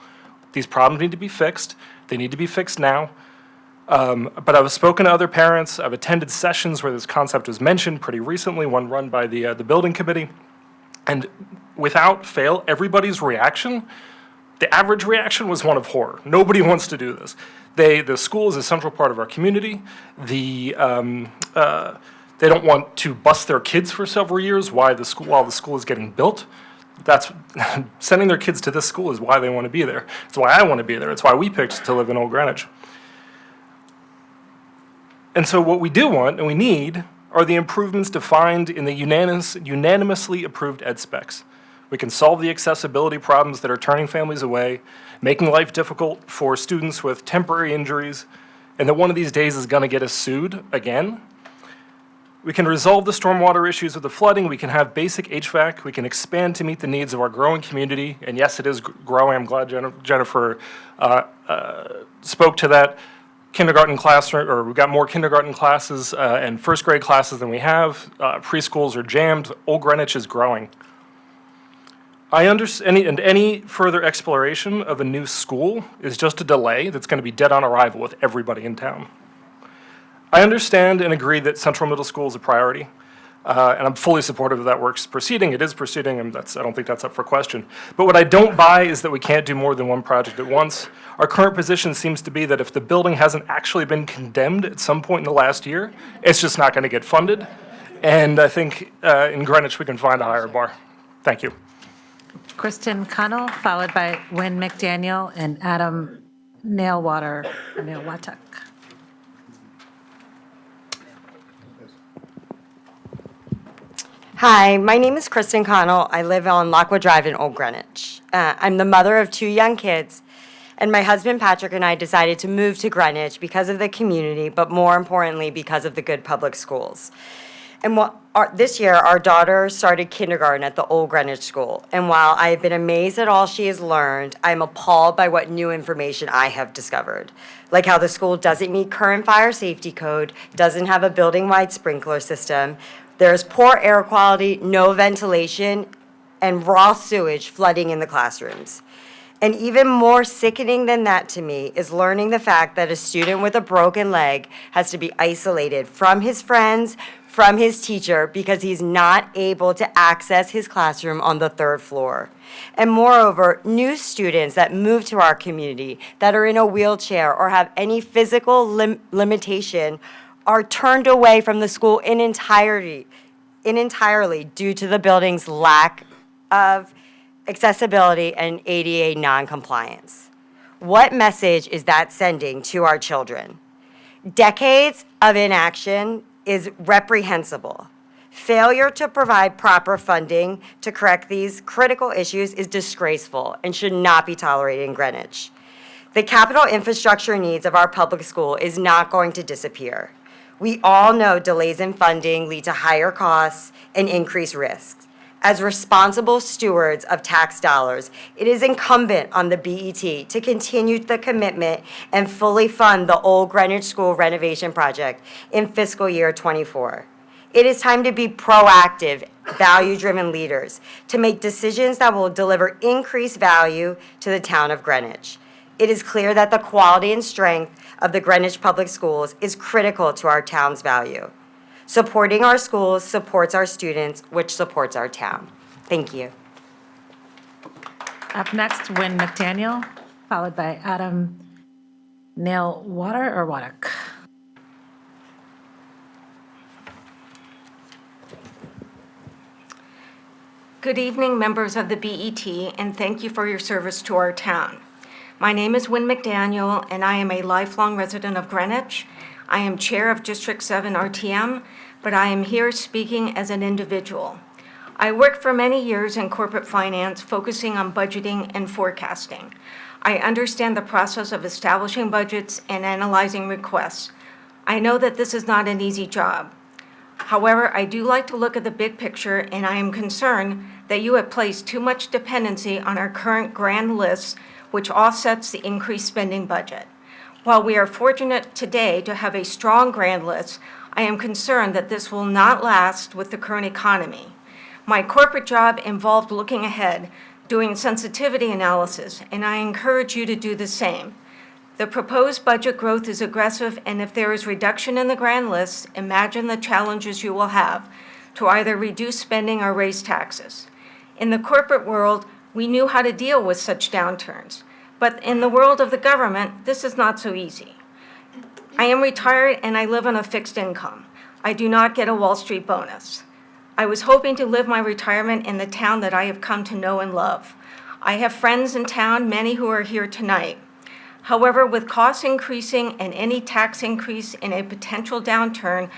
S6: These problems need to be fixed. They need to be fixed now. But I've spoken to other parents. I've attended sessions where this concept was mentioned pretty recently, one run by the building committee. And without fail, everybody's reaction, the average reaction was one of horror. Nobody wants to do this. The school is a central part of our community. They don't want to bust their kids for several years while the school is getting built. That's sending their kids to this school is why they want to be there. It's why I want to be there. It's why we picked to live in Old Greenwich. And so what we do want and we need are the improvements defined in the unanimously approved ed specs. We can solve the accessibility problems that are turning families away, making life difficult for students with temporary injuries, and that one of these days is going to get us sued again. We can resolve the stormwater issues with the flooding. We can have basic HVAC. We can expand to meet the needs of our growing community. And yes, it is growing. I'm glad Jennifer spoke to that. Kindergarten class, or we've got more kindergarten classes and first grade classes than we have. Preschools are jammed. Old Greenwich is growing. I understand, and any further exploration of a new school is just a delay that's going to be dead on arrival with everybody in town. I understand and agree that Central Middle School is a priority, and I'm fully supportive of that work's proceeding. It is proceeding, and I don't think that's up for question. But what I don't buy is that we can't do more than one project at once. Our current position seems to be that if the building hasn't actually been condemned at some point in the last year, it's just not going to get funded. And I think in Greenwich we can find a higher bar. Thank you.
S5: Kristen Connell, followed by Wynn McDaniel and Adam Nailwatuk.
S21: Hi, my name is Kristen Connell. I live on Lockwood Drive in Old Greenwich. I'm the mother of 2 young kids, and my husband Patrick and I decided to move to Greenwich because of the community, but more importantly, because of the good public schools. And this year, our daughter started kindergarten at the Old Greenwich School. And while I have been amazed at all she has learned, I'm appalled by what new information I have discovered. Like how the school doesn't meet current fire safety code, doesn't have a building-wide sprinkler system, there's poor air quality, no ventilation, and raw sewage flooding in the classrooms. And even more sickening than that to me is learning the fact that a student with a broken leg has to be isolated from his friends, from his teacher, because he's not able to access his classroom on the 3rd floor. And moreover, new students that move to our community that are in a wheelchair or have any physical limitation are turned away from the school entirely due to the building's lack of accessibility and ADA non-compliance. What message is that sending to our children? Decades of inaction is reprehensible. Failure to provide proper funding to correct these critical issues is disgraceful and should not be tolerated in Greenwich. The capital infrastructure needs of our public school is not going to disappear. We all know delays in funding lead to higher costs and increased risks. As responsible stewards of tax dollars, it is incumbent on the BET to continue the commitment and fully fund the Old Greenwich School renovation project in fiscal year '24. It is time to be proactive, value-driven leaders to make decisions that will deliver increased value to the town of Greenwich. It is clear that the quality and strength of the Greenwich Public Schools is critical to our town's value. Supporting our schools supports our students, which supports our town. Thank you.
S5: Up next, Wynn McDaniel, followed by Adam Nailwater or Waddick.
S3: Good evening, members of the BET, and thank you for your service to our town. My name is Wynn McDaniel, and I am a lifelong resident of Greenwich. I am chair of District 7 RTM, but I am here speaking as an individual. I worked for many years in corporate finance, focusing on budgeting and forecasting. I understand the process of establishing budgets and analyzing requests. I know that this is not an easy job. However, I do like to look at the big picture, and I am concerned that you have placed too much dependency on our current grand lists, which offsets the increased spending budget. While we are fortunate today to have a strong grand list, I am concerned that this will not last with the current economy. My corporate job involved looking ahead, doing sensitivity analysis, and I encourage you to do the same. The proposed budget growth is aggressive, and if there is reduction in the grand list, imagine the challenges you will have to either reduce spending or raise taxes. In the corporate world, we knew how to deal with such downturns, but in the world of the government, this is not so easy. I am retired and I live on a fixed income. I do not get a Wall Street bonus. I was hoping to live my retirement in the town that I have come to know and love. I have friends in town, many who are here tonight. However, with costs increasing and any tax increase in a potential downturn,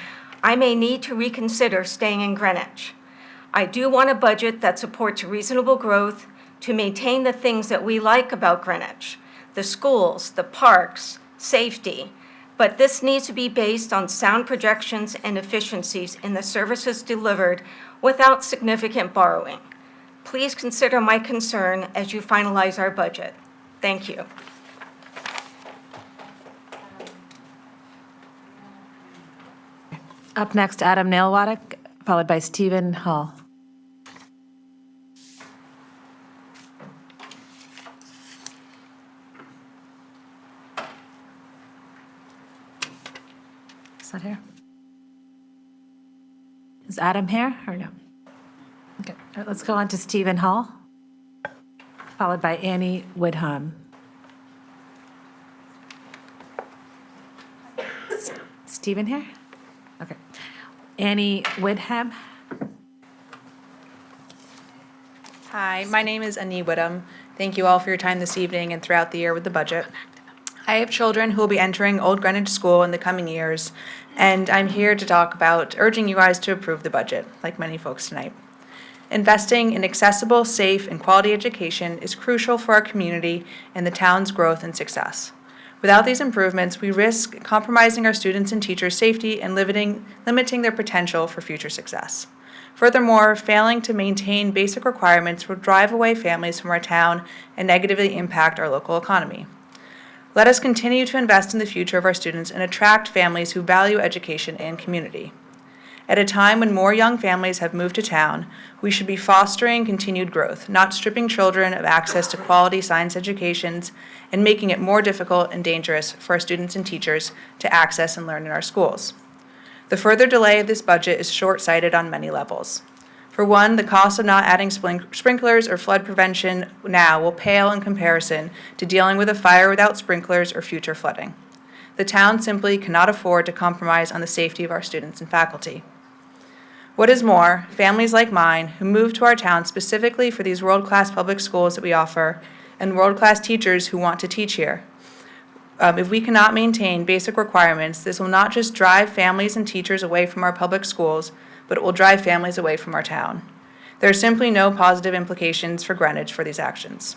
S3: I may need to reconsider staying in Greenwich. I do want a budget that supports reasonable growth to maintain the things that we like about Greenwich, the schools, the parks, safety, but this needs to be based on sound projections and efficiencies in the services delivered without significant borrowing. Please consider my concern as you finalize our budget. Thank you.
S5: Up next, Adam Nailwater, followed by Stephen Hall. Is that here? Is Adam here or no? Okay, all right, let's go on to Stephen Hall, followed by Annie Woodham. Stephen here? Okay. Annie Woodham.
S7: Hi, my name is Annie Woodham. Thank you all for your time this evening and throughout the year with the budget. I have children who will be entering Old Greenwich School in the coming years, and I'm here to talk about urging you guys to approve the budget, like many folks tonight. Investing in accessible, safe, and quality education is crucial for our community and the town's growth and success. Without these improvements, we risk compromising our students' and teachers' safety and limiting their potential for future success. Furthermore, failing to maintain basic requirements will drive away families from our town and negatively impact our local economy. Let us continue to invest in the future of our students and attract families who value education and community. At a time when more young families have moved to town, we should be fostering continued growth, not stripping children of access to quality science educations and making it more difficult and dangerous for our students and teachers to access and learn in our schools. The further delay of this budget is short-sighted on many levels. For one, the cost of not adding sprinklers or flood prevention now will pale in comparison to dealing with a fire without sprinklers or future flooding. The town simply cannot afford to compromise on the safety of our students and faculty. What is more, families like mine who moved to our town specifically for these world-class public schools that we offer and world-class teachers who want to teach here. If we cannot maintain basic requirements, this will not just drive families and teachers away from our public schools, but it will drive families away from our town. There are simply no positive implications for Greenwich for these actions.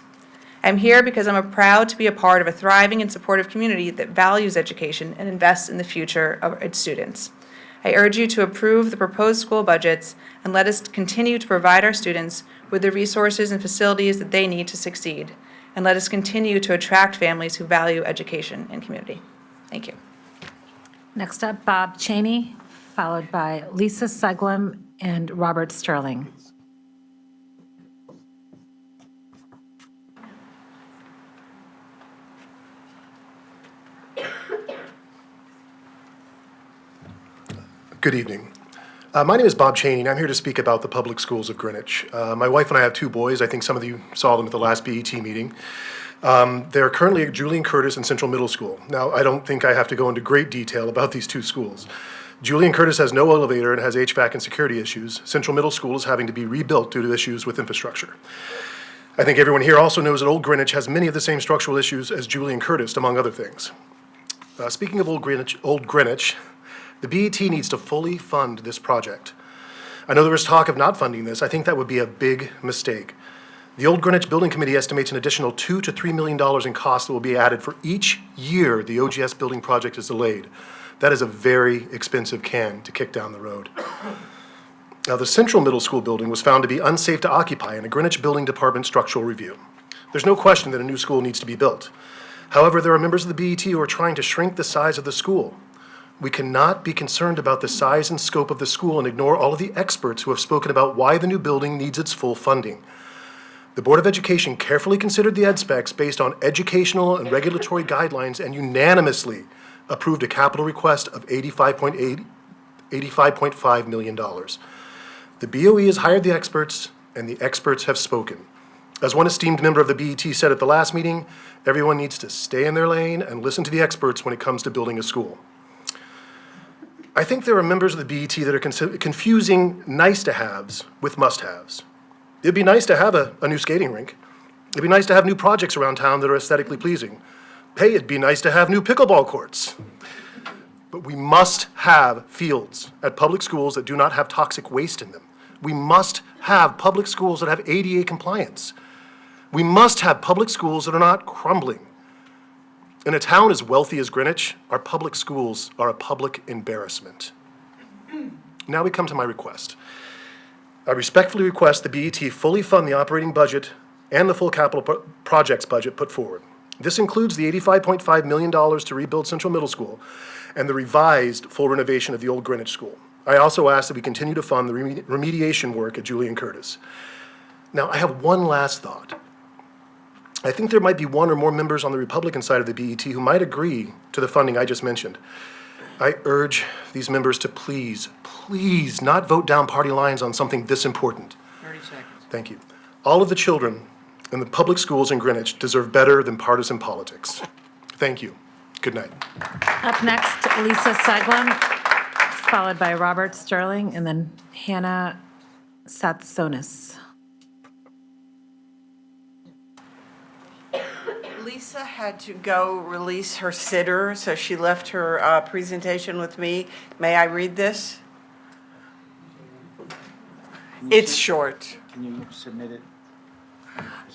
S7: I'm here because I'm proud to be a part of a thriving and supportive community that values education and invests in the future of its students. I urge you to approve the proposed school budgets and let us continue to provide our students with the resources and facilities that they need to succeed. And let us continue to attract families who value education and community. Thank you.
S5: Next up, Bob Cheney, followed by Lisa Seglum and Robert Sterling.
S8: Good evening. My name is Bob Cheney, and I'm here to speak about the public schools of Greenwich. My wife and I have two boys. I think some of you saw them at the last BET meeting. They're currently at Julian Curtis and Central Middle School. Now, I don't think I have to go into great detail about these two schools. Julian Curtis has no elevator and has HVAC and security issues. Central Middle School is having to be rebuilt due to issues with infrastructure. I think everyone here also knows that Old Greenwich has many of the same structural issues as Julian Curtis, among other things. Speaking of Old Greenwich, the BET needs to fully fund this project. I know there was talk of not funding this. I think that would be a big mistake. The Old Greenwich Building Committee estimates an additional $2 to $3 million in costs that will be added for each year the OGS building project is delayed. That is a very expensive can to kick down the road. Now, the Central Middle School building was found to be unsafe to occupy in a Greenwich Building Department structural review. There's no question that a new school needs to be built. However, there are members of the BET who are trying to shrink the size of the school. We cannot be concerned about the size and scope of the school and ignore all of the experts who have spoken about why the new building needs its full funding. The Board of Education carefully considered the ed specs based on educational and regulatory guidelines and unanimously approved a capital request of $85.5 million. The BOE has hired the experts, and the experts have spoken. As one esteemed member of the BET said at the last meeting, everyone needs to stay in their lane and listen to the experts when it comes to building a school. I think there are members of the BET that are confusing nice-to-haves with must-haves. It'd be nice to have a new skating rink. It'd be nice to have new projects around town that are aesthetically pleasing. Hey, it'd be nice to have new pickleball courts. But we must have fields at public schools that do not have toxic waste in them. We must have public schools that have ADA compliance. We must have public schools that are not crumbling. In a town as wealthy as Greenwich, our public schools are a public embarrassment. Now we come to my request. I respectfully request the BET fully fund the operating budget and the full capital projects budget put forward. This includes the $85.5 million to rebuild Central Middle School and the revised full renovation of the Old Greenwich School. I also ask that we continue to fund the remediation work at Julian Curtis. Now, I have one last thought. I think there might be one or more members on the Republican side of the BET who might agree to the funding I just mentioned. I urge these members to please not vote down party lines on something this important.
S2: 30 seconds.
S8: Thank you. All of the children in the public schools in Greenwich deserve better than partisan politics. Thank you. Good night.
S5: Up next, Lisa Seglum, followed by Robert Sterling, and then Hannah Satsonis.
S9: Lisa had to go release her sitter, so she left her presentation with me. May I read this? It's short.
S1: Can you submit it?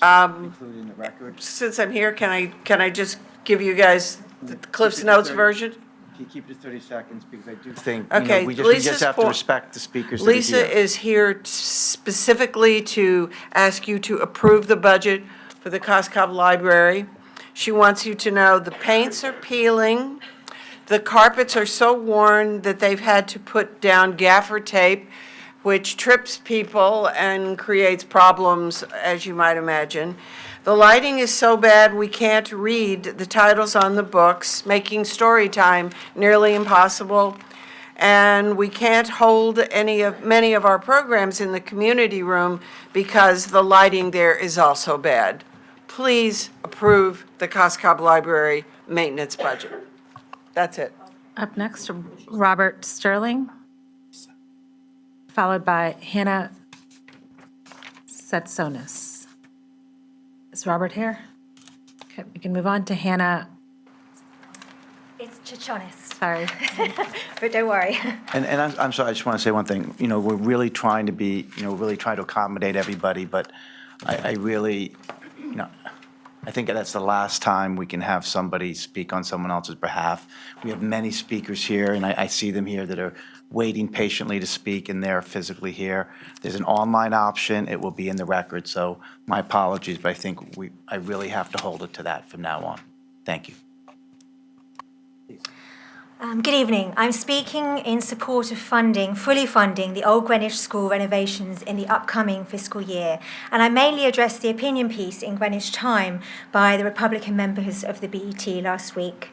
S9: Include
S1: in the record?
S9: Since I'm here, can I just give you guys the Cliff's Notes version?
S1: Can you keep it to 30 seconds, because I do think,
S9: Okay,
S1: we
S9: Lisa's
S1: just have to
S9: po-
S1: respect the speakers that are
S9: Lisa
S1: here.
S9: is here specifically to ask you to approve the budget for the Coscob Library. She wants you to know the paints are peeling, the carpets are so worn that they've had to put down gaffer tape, which trips people and creates problems, as you might imagine. The lighting is so bad we can't read the titles on the books, making story time nearly impossible. And we can't hold many of our programs in the community room because the lighting there is also bad. Please approve the Coscob Library maintenance budget. That's it.
S5: Up next, Robert Sterling, followed by Hannah Satsonis. Is Robert here? Okay, we can move on to Hannah
S11: It's Chichonis,
S5: Sorry.
S11: but don't worry.
S1: And I'm sorry, I just want to say one thing. You know, we're really trying to be, you know, really trying to accommodate everybody, but I really, you know, I think that's the last time we can have somebody speak on someone else's behalf. We have many speakers here, and I see them here that are waiting patiently to speak, and they're physically here. There's an online option. It will be in the record, so my apologies, but I think I really have to hold it to that from now on. Thank you.
S11: Good evening. I'm speaking in support of fully funding the Old Greenwich School renovations in the upcoming fiscal year. And I mainly addressed the opinion piece in Greenwich Time by the Republican members of the BET last week.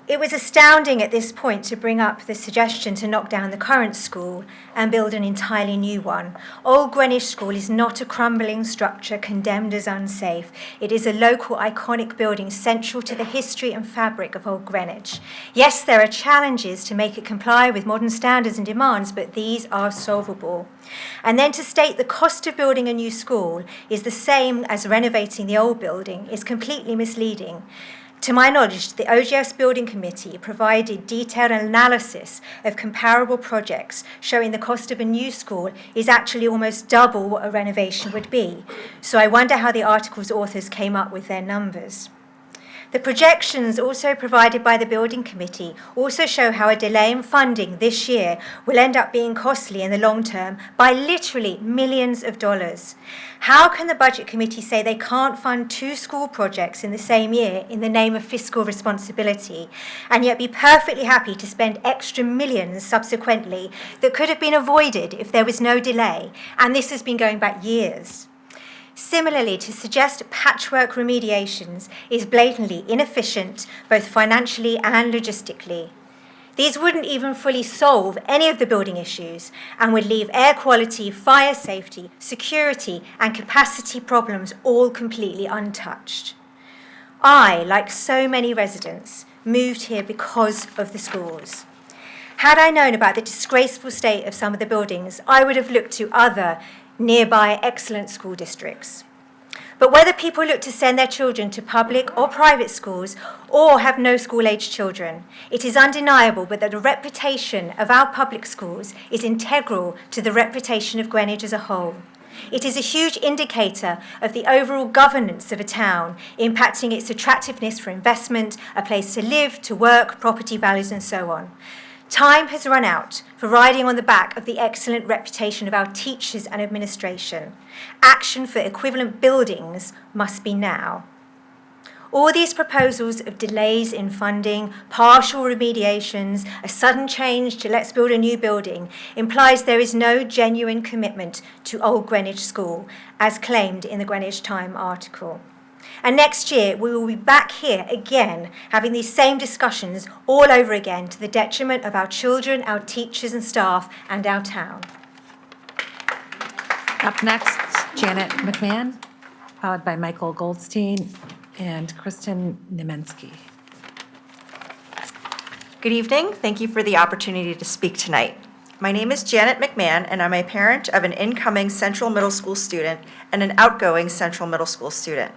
S11: It was astounding at this point to bring up the suggestion to knock down the current school and build an entirely new one. Old Greenwich School is not a crumbling structure condemned as unsafe. It is a local iconic building central to the history and fabric of Old Greenwich. Yes, there are challenges to make it comply with modern standards and demands, but these are solvable. And then to state the cost of building a new school is the same as renovating the old building is completely misleading. To my knowledge, the OGS Building Committee provided detailed analysis of comparable projects showing the cost of a new school is actually almost double what a renovation would be. So I wonder how the article's authors came up with their numbers. The projections also provided by the Building Committee also show how a delay in funding this year will end up being costly in the long term by literally millions of dollars. How can the Budget Committee say they can't fund 2 school projects in the same year in the name of fiscal responsibility, and yet be perfectly happy to spend extra millions subsequently that could have been avoided if there was no delay? And this has been going back years. Similarly, to suggest patchwork remediations is blatantly inefficient, both financially and logistically. These wouldn't even fully solve any of the building issues and would leave air quality, fire safety, security, and capacity problems all completely untouched. I, like so many residents, moved here because of the schools. Had I known about the disgraceful state of some of the buildings, I would have looked to other nearby excellent school districts. But whether people look to send their children to public or private schools or have no school-aged children, it is undeniable that the reputation of our public schools is integral to the reputation of Greenwich as a whole. It is a huge indicator of the overall governance of a town, impacting its attractiveness for investment, a place to live, to work, property values, and so on. Time has run out for riding on the back of the excellent reputation of our teachers and administration. Action for equivalent buildings must be now. All these proposals of delays in funding, partial remediations, a sudden change to let's build a new building implies there is no genuine commitment to Old Greenwich School, as claimed in the Greenwich Time article. And next year, we will be back here again, having these same discussions all over again to the detriment of our children, our teachers and staff, and our town.
S5: Up next, Janet McMahon, followed by Michael Goldstein and Kristen Nemensky.
S10: Good evening. Thank you for the opportunity to speak tonight. My name is Janet McMahon, and I'm a parent of an incoming Central Middle School student and an outgoing Central Middle School student.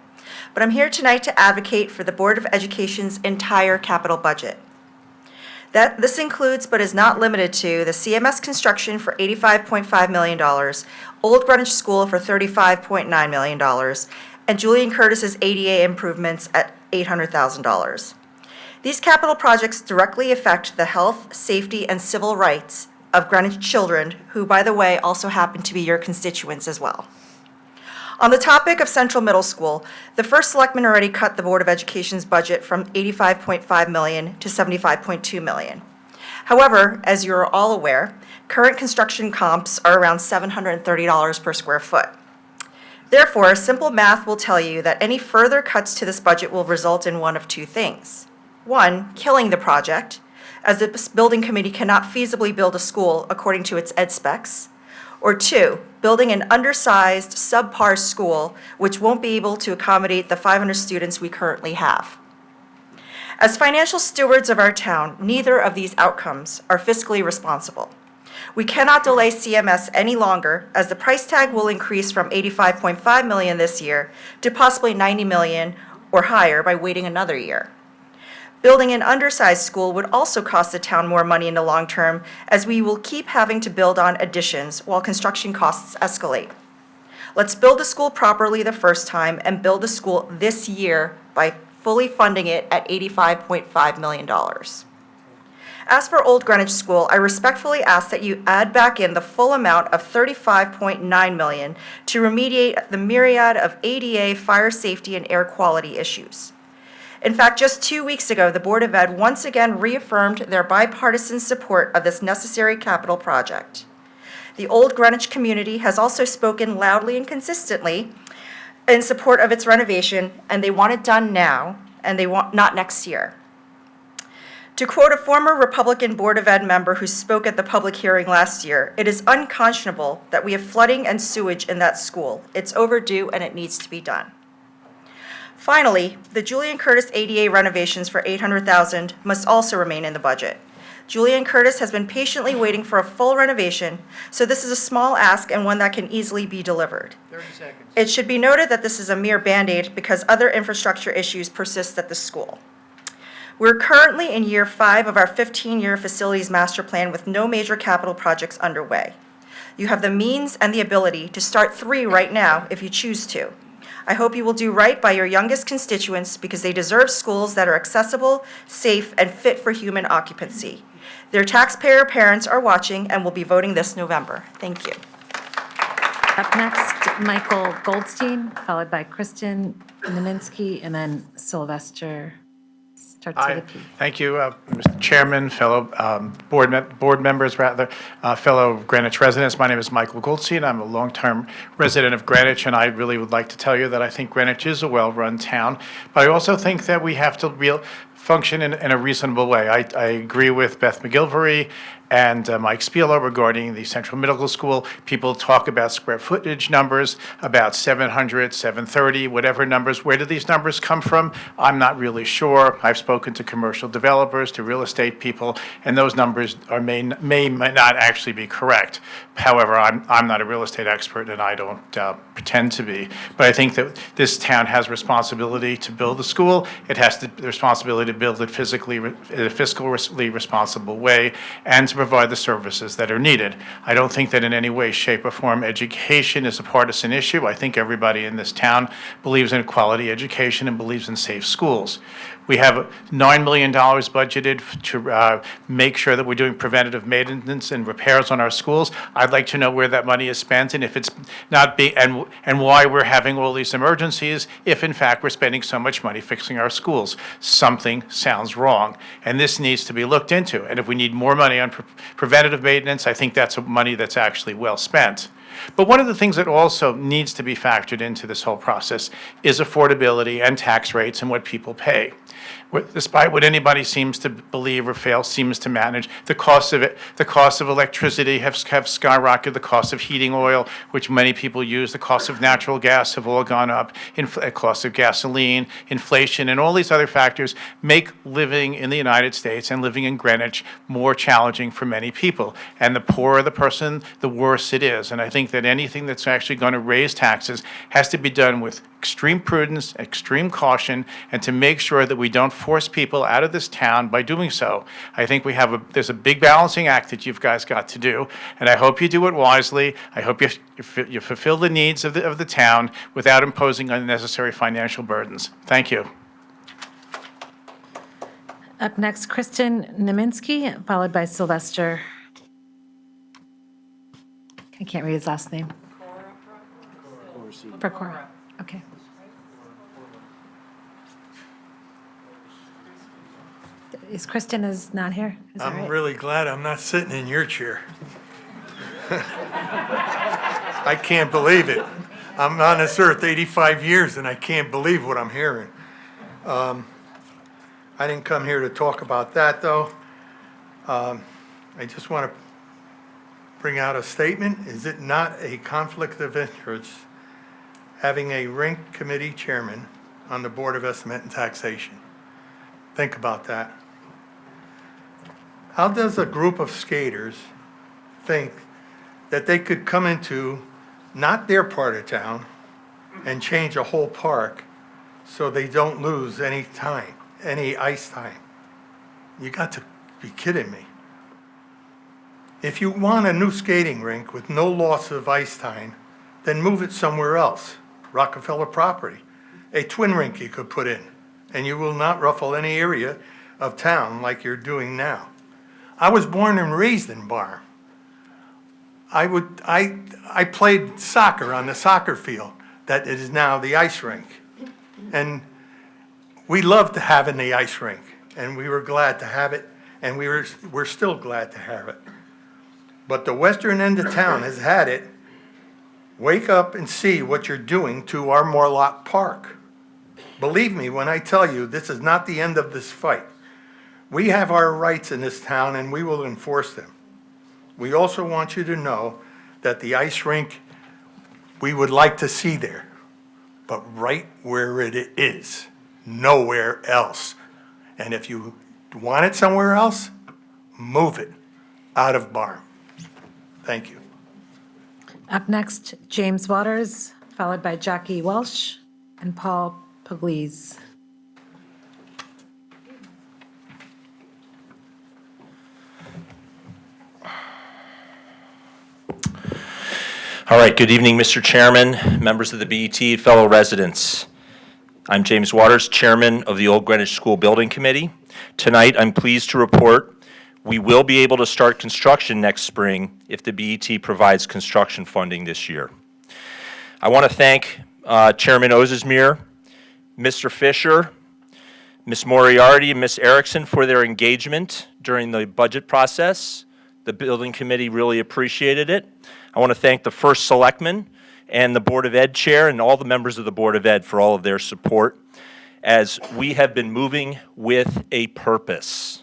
S10: But I'm here tonight to advocate for the Board of Education's entire capital budget. This includes, but is not limited to, the CMS construction for $85.5 million, Old Greenwich School for $35.9 million, and Julian Curtis's ADA improvements at $800,000. These capital projects directly affect the health, safety, and civil rights of Greenwich children, who, by the way, also happen to be your constituents as well. On the topic of Central Middle School, the first selectman already cut the Board of Education's budget from $85.5 million to $75.2 million. However, as you're all aware, current construction comps are around $730 per square foot. Therefore, simple math will tell you that any further cuts to this budget will result in one of 2 things. 1, killing the project, as the building committee cannot feasibly build a school according to its ed specs. Or 2, building an undersized, subpar school which won't be able to accommodate the 500 students we currently have. As financial stewards of our town, neither of these outcomes are fiscally responsible. We cannot delay CMS any longer, as the price tag will increase from $85.5 million this year to possibly $90 million or higher by waiting another year. Building an undersized school would also cost the town more money in the long term, as we will keep having to build on additions while construction costs escalate. Let's build the school properly the first time and build the school this year by fully funding it at $85.5 million. As for Old Greenwich School, I respectfully ask that you add back in the full amount of $35.9 million to remediate the myriad of ADA, fire safety, and air quality issues. In fact, just 2 weeks ago, the Board of Ed once again reaffirmed their bipartisan support of this necessary capital project. The Old Greenwich community has also spoken loudly and consistently in support of its renovation, and they want it done now, and they want not next year. To quote a former Republican Board of Ed member who spoke at the public hearing last year, "It is unconscionable that we have flooding and sewage in that school. It's overdue and it needs to be done." Finally, the Julian Curtis ADA renovations for $800,000 must also remain in the budget. Julian Curtis has been patiently waiting for a full renovation, so this is a small ask and one that can easily be delivered.
S1: 30 seconds.
S10: It should be noted that this is a mere Band-Aid because other infrastructure issues persist at the school. We're currently in year 5 of our 15-year facilities master plan with no major capital projects underway. You have the means and the ability to start 3 right now if you choose to. I hope you will do right by your youngest constituents because they deserve schools that are accessible, safe, and fit for human occupancy. Their taxpayer parents are watching and will be voting this November. Thank you.
S5: Up next, Michael Goldstein, followed by Kristen Naminsky, and then Sylvester. Starts with a P.
S12: Thank you, Mr. Chairman, fellow board members, fellow Greenwich residents. My name is Michael Goldstein. I'm a long-term resident of Greenwich, and I really would like to tell you that I think Greenwich is a well-run town. But I also think that we have to function in a reasonable way. I agree with Beth McGilvery and Mike Spilo regarding the Central Middle School. People talk about square footage numbers, about 700, 730, whatever numbers. Where do these numbers come from? I'm not really sure. I've spoken to commercial developers, to real estate people, and those numbers may not actually be correct. However, I'm not a real estate expert, and I don't pretend to be. But I think that this town has responsibility to build the school. It has the responsibility to build it in a fiscally responsible way, and to provide the services that are needed. I don't think that in any way, shape, or form education is a partisan issue. I think everybody in this town believes in quality education and believes in safe schools. We have $9 million budgeted to make sure that we're doing preventative maintenance and repairs on our schools. I'd like to know where that money is spent and if it's not being, and why we're having all these emergencies if in fact we're spending so much money fixing our schools. Something sounds wrong, and this needs to be looked into. And if we need more money on preventative maintenance, I think that's money that's actually well spent. But one of the things that also needs to be factored into this whole process is affordability and tax rates and what people pay. Despite what anybody seems to believe or seems to manage, the cost of electricity have skyrocketed, the cost of heating oil, which many people use, the cost of natural gas have all gone up, cost of gasoline, inflation, and all these other factors make living in the United States and living in Greenwich more challenging for many people. And the poorer the person, the worse it is. And I think that anything that's actually going to raise taxes has to be done with extreme prudence, extreme caution, and to make sure that we don't force people out of this town by doing so. I think there's a big balancing act that you've guys got to do, and I hope you do it wisely. I hope you fulfill the needs of the town without imposing unnecessary financial burdens. Thank you.
S5: Up next, Kristen Naminsky, followed by Sylvester. I can't read his last name. Procora. Okay. Is Kristen not here? Is that
S22: I'm
S5: right?
S22: really glad I'm not sitting in your chair. I can't believe it. I'm on this earth 85 years and I can't believe what I'm hearing. I didn't come here to talk about that, though. I just want to bring out a statement. Is it not a conflict of interest having a rink committee chairman on the Board of Estimate and Taxation? Think about that. How does a group of skaters think that they could come into not their part of town and change a whole park so they don't lose any time, any ice time? You got to be kidding me. If you want a new skating rink with no loss of ice time, then move it somewhere else, Rockefeller property. A twin rink you could put in, and you will not ruffle any area of town like you're doing now. I was born and raised in Barham. I played soccer on the soccer field that is now the ice rink. And we loved having the ice rink, and we were glad to have it, and we're still glad to have it. But the western end of town has had it. Wake up and see what you're doing to our Morlock Park. Believe me when I tell you, this is not the end of this fight. We have our rights in this town, and we will enforce them. We also want you to know that the ice rink, we would like to see there, but right where it is, nowhere else. And if you want it somewhere else, move it out of Barham. Thank you.
S5: Up next, James Waters, followed by Jackie Welsh and Paul Pugliese.
S13: All right, good evening, Mr. Chairman, members of the BET, fellow residents. I'm James Waters, Chairman of the Old Greenwich School Building Committee. Tonight, I'm pleased to report we will be able to start construction next spring if the BET provides construction funding this year. I want to thank Chairman Ozesmir, Mr. Fisher, Ms. Moriarty, and Ms. Erickson for their engagement during the budget process. The building committee really appreciated it. I want to thank the first selectman and the Board of Ed chair and all the members of the Board of Ed for all of their support as we have been moving with a purpose.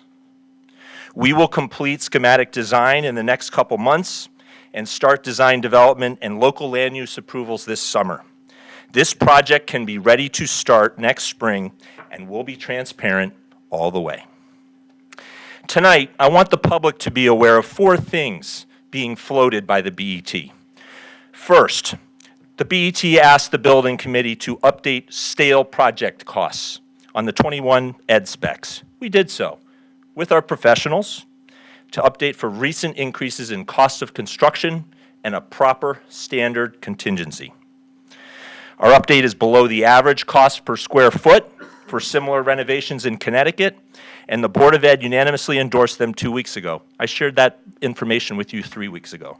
S13: We will complete schematic design in the next couple months and start design development and local land use approvals this summer. This project can be ready to start next spring and will be transparent all the way. Tonight, I want the public to be aware of 4 things being floated by the BET. First, the BET asked the building committee to update stale project costs on the 21 ed specs. We did so with our professionals to update for recent increases in cost of construction and a proper standard contingency. Our update is below the average cost per square foot for similar renovations in Connecticut, and the Board of Ed unanimously endorsed them 2 weeks ago. I shared that information with you 3 weeks ago.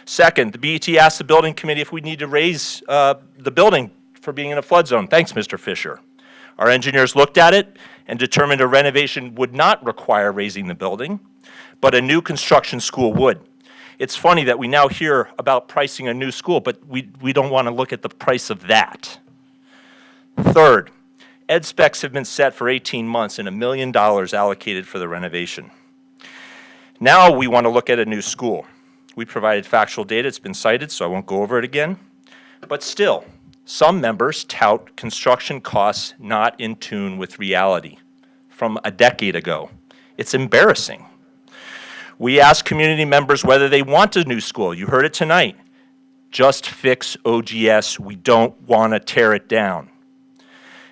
S13: Second, the BET asked the building committee if we need to raise the building for being in a flood zone. Thanks, Mr. Fisher. Our engineers looked at it and determined a renovation would not require raising the building, but a new construction school would. It's funny that we now hear about pricing a new school, but we don't want to look at the price of that. Third, ed specs have been set for 18 months and $1 million allocated for the renovation. Now we want to look at a new school. We provided factual data, it's been cited, so I won't go over it again. But still, some members tout construction costs not in tune with reality from a decade ago. It's embarrassing. We asked community members whether they want a new school. You heard it tonight. Just fix OGS. We don't want to tear it down.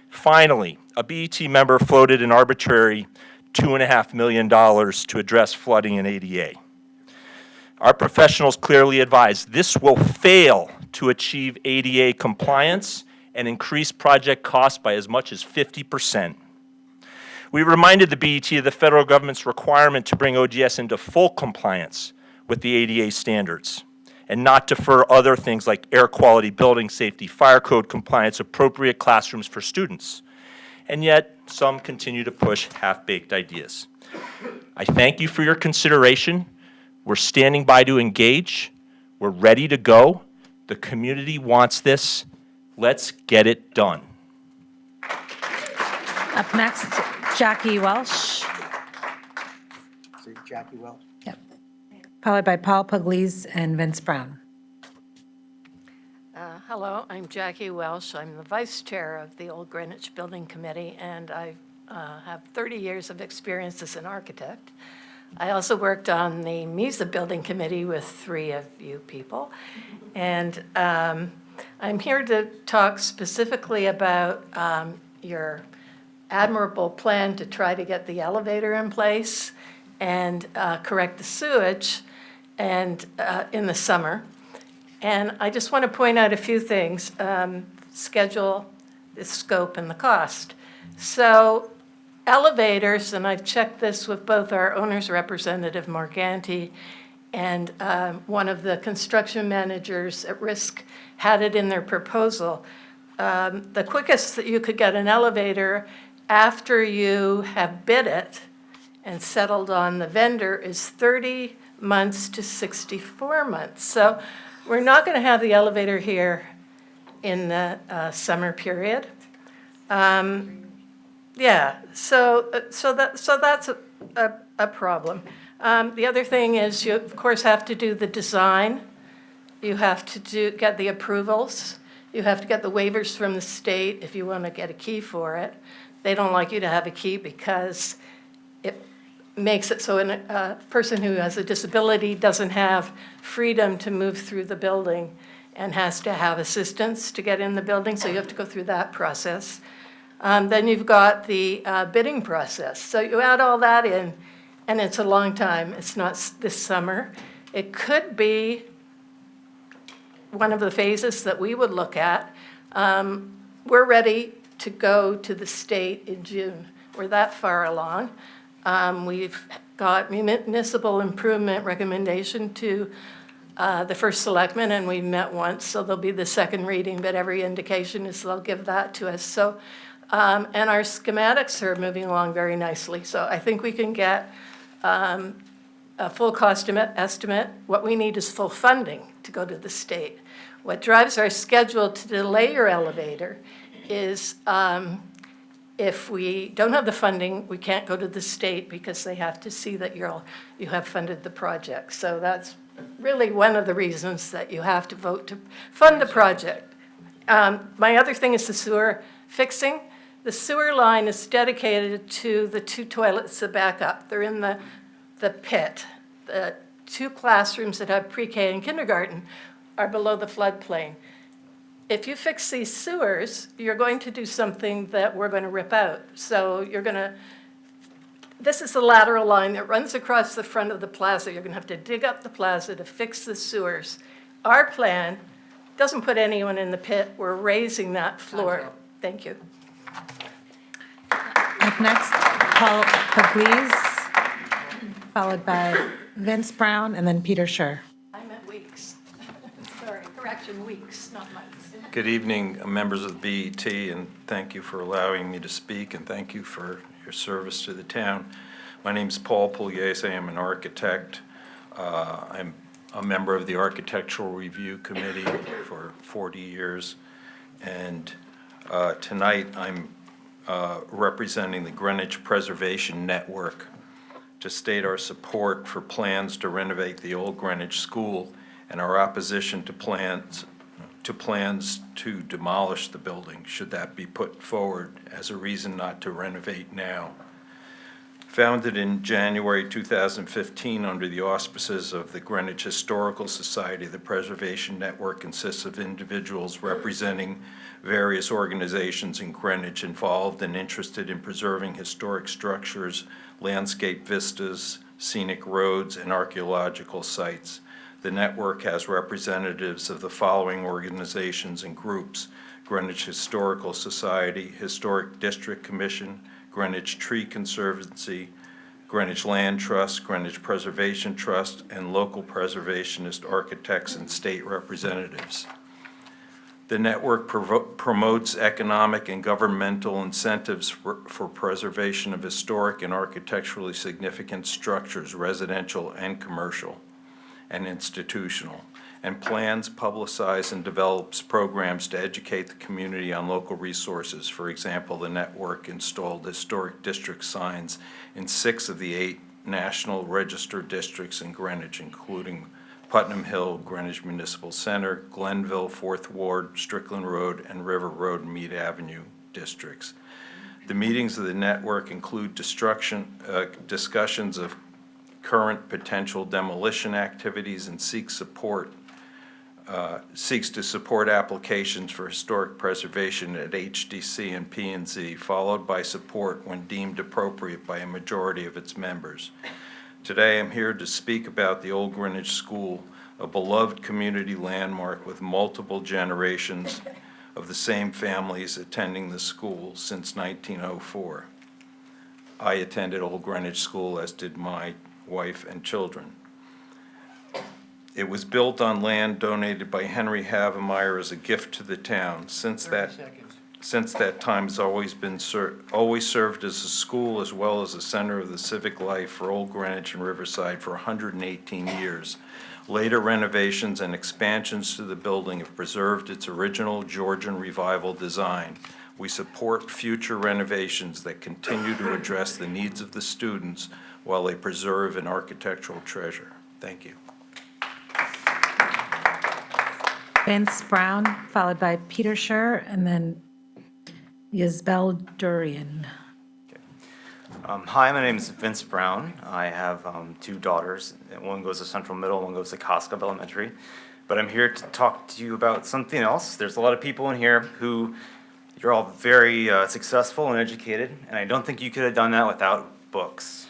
S13: Finally, a BET member floated an arbitrary $2.5 million to address flooding and ADA. Our professionals clearly advised this will fail to achieve ADA compliance and increase project costs by as much as 50%. We reminded the BET of the federal government's requirement to bring OGS into full compliance with the ADA standards and not defer other things like air quality, building safety, fire code compliance, appropriate classrooms for students. And yet, some continue to push half-baked ideas. I thank you for your consideration. We're standing by to engage. We're ready to go. The community wants this. Let's get it done.
S5: Up next, Jackie Welsh,
S1: Jackie Welsh.
S5: followed by Paul Pugliese and Vince Brown.
S14: Hello, I'm Jackie Welsh. I'm the vice chair of the Old Greenwich Building Committee, and I have 30 years of experience as an architect. I also worked on the MISA Building Committee with 3 of you people. And I'm here to talk specifically about your admirable plan to try to get the elevator in place and correct the sewage and in the summer. And I just want to point out a few things, schedule, the scope, and the cost. So elevators, and I've checked this with both our owner's representative, Morganti, and one of the construction managers at Risk had it in their proposal. The quickest that you could get an elevator after you have bid it and settled on the vendor is 30 months to 64 months. So we're not going to have the elevator here in the summer period. Yeah, so that's a problem. The other thing is you, of course, have to do the design. You have to get the approvals. You have to get the waivers from the state if you want to get a key for it. They don't like you to have a key because it makes it so a person who has a disability doesn't have freedom to move through the building and has to have assistance to get in the building, so you have to go through that process. Then you've got the bidding process. So you add all that in, and it's a long time. It's not this summer. It could be one of the phases that we would look at. We're ready to go to the state in June. We're that far along. We've got municipal improvement recommendation to the first selectman, and we met once, so there'll be the second reading, but every indication is they'll give that to us. So, and our schematics are moving along very nicely. So I think we can get a full cost estimate. What we need is full funding to go to the state. What drives our schedule to delay your elevator is if we don't have the funding, we can't go to the state because they have to see that you have funded the project. So that's really one of the reasons that you have to vote to fund the project. My other thing is the sewer fixing. The sewer line is dedicated to the 2 toilets that back up. They're in the pit. The 2 classrooms that have pre-K and kindergarten are below the floodplain. If you fix these sewers, you're going to do something that we're going to rip out. So you're going to, this is the lateral line that runs across the front of the plaza. You're going to have to dig up the plaza to fix the sewers. Our plan doesn't put anyone in the pit. We're raising that floor. Thank you.
S5: Up next, Paul Pugliese, followed by Vince Brown, and then Peter Scher.
S14: I meant Weeks. Sorry, correction, Weeks, not months.
S15: Good evening, members of the BET, and thank you for allowing me to speak, and thank you for your service to the town. My name is Paul Pugliese. I'm an architect. I'm a member of the Architectural Review Committee for 40 years, and tonight I'm representing the Greenwich Preservation Network to state our support for plans to renovate the old Greenwich School and our opposition to plans to demolish the building, should that be put forward as a reason not to renovate now. Founded in January 2015 under the auspices of the Greenwich Historical Society, the Preservation Network consists of individuals representing various organizations in Greenwich involved and interested in preserving historic structures, landscape vistas, scenic roads, and archaeological sites. The network has representatives of the following organizations and groups: Greenwich Historical Society, Historic District Commission, Greenwich Tree Conservancy, Greenwich Land Trust, Greenwich Preservation Trust, and local preservationist architects and state representatives. The network promotes economic and governmental incentives for preservation of historic and architecturally significant structures, residential and commercial and institutional, and plans, publicize, and develops programs to educate the community on local resources. For example, the network installed historic district signs in 6 of the 8 National Register districts in Greenwich, including Putnam Hill, Greenwich Municipal Center, Glenville, 4th Ward, Strickland Road, and River Road and Mead Avenue districts. The meetings of the network include discussions of current potential demolition activities and seek support seeks to support applications for historic preservation at HDC and P&Z, followed by support when deemed appropriate by a majority of its members. Today, I'm here to speak about the Old Greenwich School, a beloved community landmark with multiple generations of the same families attending the school since 1904. I attended Old Greenwich School, as did my wife and children. It was built on land donated by Henry Havemeyer as a gift to the town. Since that time, it's always served as a school as well as a center of the civic life for Old Greenwich and Riverside for 118 years. Later renovations and expansions to the building have preserved its original Georgian Revival design. We support future renovations that continue to address the needs of the students while they preserve an architectural treasure. Thank you.
S5: Vince Brown, followed by Peter Scher, and then Yisbel Durian.
S16: Hi, my name is Vince Brown. I have two daughters. One goes to Central Middle, one goes to Coscob Elementary. But I'm here to talk to you about something else. There's a lot of people in here who, you're all very successful and educated, and I don't think you could have done that without books.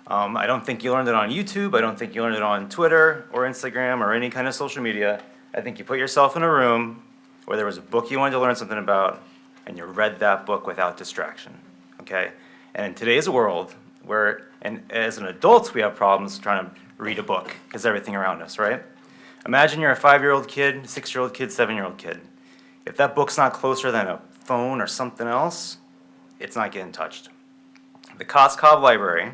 S16: I don't think you learned it on YouTube. I don't think you learned it on Twitter or Instagram or any kind of social media. I think you put yourself in a room where there was a book you wanted to learn something about, and you read that book without distraction, okay? And in today's world, where, and as an adult, we have problems trying to read a book because everything around us, right? Imagine you're a 5-year-old kid, 6-year-old kid, 7-year-old kid. If that book's not closer than a phone or something else, it's not getting touched. The Coscob Library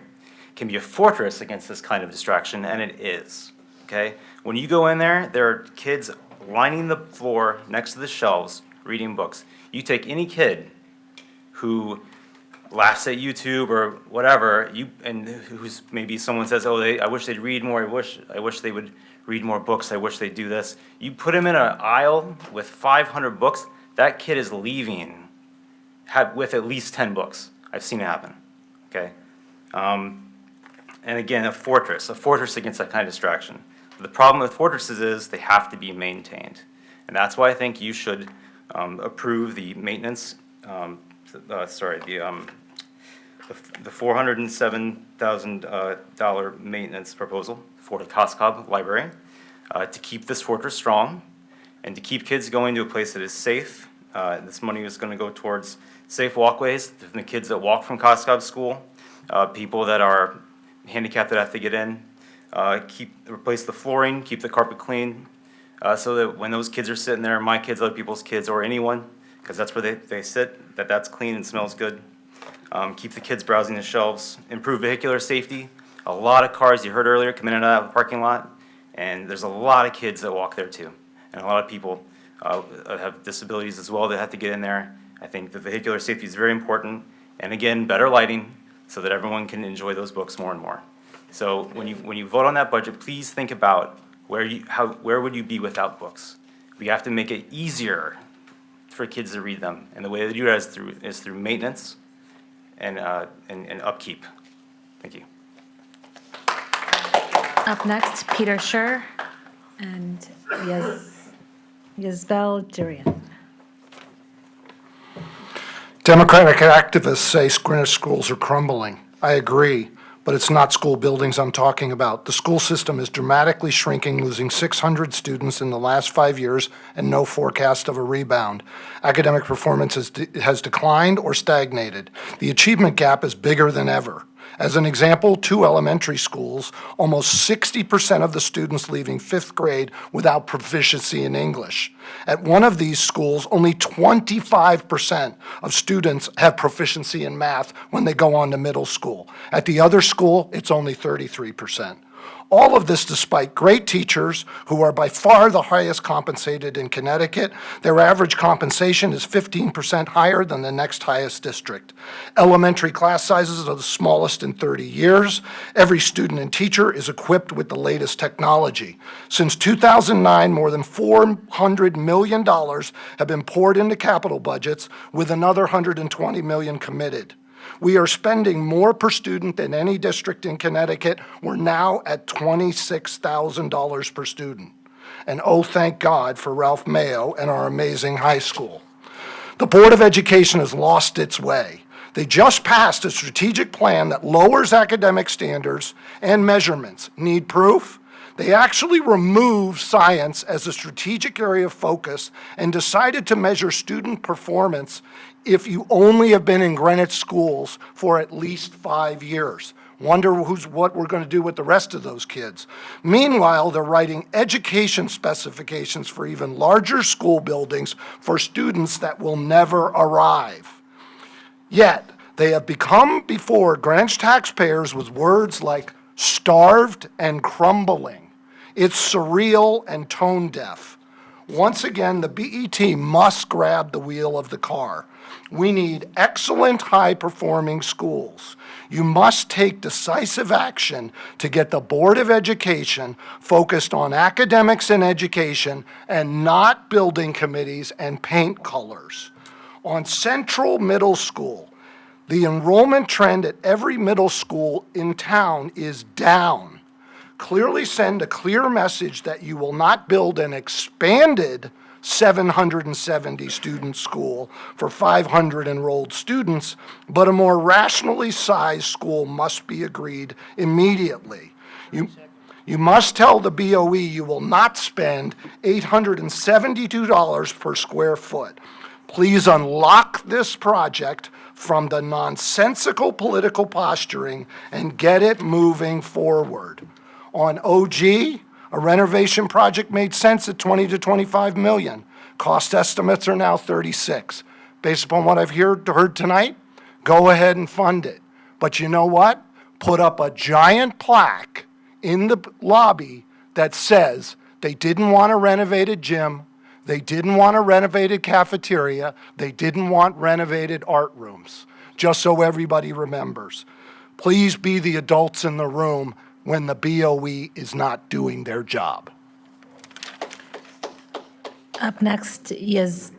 S16: can be a fortress against this kind of distraction, and it is, okay? When you go in there, there are kids lining the floor next to the shelves reading books. You take any kid who laughs at YouTube or whatever, and who's maybe someone says, oh, I wish they'd read more, I wish they would read more books, I wish they'd do this. You put them in an aisle with 500 books, that kid is leaving with at least 10 books. I've seen it happen, okay? And again, a fortress against that kind of distraction. The problem with fortresses is they have to be maintained. And that's why I think you should approve the maintenance, the $407,000 maintenance proposal for the Coscob Library to keep this fortress strong and to keep kids going to a place that is safe. This money is going to go towards safe walkways for the kids that walk from Coscob School, people that are handicapped that have to get in, replace the flooring, keep the carpet clean, so that when those kids are sitting there, my kids, other people's kids, or anyone, because that's where they sit, that's clean and smells good. Keep the kids browsing the shelves, improve vehicular safety. A lot of cars, you heard earlier, come in and out of the parking lot, and there's a lot of kids that walk there too. And a lot of people have disabilities as well that have to get in there. I think the vehicular safety is very important. And again, better lighting so that everyone can enjoy those books more and more. So when you vote on that budget, please think about where would you be without books? We have to make it easier for kids to read them. And the way to do that is through maintenance and upkeep. Thank you.
S5: Up next, Peter Scher and Yisbel Durian.
S17: Democratic activists say Greenwich schools are crumbling. I agree, but it's not school buildings I'm talking about. The school system is dramatically shrinking, losing 600 students in the last 5 years and no forecast of a rebound. Academic performance has declined or stagnated. The achievement gap is bigger than ever. As an example, 2 elementary schools, almost 60% of the students leaving 5th grade without proficiency in English. At one of these schools, only 25% of students have proficiency in math when they go on to middle school. At the other school, it's only 33%. All of this despite great teachers who are by far the highest compensated in Connecticut. Their average compensation is 15% higher than the next highest district. Elementary class sizes are the smallest in 30 years. Every student and teacher is equipped with the latest technology. Since 2009, more than $400 million have been poured into capital budgets, with another $120 million committed. We are spending more per student than any district in Connecticut. We're now at $26,000 per student. And oh, thank God for Ralph Mayo and our amazing high school. The Board of Education has lost its way. They just passed a strategic plan that lowers academic standards and measurements. Need proof? They actually removed science as a strategic area of focus and decided to measure student performance if you only have been in Greenwich schools for at least 5 years. Wonder what we're going to do with the rest of those kids. Meanwhile, they're writing education specifications for even larger school buildings for students that will never arrive. Yet, they have become before Greenwich taxpayers with words like starved and crumbling. It's surreal and tone deaf. Once again, the BET must grab the wheel of the car. We need excellent, high-performing schools. You must take decisive action to get the Board of Education focused on academics and education and not building committees and paint colors. On Central Middle School, the enrollment trend at every middle school in town is down. Clearly send a clear message that you will not build an expanded 770 student school for 500 enrolled students, but a more rationally sized school must be agreed immediately. You must tell the BOE you will not spend $872 per square foot. Please unlock this project from the nonsensical political posturing and get it moving forward. On OG, a renovation project made sense at 20 to 25 million. Cost estimates are now 36. Based upon what I've heard tonight, go ahead and fund it. But you know what? Put up a giant plaque in the lobby that says they didn't want a renovated gym, they didn't want a renovated cafeteria, they didn't want renovated art rooms, just so everybody remembers. Please be the adults in the room when the BOE is not doing their job.
S5: Up next is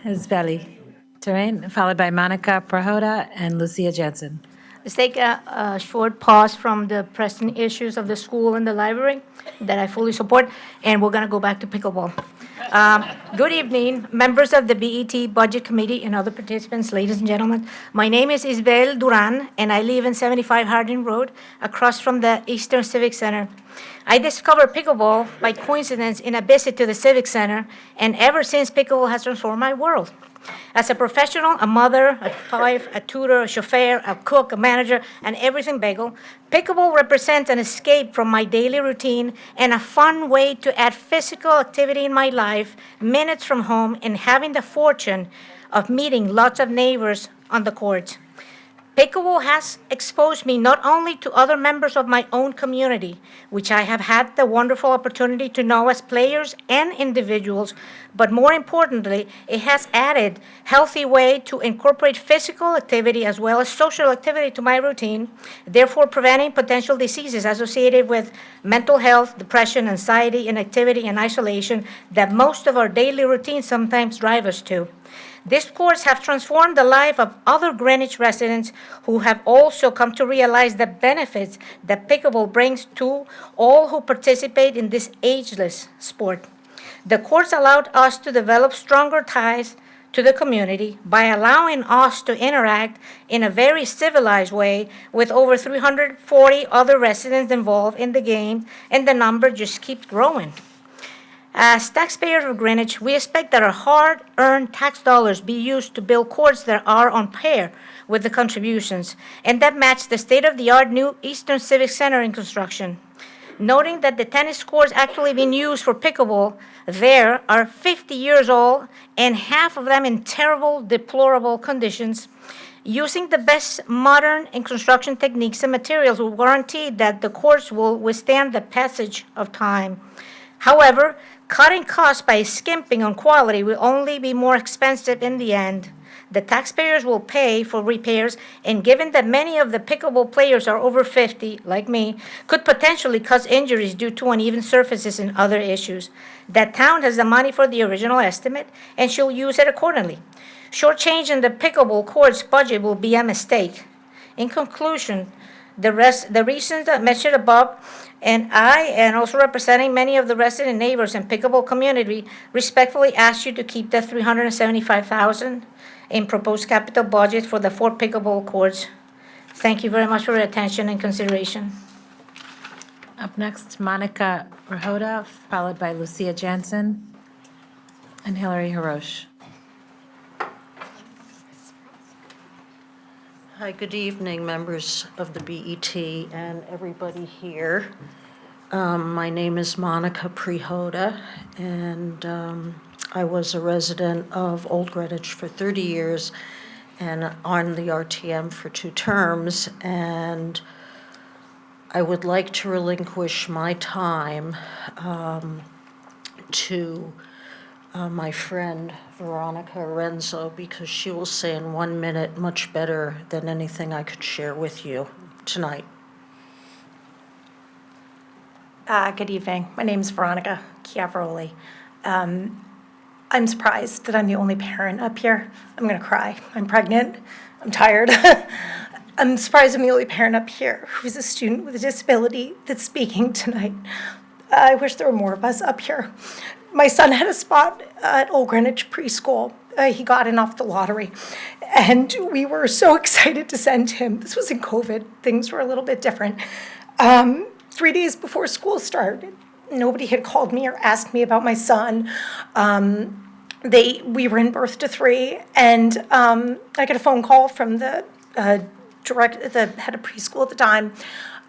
S5: Veli Terrain, followed by Monica Prahota and Lucia Jensen.
S18: Let's take a short pause from the pressing issues of the school and the library that I fully support, and we're going to go back to pickleball. Good evening, members of the BET Budget Committee and other participants, ladies and gentlemen. My name is Isabel Duran, and I live in 75 Harding Road, across from the Eastern Civic Center. I discovered pickleball by coincidence in a visit to the Civic Center, and ever since, pickleball has transformed my world. As a professional, a mother, a wife, a tutor, a chauffeur, a cook, a manager, and everything bagel, pickleball represents an escape from my daily routine and a fun way to add physical activity in my life, minutes from home, and having the fortune of meeting lots of neighbors on the courts. Pickleball has exposed me not only to other members of my own community, which I have had the wonderful opportunity to know as players and individuals, but more importantly, it has added healthy way to incorporate physical activity as well as social activity to my routine, therefore preventing potential diseases associated with mental health, depression, anxiety, inactivity, and isolation that most of our daily routines sometimes drive us to. These courts have transformed the life of other Greenwich residents who have also come to realize the benefits that pickleball brings to all who participate in this ageless sport. The courts allowed us to develop stronger ties to the community by allowing us to interact in a very civilized way with over 340 other residents involved in the game, and the number just keeps growing. As taxpayers of Greenwich, we expect that our hard-earned tax dollars be used to build courts that are on par with the contributions and that match the state-of-the-art new Eastern Civic Center in construction. Noting that the tennis courts actually being used for pickleball there are 50 years old and half of them in terrible, deplorable conditions, using the best modern and construction techniques and materials will guarantee that the courts will withstand the passage of time. However, cutting costs by skimping on quality will only be more expensive in the end. The taxpayers will pay for repairs, and given that many of the pickleball players are over 50, like me, could potentially cause injuries due to uneven surfaces and other issues. That town has the money for the original estimate, and she'll use it accordingly. Shortchanging the pickleball court's budget will be a mistake. In conclusion, The reasons that mentioned above, and I, and also representing many of the resident neighbors and pickleball community, respectfully ask you to keep the $375,000 in proposed capital budget for the 4 pickleball courts. Thank you very much for your attention and consideration.
S5: Up next, Monica Rahota, followed by Lucia Jansen and Hillary Harosh.
S19: Hi, good evening, members of the BET and everybody here. My name is Monica Prihota, and I was a resident of Old Greenwich for 30 years and on the RTM for 2 terms, and I would like to relinquish my time to my friend Veronica Renzo, because she will say in 1 minute much better than anything I could share with you tonight.
S20: Good evening. My name is Veronica Chiavaroli. I'm surprised that I'm the only parent up here. I'm going to cry. I'm pregnant. I'm tired. I'm surprised I'm the only parent up here who's a student with a disability that's speaking tonight. I wish there were more of us up here. My son had a spot at Old Greenwich Preschool. He got in off the lottery, and we were so excited to send him. This was in COVID. Things were a little bit different. 3 days before school started, nobody had called me or asked me about my son. We were in birth to 3, and I got a phone call from the head of preschool at the time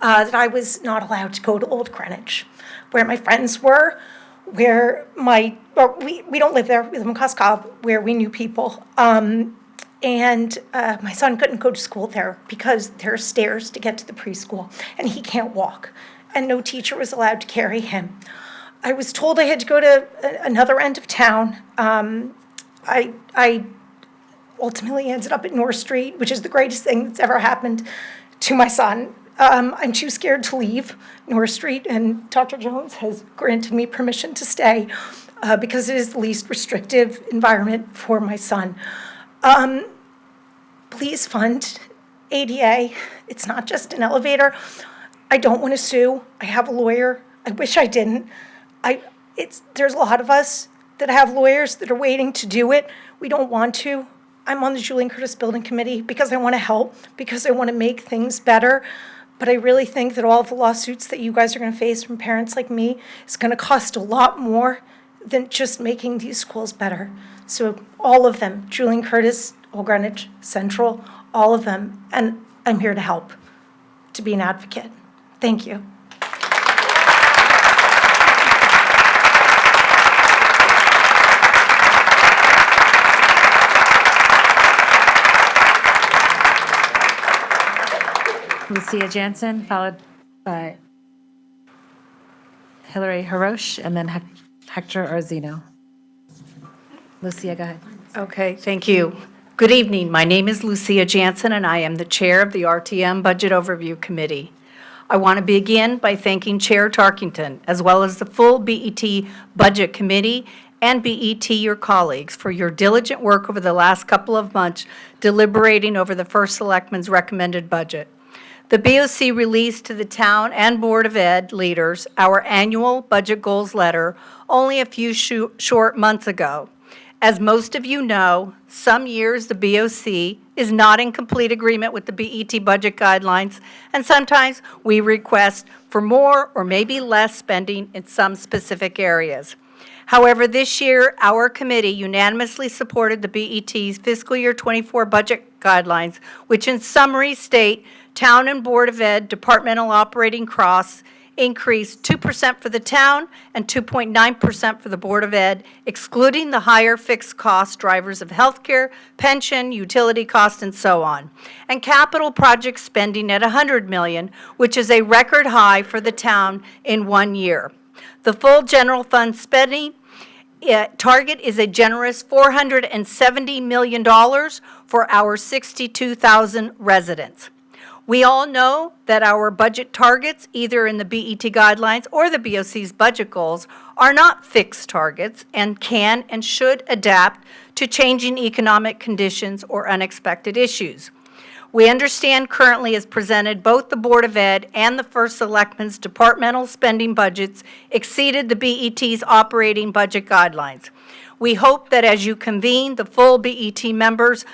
S20: that I was not allowed to go to Old Greenwich, where my friends were, where we don't live there, we live in Coscob, where we knew people. And my son couldn't go to school there because there are stairs to get to the preschool, and he can't walk, and no teacher was allowed to carry him. I was told I had to go to another end of town. I ultimately ended up at North Street, which is the greatest thing that's ever happened to my son. I'm too scared to leave North Street, and Dr. Jones has granted me permission to stay because it is the least restrictive environment for my son. Please fund ADA. It's not just an elevator. I don't want to sue. I have a lawyer. I wish I didn't. There's a lot of us that have lawyers that are waiting to do it. We don't want to. I'm on the Julian Curtis Building Committee because I want to help, because I want to make things better. But I really think that all of the lawsuits that you guys are going to face from parents like me is going to cost a lot more than just making these schools better. So all of them, Julian Curtis, Old Greenwich, Central, all of them. And I'm here to help, to be an advocate. Thank you.
S5: Lucia Jansen, followed by Hillary Harosh, and then Hector Arzino. Lucia, go ahead.
S23: Okay, thank you. Good evening. My name is Lucia Jansen, and I am the chair of the RTM Budget Overview Committee. I want to begin by thanking Chair Tarkington, as well as the full BET Budget Committee and BET, your colleagues, for your diligent work over the last couple of months deliberating over the First Selectman's recommended budget. The BOC released to the town and Board of Ed leaders our annual budget goals letter only a few short months ago. As most of you know, some years the BOC is not in complete agreement with the BET budget guidelines, and sometimes we request for more or maybe less spending in some specific areas. However, this year, our committee unanimously supported the BET's fiscal year 24 budget guidelines, which in summary state Town and Board of Ed departmental operating costs increased 2% for the town and 2.9% for the Board of Ed, excluding the higher fixed cost drivers of healthcare, pension, utility costs, and so on. And capital project spending at $100 million, which is a record high for the town in 1 year. The full general fund spending target is a generous $470 million for our 62,000 residents. We all know that our budget targets, either in the BET guidelines or the BOC's budget goals, are not fixed targets and can and should adapt to changing economic conditions or unexpected issues. We understand currently as presented, both the Board of Ed and the First Selectman's departmental spending budgets exceeded the BET's operating budget guidelines. We hope that as you convene, the full BET members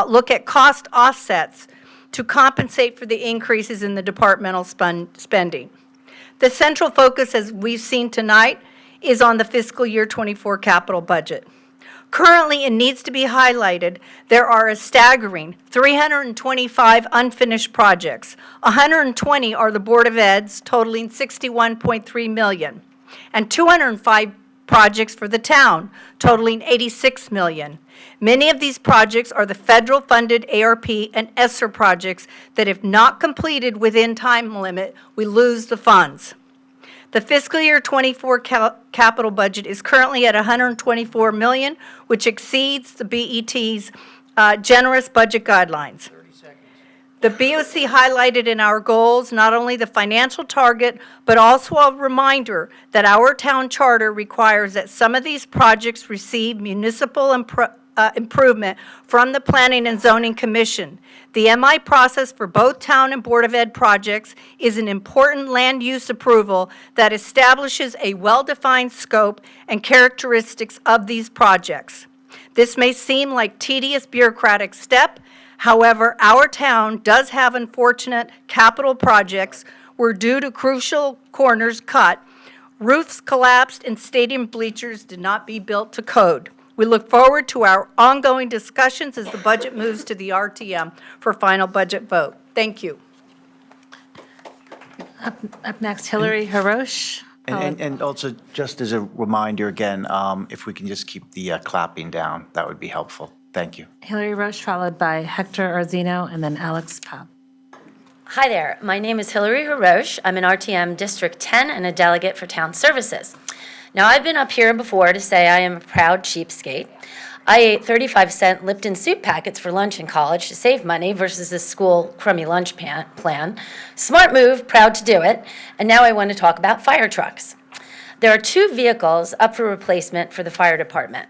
S23: look at cost offsets to compensate for the increases in the departmental spending. The central focus, as we've seen tonight, is on the fiscal year 24 capital budget. Currently, it needs to be highlighted, there are a staggering 325 unfinished projects. 120 are the Board of Ed's, totaling $61.3 million, and 205 projects for the town, totaling $86 million. Many of these projects are the federal-funded ARP and ESSER projects that if not completed within time limit, we lose the funds. The fiscal year 24 capital budget is currently at $124 million, which exceeds the BET's generous budget guidelines. The BOC highlighted in our goals not only the financial target, but also a reminder that our town charter requires that some of these projects receive municipal improvement from the Planning and Zoning Commission. The MI process for both town and Board of Ed projects is an important land use approval that establishes a well-defined scope and characteristics of these projects. This may seem like tedious bureaucratic step. However, our town does have unfortunate capital projects where due to crucial corners cut, roofs collapsed and stadium bleachers did not be built to code. We look forward to our ongoing discussions as the budget moves to the RTM for final budget vote. Thank you.
S5: Up next, Hillary Harosh.
S1: And also, just as a reminder again, if we can just keep the clapping down, that would be helpful. Thank you.
S5: Hillary Roche, followed by Hector Orzino, and then Alex Pop.
S4: Hi there. My name is Hillary Harosh. I'm an RTM District 10 and a delegate for Town Services. Now, I've been up here before to say I am a proud cheapskate. I ate 35-cent Lipton soup packets for lunch in college to save money versus this school crummy lunch plan. Smart move, proud to do it. And now I want to talk about fire trucks. There are 2 vehicles up for replacement for the fire department.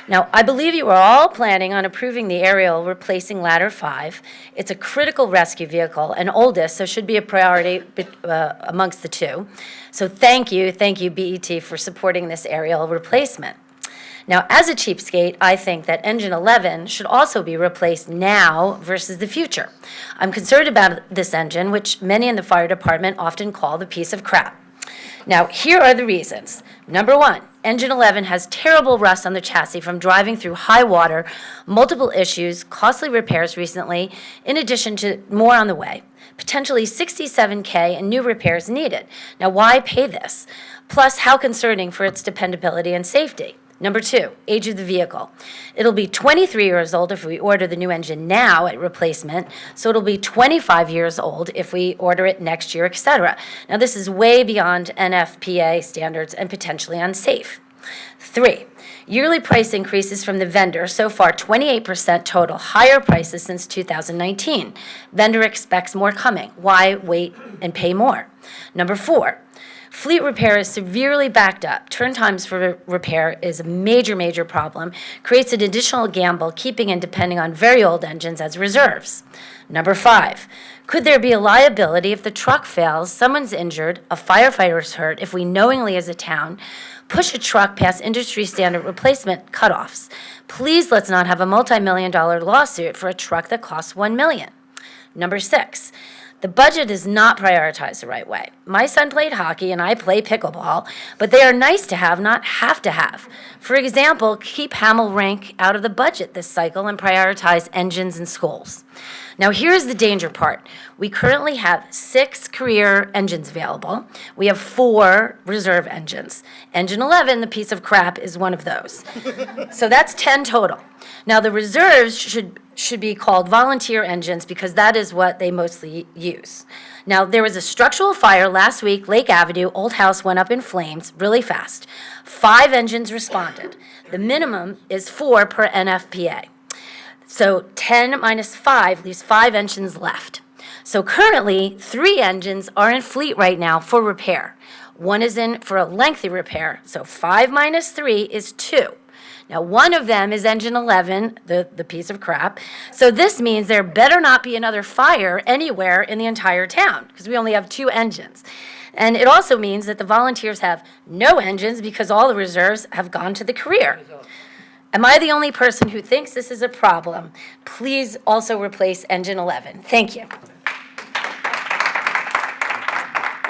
S4: Now, I believe you are all planning on approving the aerial replacing Ladder 5. It's a critical rescue vehicle and oldest, so should be a priority amongst the 2. So thank you, BET, for supporting this aerial replacement. Now, as a cheapskate, I think that Engine 11 should also be replaced now versus the future. I'm concerned about this engine, which many in the fire department often call the piece of crap. Now, here are the reasons. Number 1, Engine 11 has terrible rust on the chassis from driving through high water, multiple issues, costly repairs recently, in addition to more on the way. Potentially $67K and new repairs needed. Now, why pay this? Plus, how concerning for its dependability and safety. Number 2, age of the vehicle. It'll be 23 years old if we order the new engine now at replacement, so it'll be 25 years old if we order it next year, etc. Now, this is way beyond NFPA standards and potentially unsafe. 3, yearly price increases from the vendor, so far 28% total, higher prices since 2019. Vendor expects more coming. Why wait and pay more? Number 4, fleet repair is severely backed up. Turn times for repair is a major problem, creates an additional gamble, keeping and depending on very old engines as reserves. Number 5, could there be a liability if the truck fails, someone's injured, a firefighter's hurt, if we knowingly as a town push a truck past industry standard replacement cutoffs? Please let's not have a multi-million-dollar lawsuit for a truck that costs $1 million. Number 6, the budget is not prioritized the right way. My son played hockey and I play pickleball, but they are nice to have, not have to have. For example, keep Hamel Rink out of the budget this cycle and prioritize engines in schools. Now, here's the danger part. We currently have 6 career engines available. We have 4 reserve engines. Engine 11, the piece of crap, is one of those. So that's 10 total. Now, the reserves should be called volunteer engines because that is what they mostly use. Now, there was a structural fire last week, Lake Avenue, old house went up in flames really fast. 5 engines responded. The minimum is 4 per NFPA. So 10 minus 5 leaves 5 engines left. So currently, 3 engines are in fleet right now for repair. 1 is in for a lengthy repair, so 5 minus 3 is 2. Now, one of them is engine 11, the piece of crap. So this means there better not be another fire anywhere in the entire town, because we only have 2 engines. And it also means that the volunteers have no engines because all the reserves have gone to the career. Am I the only person who thinks this is a problem? Please also replace engine 11. Thank you.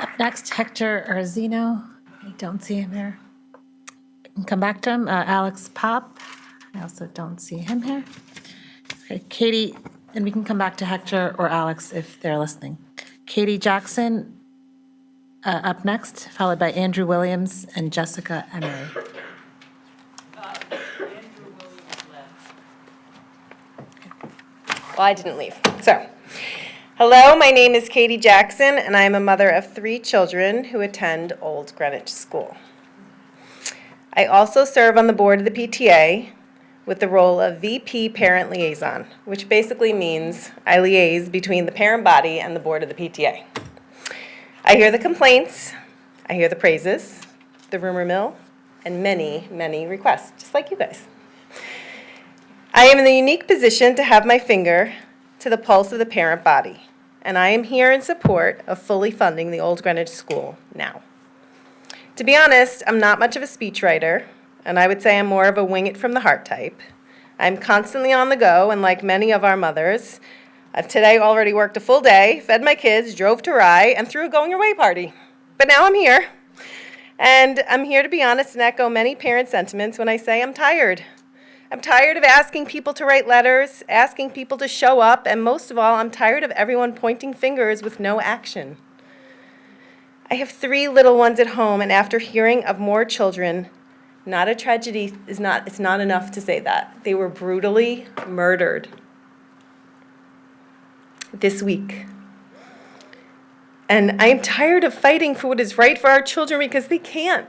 S5: Up next, Hector Arzino. I don't see him here. Come back to him. Alex Pop. I also don't see him here. Okay, Katie, and we can come back to Hector or Alex if they're listening. Katie Jackson up next, followed by Andrew Williams and Jessica Emery.
S3: Well, I didn't leave. So, hello, my name is Katie Jackson, and I am a mother of 3 children who attend Old Greenwich School. I also serve on the board of the PTA with the role of VP Parent Liaison, which basically means I liaise between the parent body and the board of the PTA. I hear the complaints, I hear the praises, the rumor mill, and many, many requests, just like you guys. I am in the unique position to have my finger to the pulse of the parent body, and I am here in support of fully funding the Old Greenwich School now. To be honest, I'm not much of a speechwriter, and I would say I'm more of a wing it from the heart type. I'm constantly on the go, and like many of our mothers, I've today already worked a full day, fed my kids, drove to Rye, and threw a going away party. But now I'm here, and I'm here to be honest and echo many parent sentiments when I say I'm tired. I'm tired of asking people to write letters, asking people to show up, and most of all, I'm tired of everyone pointing fingers with no action. I have 3 little ones at home, and after hearing of more children, not a tragedy it's not enough to say that. They were brutally murdered this week. And I am tired of fighting for what is right for our children because they can't.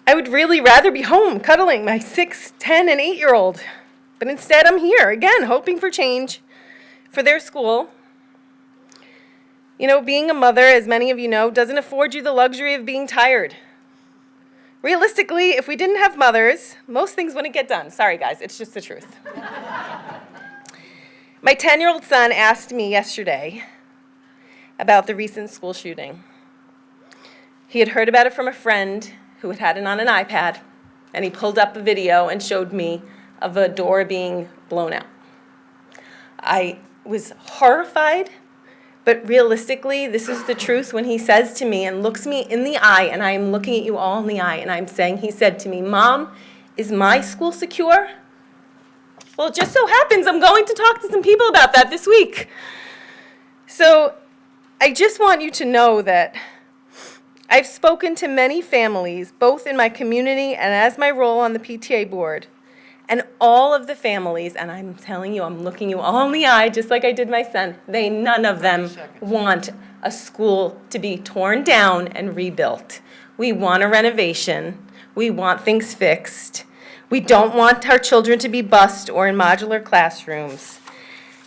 S3: I would really rather be home cuddling my 6, 10, and 8-year-old. But instead, I'm here, again, hoping for change for their school. You know, being a mother, as many of you know, doesn't afford you the luxury of being tired. Realistically, if we didn't have mothers, most things wouldn't get done. Sorry, guys, it's just the truth. My 10-year-old son asked me yesterday about the recent school shooting. He had heard about it from a friend who had had it on an iPad, and he pulled up a video and showed me of a door being blown out. I was horrified, but realistically, this is the truth when he says to me and looks me in the eye, and I am looking at you all in the eye, and I'm saying, he said to me, "Mom, is my school secure?" Well, it just so happens I'm going to talk to some people about that this week. So I just want you to know that I've spoken to many families, both in my community and as my role on the PTA board, and all of the families, and I'm telling you, I'm looking you all in the eye, just like I did my son, none of them want a school to be torn down and rebuilt. We want a renovation. We want things fixed. We don't want our children to be bused or in modular classrooms.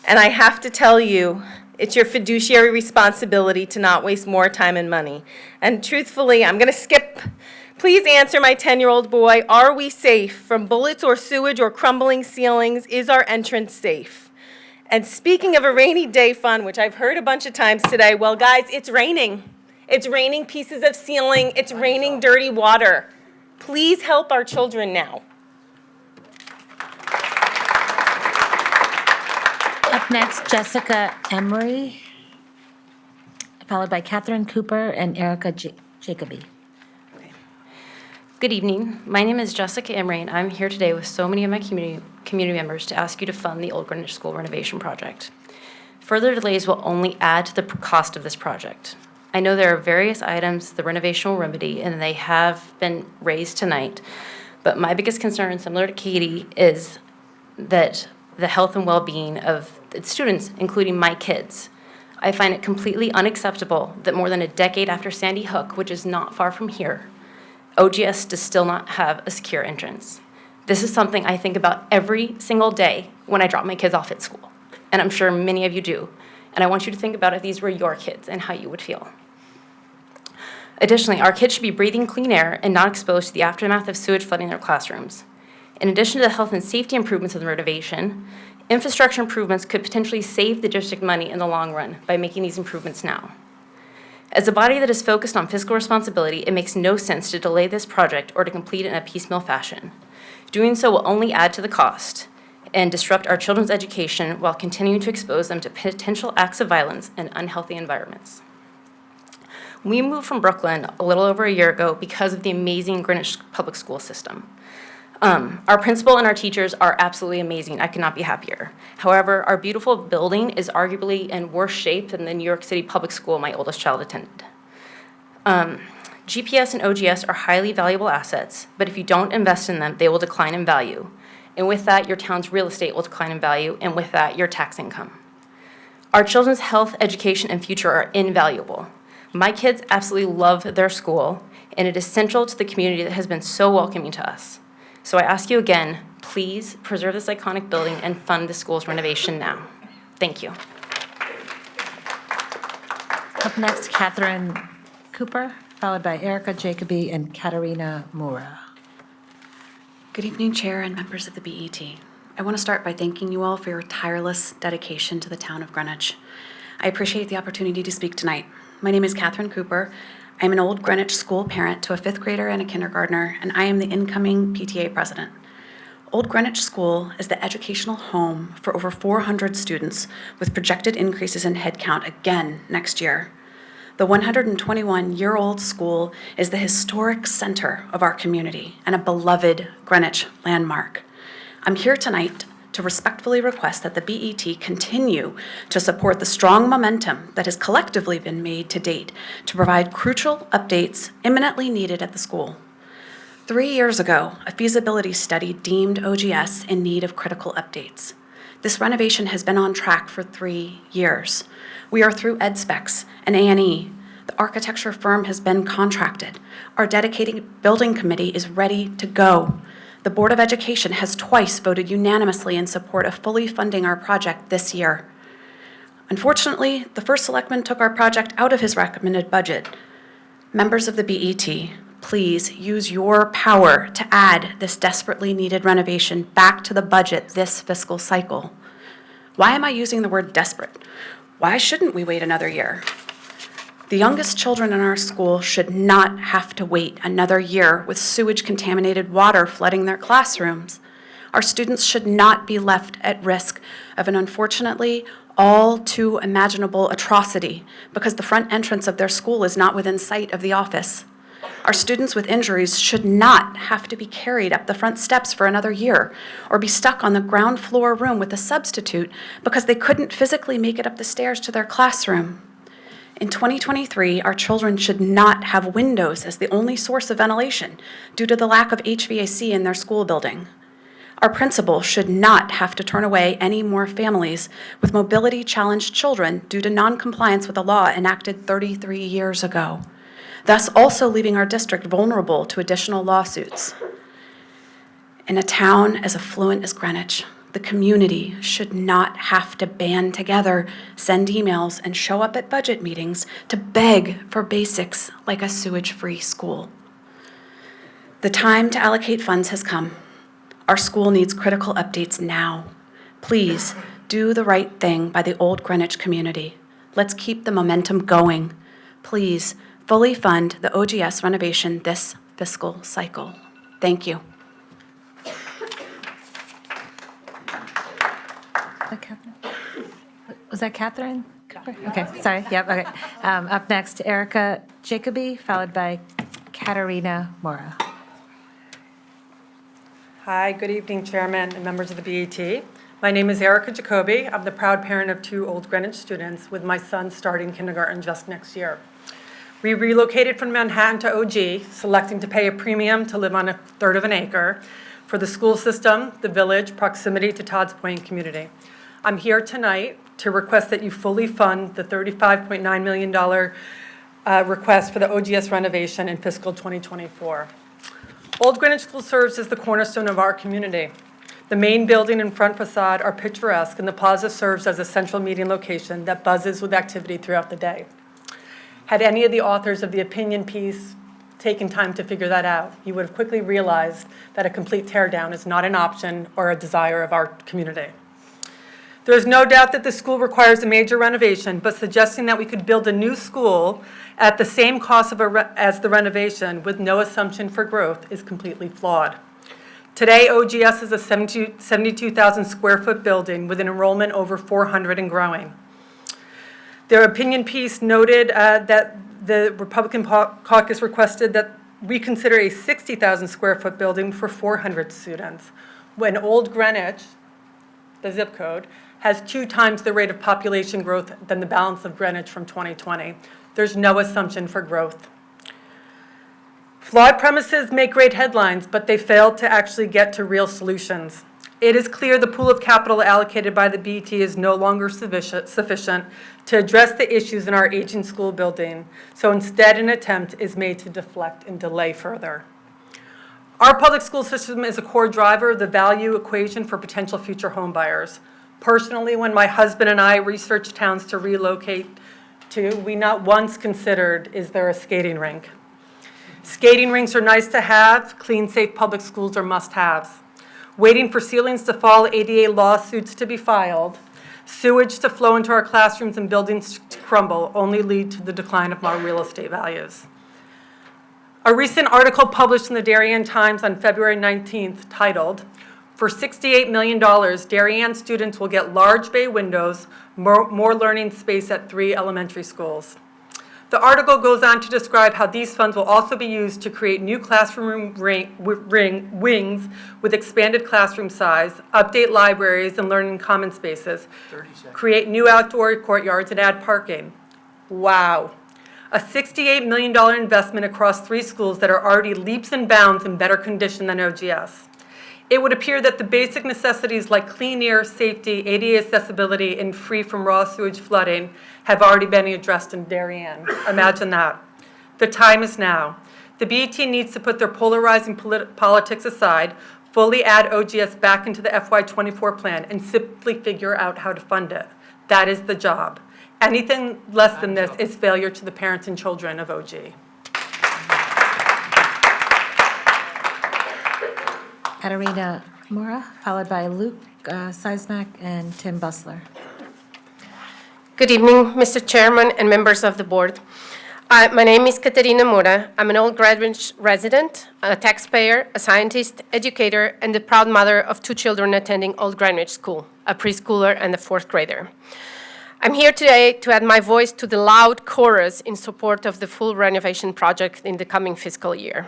S3: And I have to tell you, it's your fiduciary responsibility to not waste more time and money. And truthfully, I'm going to skip. Please answer my 10-year-old boy, are we safe from bullets or sewage or crumbling ceilings? Is our entrance safe? And speaking of a rainy day fund, which I've heard a bunch of times today, well, guys, it's raining. It's raining pieces of ceiling. It's raining dirty water. Please help our children now.
S5: Up next, Jessica Emery, followed by Catherine Cooper and Erica Jacoby.
S4: Good evening. My name is Jessica Emery, and I'm here today with so many of my community members to ask you to fund the Old Greenwich School renovation project. Further delays will only add to the cost of this project. I know there are various items the renovation will remedy, and they have been raised tonight, but my biggest concern, similar to Katie, is that the health and well-being of its students, including my kids. I find it completely unacceptable that more than a decade after Sandy Hook, which is not far from here, OGS does still not have a secure entrance. This is something I think about every single day when I drop my kids off at school, and I'm sure many of you do. And I want you to think about if these were your kids and how you would feel.
S6: Additionally, our kids should be breathing clean air and not exposed to the aftermath of sewage flooding their classrooms. In addition to the health and safety improvements of the renovation, infrastructure improvements could potentially save the district money in the long run by making these improvements now. As a body that is focused on fiscal responsibility, it makes no sense to delay this project or to complete it in a piecemeal fashion. Doing so will only add to the cost and disrupt our children's education while continuing to expose them to potential acts of violence and unhealthy environments. We moved from Brooklyn a little over a year ago because of the amazing Greenwich public school system. Our principal and our teachers are absolutely amazing. I could not be happier. However, our beautiful building is arguably in worse shape than the New York City public school my oldest child attended. GPS and OGS are highly valuable assets, but if you don't invest in them, they will decline in value. And with that, your town's real estate will decline in value, and with that, your tax income. Our children's health, education, and future are invaluable. My kids absolutely love their school, and it is central to the community that has been so welcoming to us. So I ask you again, please preserve this iconic building and fund the school's renovation now. Thank you.
S5: Up next, Catherine Cooper, followed by Erica Jacoby and Katarina Mura.
S7: Good evening, Chair and members of the BET. I want to start by thanking you all for your tireless dedication to the town of Greenwich. I appreciate the opportunity to speak tonight. My name is Catherine Cooper. I'm an Old Greenwich school parent to a 5th grader and a kindergartner, and I am the incoming PTA president. Old Greenwich School is the educational home for over 400 students with projected increases in headcount again next year. The 121-year-old school is the historic center of our community and a beloved Greenwich landmark. I'm here tonight to respectfully request that the BET continue to support the strong momentum that has collectively been made to date to provide crucial updates imminently needed at the school. 3 years ago, a feasibility study deemed OGS in need of critical updates. This renovation has been on track for 3 years. We are through EdSpecs and A&E. The architecture firm has been contracted. Our dedicated building committee is ready to go. The Board of Education has twice voted unanimously in support of fully funding our project this year. Unfortunately, the first selectman took our project out of his recommended budget. Members of the BET, please use your power to add this desperately needed renovation back to the budget this fiscal cycle. Why am I using the word desperate? Why shouldn't we wait another year? The youngest children in our school should not have to wait another year with sewage-contaminated water flooding their classrooms. Our students should not be left at risk of an unfortunately all too imaginable atrocity because the front entrance of their school is not within sight of the office. Our students with injuries should not have to be carried up the front steps for another year or be stuck on the ground floor room with a substitute because they couldn't physically make it up the stairs to their classroom. In 2023, our children should not have windows as the only source of ventilation due to the lack of HVAC in their school building. Our principal should not have to turn away any more families with mobility-challenged children due to noncompliance with a law enacted 33 years ago, thus also leaving our district vulnerable to additional lawsuits. In a town as affluent as Greenwich, the community should not have to band together, send emails, and show up at budget meetings to beg for basics like a sewage-free school. The time to allocate funds has come. Our school needs critical updates now. Please do the right thing by the Old Greenwich community. Let's keep the momentum going. Please fully fund the OGS renovation this fiscal cycle. Thank you.
S5: Was that Catherine? Okay, sorry, yep, okay. Up next, Erica Jacoby, followed by Katarina Mora.
S21: Hi, good evening, Chairman and members of the BET. My name is Erica Jacoby. I'm the proud parent of 2 Old Greenwich students with my son starting kindergarten just next year. We relocated from Manhattan to OG, selecting to pay a premium to live on 1/3 of an acre for the school system, the village, proximity to Todd's Point community. I'm here tonight to request that you fully fund the $35.9 million request for the OGS renovation in fiscal 2024. Old Greenwich School serves as the cornerstone of our community. The main building and front facade are picturesque, and the plaza serves as a central meeting location that buzzes with activity throughout the day. Had any of the authors of the opinion piece taken time to figure that out, you would have quickly realized that a complete teardown is not an option or a desire of our community. There is no doubt that the school requires a major renovation, but suggesting that we could build a new school at the same cost as the renovation with no assumption for growth is completely flawed. Today, OGS is a 72,000 square foot building with an enrollment over 400 and growing. Their opinion piece noted that the Republican caucus requested that we consider a 60,000 square foot building for 400 students, when Old Greenwich, the zip code, has 2 times the rate of population growth than the balance of Greenwich from 2020. There's no assumption for growth. Flawed premises make great headlines, but they fail to actually get to real solutions. It is clear the pool of capital allocated by the BET is no longer sufficient to address the issues in our aging school building, so instead an attempt is made to deflect and delay further. Our public school system is a core driver of the value equation for potential future home buyers. Personally, when my husband and I researched towns to relocate to, we not once considered, is there a skating rink? Skating rinks are nice to have, clean, safe public schools are must-haves. Waiting for ceilings to fall, ADA lawsuits to be filed, sewage to flow into our classrooms and buildings to crumble only lead to the decline of our real estate values. A recent article published in the Darien Times on February 19th titled, "For $68 million, Darien students will get large bay windows, more learning space at 3 elementary schools." The article goes on to describe how these funds will also be used to create new classroom wings with expanded classroom size, update libraries and learning common spaces, create new outdoor courtyards, and add parking. Wow. A $68 million investment across 3 schools that are already leaps and bounds in better condition than OGS. It would appear that the basic necessities like clean air, safety, ADA accessibility, and free from raw sewage flooding have already been addressed in Darien. Imagine that. The time is now. The BET needs to put their polarizing politics aside, fully add OGS back into the FY24 plan, and simply figure out how to fund it. That is the job. Anything less than this is failure to the parents and children of OG.
S5: Katarina Mora, followed by Luke Seismack and Tim Busler.
S2: Good evening, Mr. Chairman and members of the board. My name is Katerina Mora. I'm an Old Greenwich resident, a taxpayer, a scientist, educator, and the proud mother of 2 children attending Old Greenwich School, a preschooler and a 4th grader. I'm here today to add my voice to the loud chorus in support of the full renovation project in the coming fiscal year.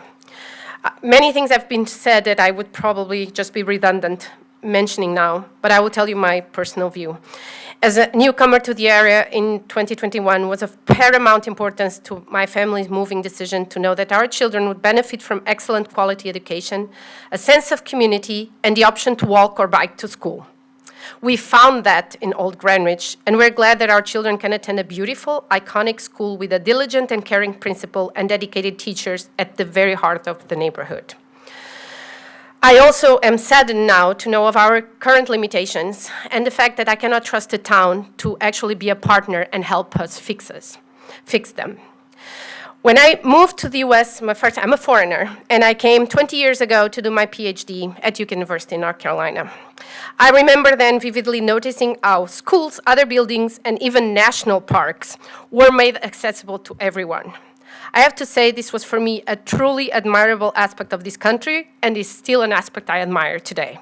S2: Many things have been said that I would probably just be redundant mentioning now, but I will tell you my personal view. As a newcomer to the area in 2021, it was of paramount importance to my family's moving decision to know that our children would benefit from excellent quality education, a sense of community, and the option to walk or bike to school. We found that in Old Greenwich, and we're glad that our children can attend a beautiful, iconic school with a diligent and caring principal and dedicated teachers at the very heart of the neighborhood. I also am saddened now to know of our current limitations and the fact that I cannot trust the town to actually be a partner and help us fix them. When I moved to the US, I'm a foreigner, and I came 20 years ago to do my PhD at Duke University in North Carolina. I remember then vividly noticing how schools, other buildings, and even national parks were made accessible to everyone. I have to say this was for me a truly admirable aspect of this country and is still an aspect I admire today.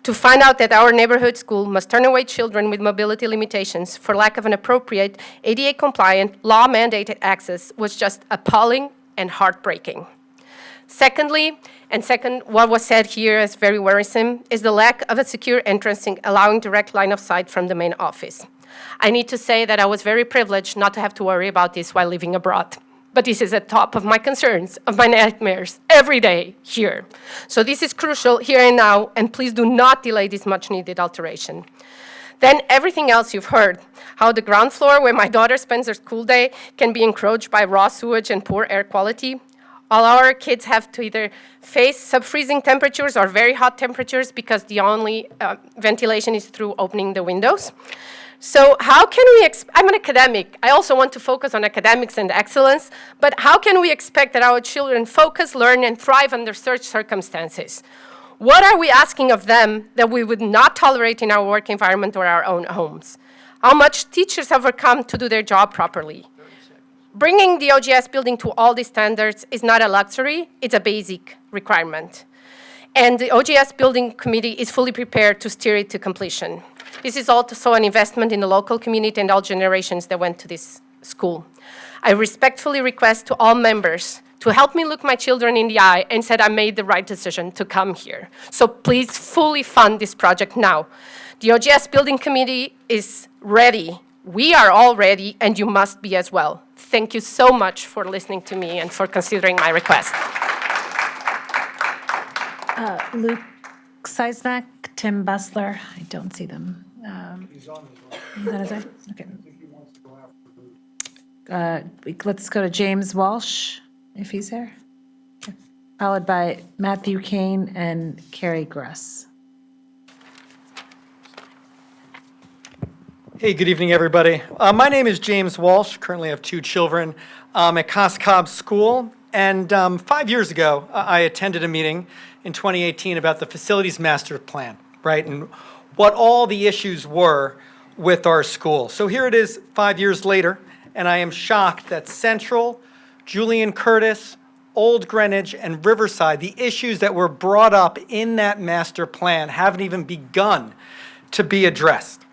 S2: To find out that our neighborhood school must turn away children with mobility limitations for lack of an appropriate ADA-compliant, law-mandated access was just appalling and heartbreaking. Secondly, what was said here is very worrisome, is the lack of a secure entrance allowing direct line of sight from the main office. I need to say that I was very privileged not to have to worry about this while living abroad. But this is at the top of my concerns, of my nightmares, every day here. So this is crucial here and now, and please do not delay this much-needed alteration. Then everything else you've heard, how the ground floor where my daughter spends her school day can be encroached by raw sewage and poor air quality. All our kids have to either face sub-freezing temperatures or very hot temperatures because the only ventilation is through opening the windows. So how can we, I'm an academic. I also want to focus on academics and excellence, but how can we expect that our children focus, learn, and thrive under such circumstances? What are we asking of them that we would not tolerate in our work environment or our own homes? How much teachers have overcome to do their job properly? Bringing the OGS building to all these standards is not a luxury, it's a basic requirement. And the OGS Building Committee is fully prepared to steer it to completion. This is also an investment in the local community and all generations that went to this school. I respectfully request to all members to help me look my children in the eye and said I made the right decision to come here. So please fully fund this project now. The OGS Building Committee is ready. We are all ready, and you must be as well. Thank you so much for listening to me and for considering my request.
S5: Luke Seisnack, Tim Bustler, I don't see them. Is that his way? Okay. Let's go to James Walsh, if he's there. Okay. Followed by Matthew Kane and Carrie Gress.
S8: Hey, good evening, everybody. My name is James Walsh. Currently have 2 children at Coscob School. And 5 years ago, I attended a meeting in 2018 about the facilities master plan, right? And what all the issues were with our school. So here it is 5 years later, and I am shocked that Central, Julian Curtis, Old Greenwich, and Riverside, the issues that were brought up in that master plan haven't even begun to be addressed.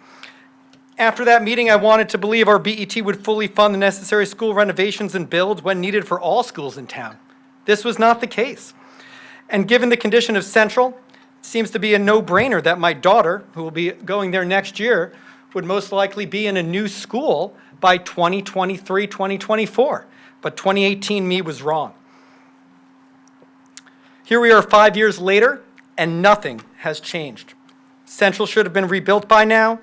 S8: After that meeting, I wanted to believe our BET would fully fund the necessary school renovations and builds when needed for all schools in town. This was not the case. And given the condition of Central, it seems to be a no-brainer that my daughter, who will be going there next year, would most likely be in a new school by 2023, 2024. But 2018 me was wrong. Here we are 5 years later, and nothing has changed. Central should have been rebuilt by now.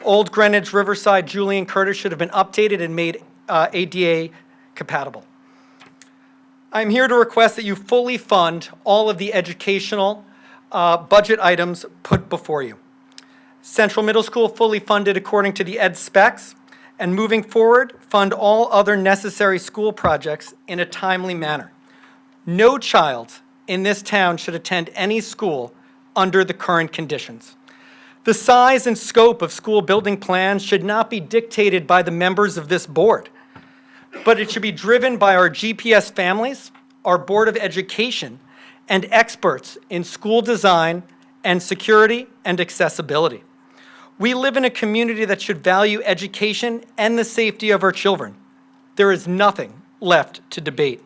S8: Old Greenwich, Riverside, Julian Curtis should have been updated and made ADA compatible. I'm here to request that you fully fund all of the educational budget items put before you. Central Middle School fully funded according to the ed specs, and moving forward, fund all other necessary school projects in a timely manner. No child in this town should attend any school under the current conditions. The size and scope of school building plans should not be dictated by the members of this board, but it should be driven by our GPS families, our Board of Education, and experts in school design and security and accessibility. We live in a community that should value education and the safety of our children. There is nothing left to debate.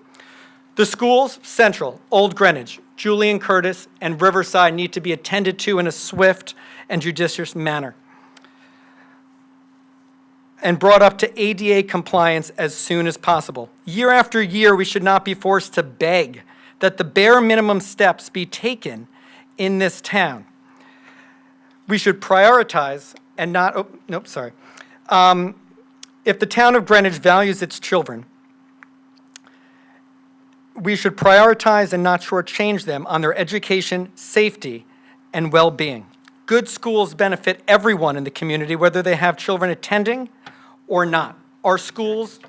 S8: The schools, Central, Old Greenwich, Julian Curtis, and Riverside, need to be attended to in a swift and judicious manner and brought up to ADA compliance as soon as possible. Year after year, we should not be forced to beg that the bare minimum steps be taken in this town. We should prioritize and not, if the town of Greenwich values its children, we should prioritize and not shortchange them on their education, safety, and well-being. Good schools benefit everyone in the community, whether they have children attending or not. Our schools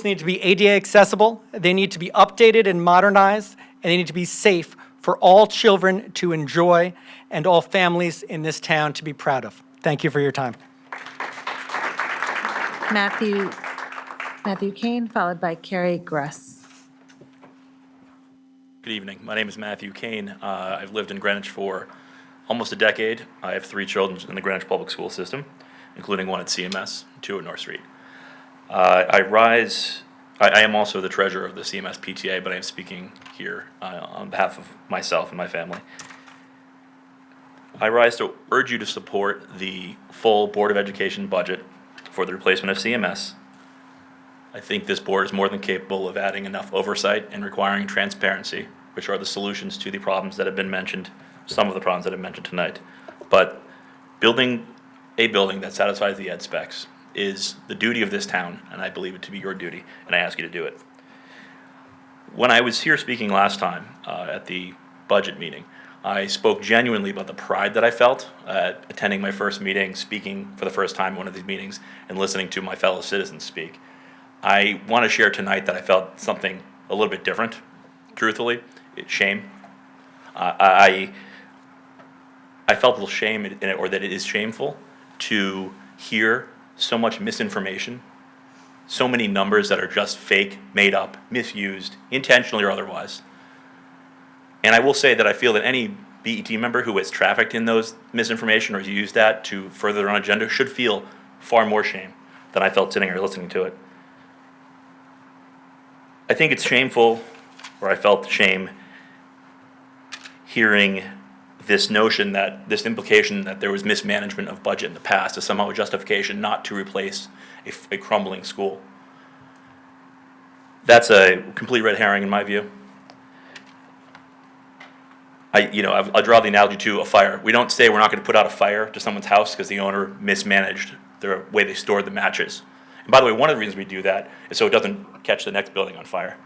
S8: need to be ADA accessible, they need to be updated and modernized, and they need to be safe for all children to enjoy and all families in this town to be proud of. Thank you for your time.
S5: Matthew Kane, followed by Carrie Gress.
S9: Good evening. My name is Matthew Kane. I've lived in Greenwich for almost a decade. I have 3 children in the Greenwich Public School System, including 1 at CMS, 2 at North Street. I am also the treasurer of the CMS PTA, but I am speaking here on behalf of myself and my family. I rise to urge you to support the full Board of Education budget for the replacement of CMS. I think this board is more than capable of adding enough oversight and requiring transparency, which are the solutions to the problems that have been mentioned, some of the problems that have been mentioned tonight. But building a building that satisfies the ed specs is the duty of this town, and I believe it to be your duty, and I ask you to do it. When I was here speaking last time at the budget meeting, I spoke genuinely about the pride that I felt attending my first meeting, speaking for the first time at one of these meetings, and listening to my fellow citizens speak. I want to share tonight that I felt something a little bit different, truthfully. It's shame. I felt a little shame in it, or that it is shameful to hear so much misinformation, so many numbers that are just fake, made up, misused, intentionally or otherwise. And I will say that I feel that any BET member who has trafficked in those misinformation or used that to further their own agenda should feel far more shame than I felt sitting here listening to it. I think it's shameful, or I felt shame hearing this notion that, this implication that there was mismanagement of budget in the past is somehow a justification not to replace a crumbling school. That's a complete red herring in my view. I'll draw the analogy to a fire. We don't say we're not going to put out a fire to someone's house because the owner mismanaged the way they stored the matches. And by the way, one of the reasons we do that is so it doesn't catch the next building on fire.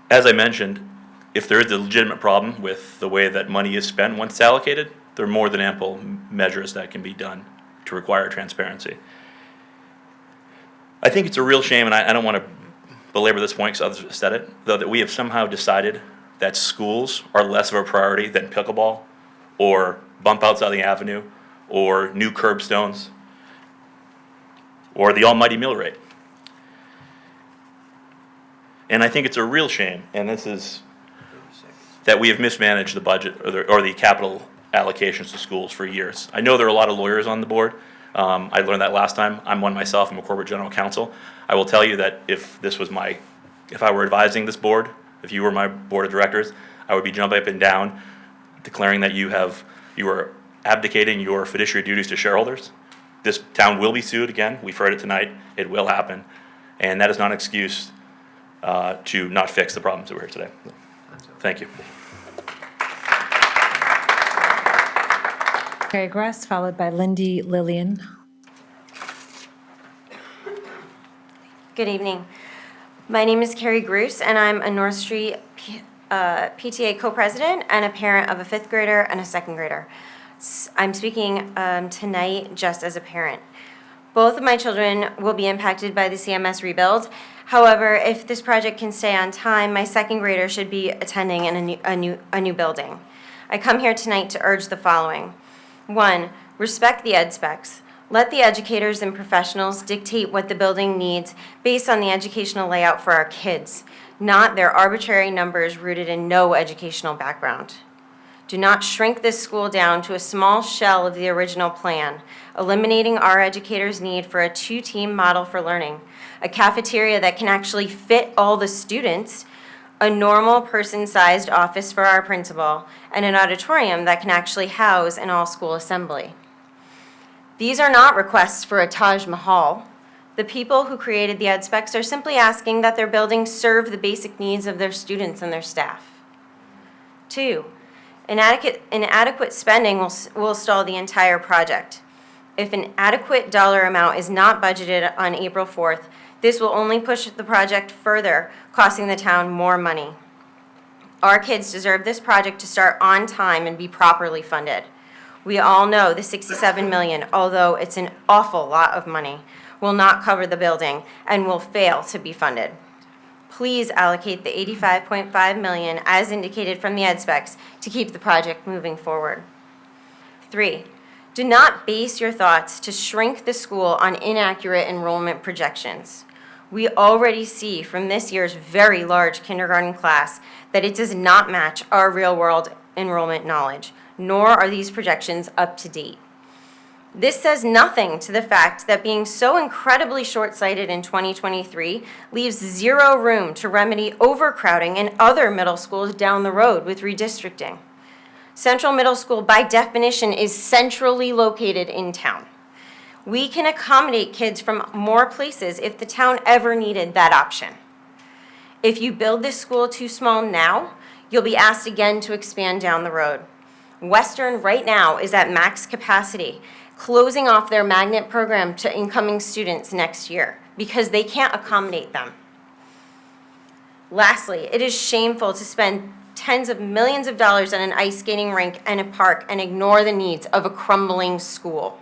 S9: As I mentioned, if there is a legitimate problem with the way that money is spent once it's allocated, there are more than ample measures that can be done to require transparency. I think it's a real shame, and I don't want to belabor this point because others have said it, though, that we have somehow decided that schools are less of a priority than pickleball or bump outs on the avenue or new curbstones or the almighty mill rate. And I think it's a real shame, and this is that we have mismanaged the budget or the capital allocations to schools for years. I know there are a lot of lawyers on the board. I learned that last time. I'm one myself. I'm a corporate general counsel. I will tell you that if I were advising this board, if you were my board of directors, I would be jumping up and down declaring that you are abdicating your fiduciary duties to shareholders. This town will be sued again. We've heard it tonight. It will happen. And that is not an excuse to not fix the problems that we're here today. Thank you.
S5: Carrie Gress, followed by Lindy Lillian.
S10: Good evening. My name is Carrie Gruss, and I'm a North Street PTA co-president and a parent of a 5th grader and a 2nd grader. I'm speaking tonight just as a parent. Both of my children will be impacted by the CMS rebuild. However, if this project can stay on time, my 2nd grader should be attending in a new building. I come here tonight to urge the following. 1, respect the ed specs. Let the educators and professionals dictate what the building needs based on the educational layout for our kids, not their arbitrary numbers rooted in no educational background. Do not shrink this school down to a small shell of the original plan, eliminating our educators' need for a 2-team model for learning, a cafeteria that can actually fit all the students, a normal person-sized office for our principal, and an auditorium that can actually house an all-school assembly. These are not requests for a Taj Mahal. The people who created the ed specs are simply asking that their buildings serve the basic needs of their students and their staff. 2, inadequate spending will stall the entire project. If an adequate dollar amount is not budgeted on April 4th, this will only push the project further, costing the town more money. Our kids deserve this project to start on time and be properly funded. We all know the $67 million, although it's an awful lot of money, will not cover the building and will fail to be funded. Please allocate the $85.5 million as indicated from the ed specs to keep the project moving forward. 3, do not base your thoughts to shrink the school on inaccurate enrollment projections. We already see from this year's very large kindergarten class that it does not match our real-world enrollment knowledge, nor are these projections up to date. This says nothing to the fact that being so incredibly short-sighted in 2023 leaves zero room to remedy overcrowding in other middle schools down the road with redistricting. Central Middle School, by definition, is centrally located in town. We can accommodate kids from more places if the town ever needed that option. If you build this school too small now, you'll be asked again to expand down the road. Western right now is at max capacity, closing off their magnet program to incoming students next year because they can't accommodate them. Lastly, it is shameful to spend tens of millions of dollars on an ice skating rink and a park and ignore the needs of a crumbling school.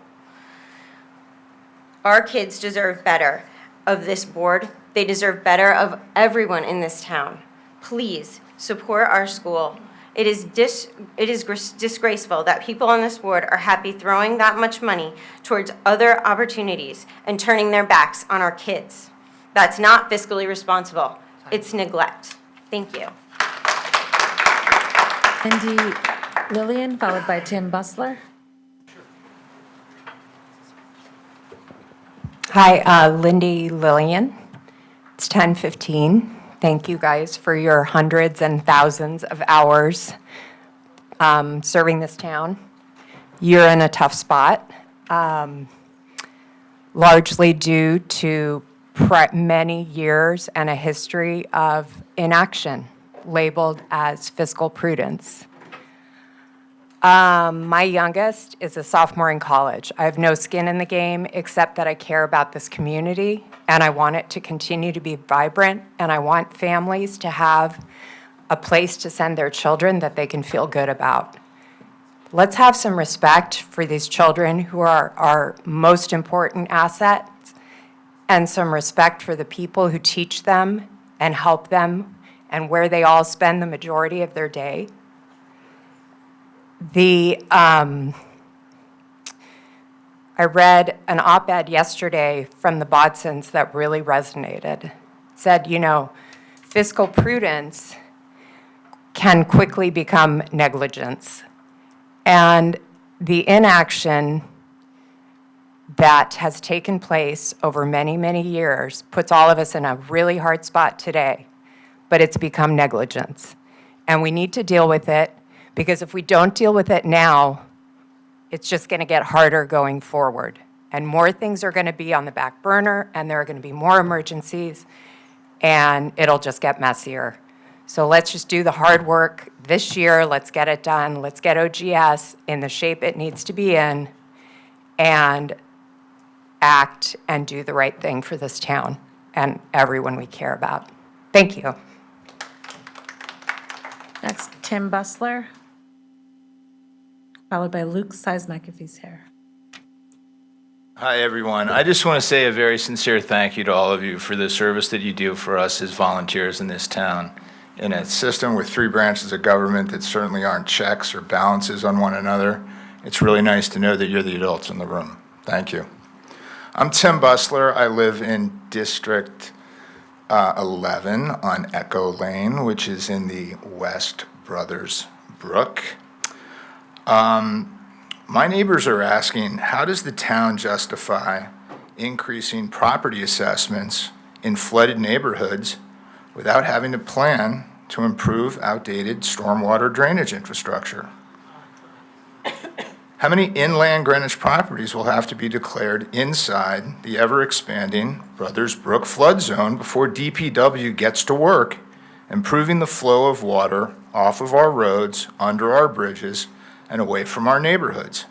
S10: Our kids deserve better of this board. They deserve better of everyone in this town. Please support our school. It is disgraceful that people on this board are happy throwing that much money towards other opportunities and turning their backs on our kids. That's not fiscally responsible. It's neglect. Thank you.
S5: Lindy Lillian, followed by Tim Bustler.
S11: Hi, Lindy Lillian. It's 10:15. Thank you guys for your hundreds and thousands of hours serving this town. You're in a tough spot, largely due to many years and a history of inaction labeled as fiscal prudence. My youngest is a sophomore in college. I have no skin in the game except that I care about this community and I want it to continue to be vibrant, and I want families to have a place to send their children that they can feel good about. Let's have some respect for these children who are our most important assets, and some respect for the people who teach them and help them and where they all spend the majority of their day. I read an op-ed yesterday from the Bodsons that really resonated. It said, you know, fiscal prudence can quickly become negligence. And the inaction that has taken place over many, many years puts all of us in a really hard spot today, but it's become negligence. And we need to deal with it, because if we don't deal with it now, it's just going to get harder going forward. And more things are going to be on the back burner, and there are going to be more emergencies, and it'll just get messier. So let's just do the hard work this year. Let's get it done. Let's get OGS in the shape it needs to be in, and act and do the right thing for this town and everyone we care about. Thank you.
S5: Next, Tim Bustler, followed by Luke Seismic if he's here.
S12: Hi, everyone. I just want to say a very sincere thank you to all of you for the service that you do for us as volunteers in this town. In a system with 3 branches of government that certainly aren't checks or balances on one another, it's really nice to know that you're the adults in the room. Thank you. I'm Tim Bustler. I live in District 11 on Echo Lane, which is in the West Brothers Brook. My neighbors are asking, how does the town justify increasing property assessments in flooded neighborhoods without having to plan to improve outdated stormwater drainage infrastructure? How many inland Greenwich properties will have to be declared inside the ever-expanding Brothers Brook flood zone before DPW gets to work improving the flow of water off of our roads, under our bridges, and away from our neighborhoods?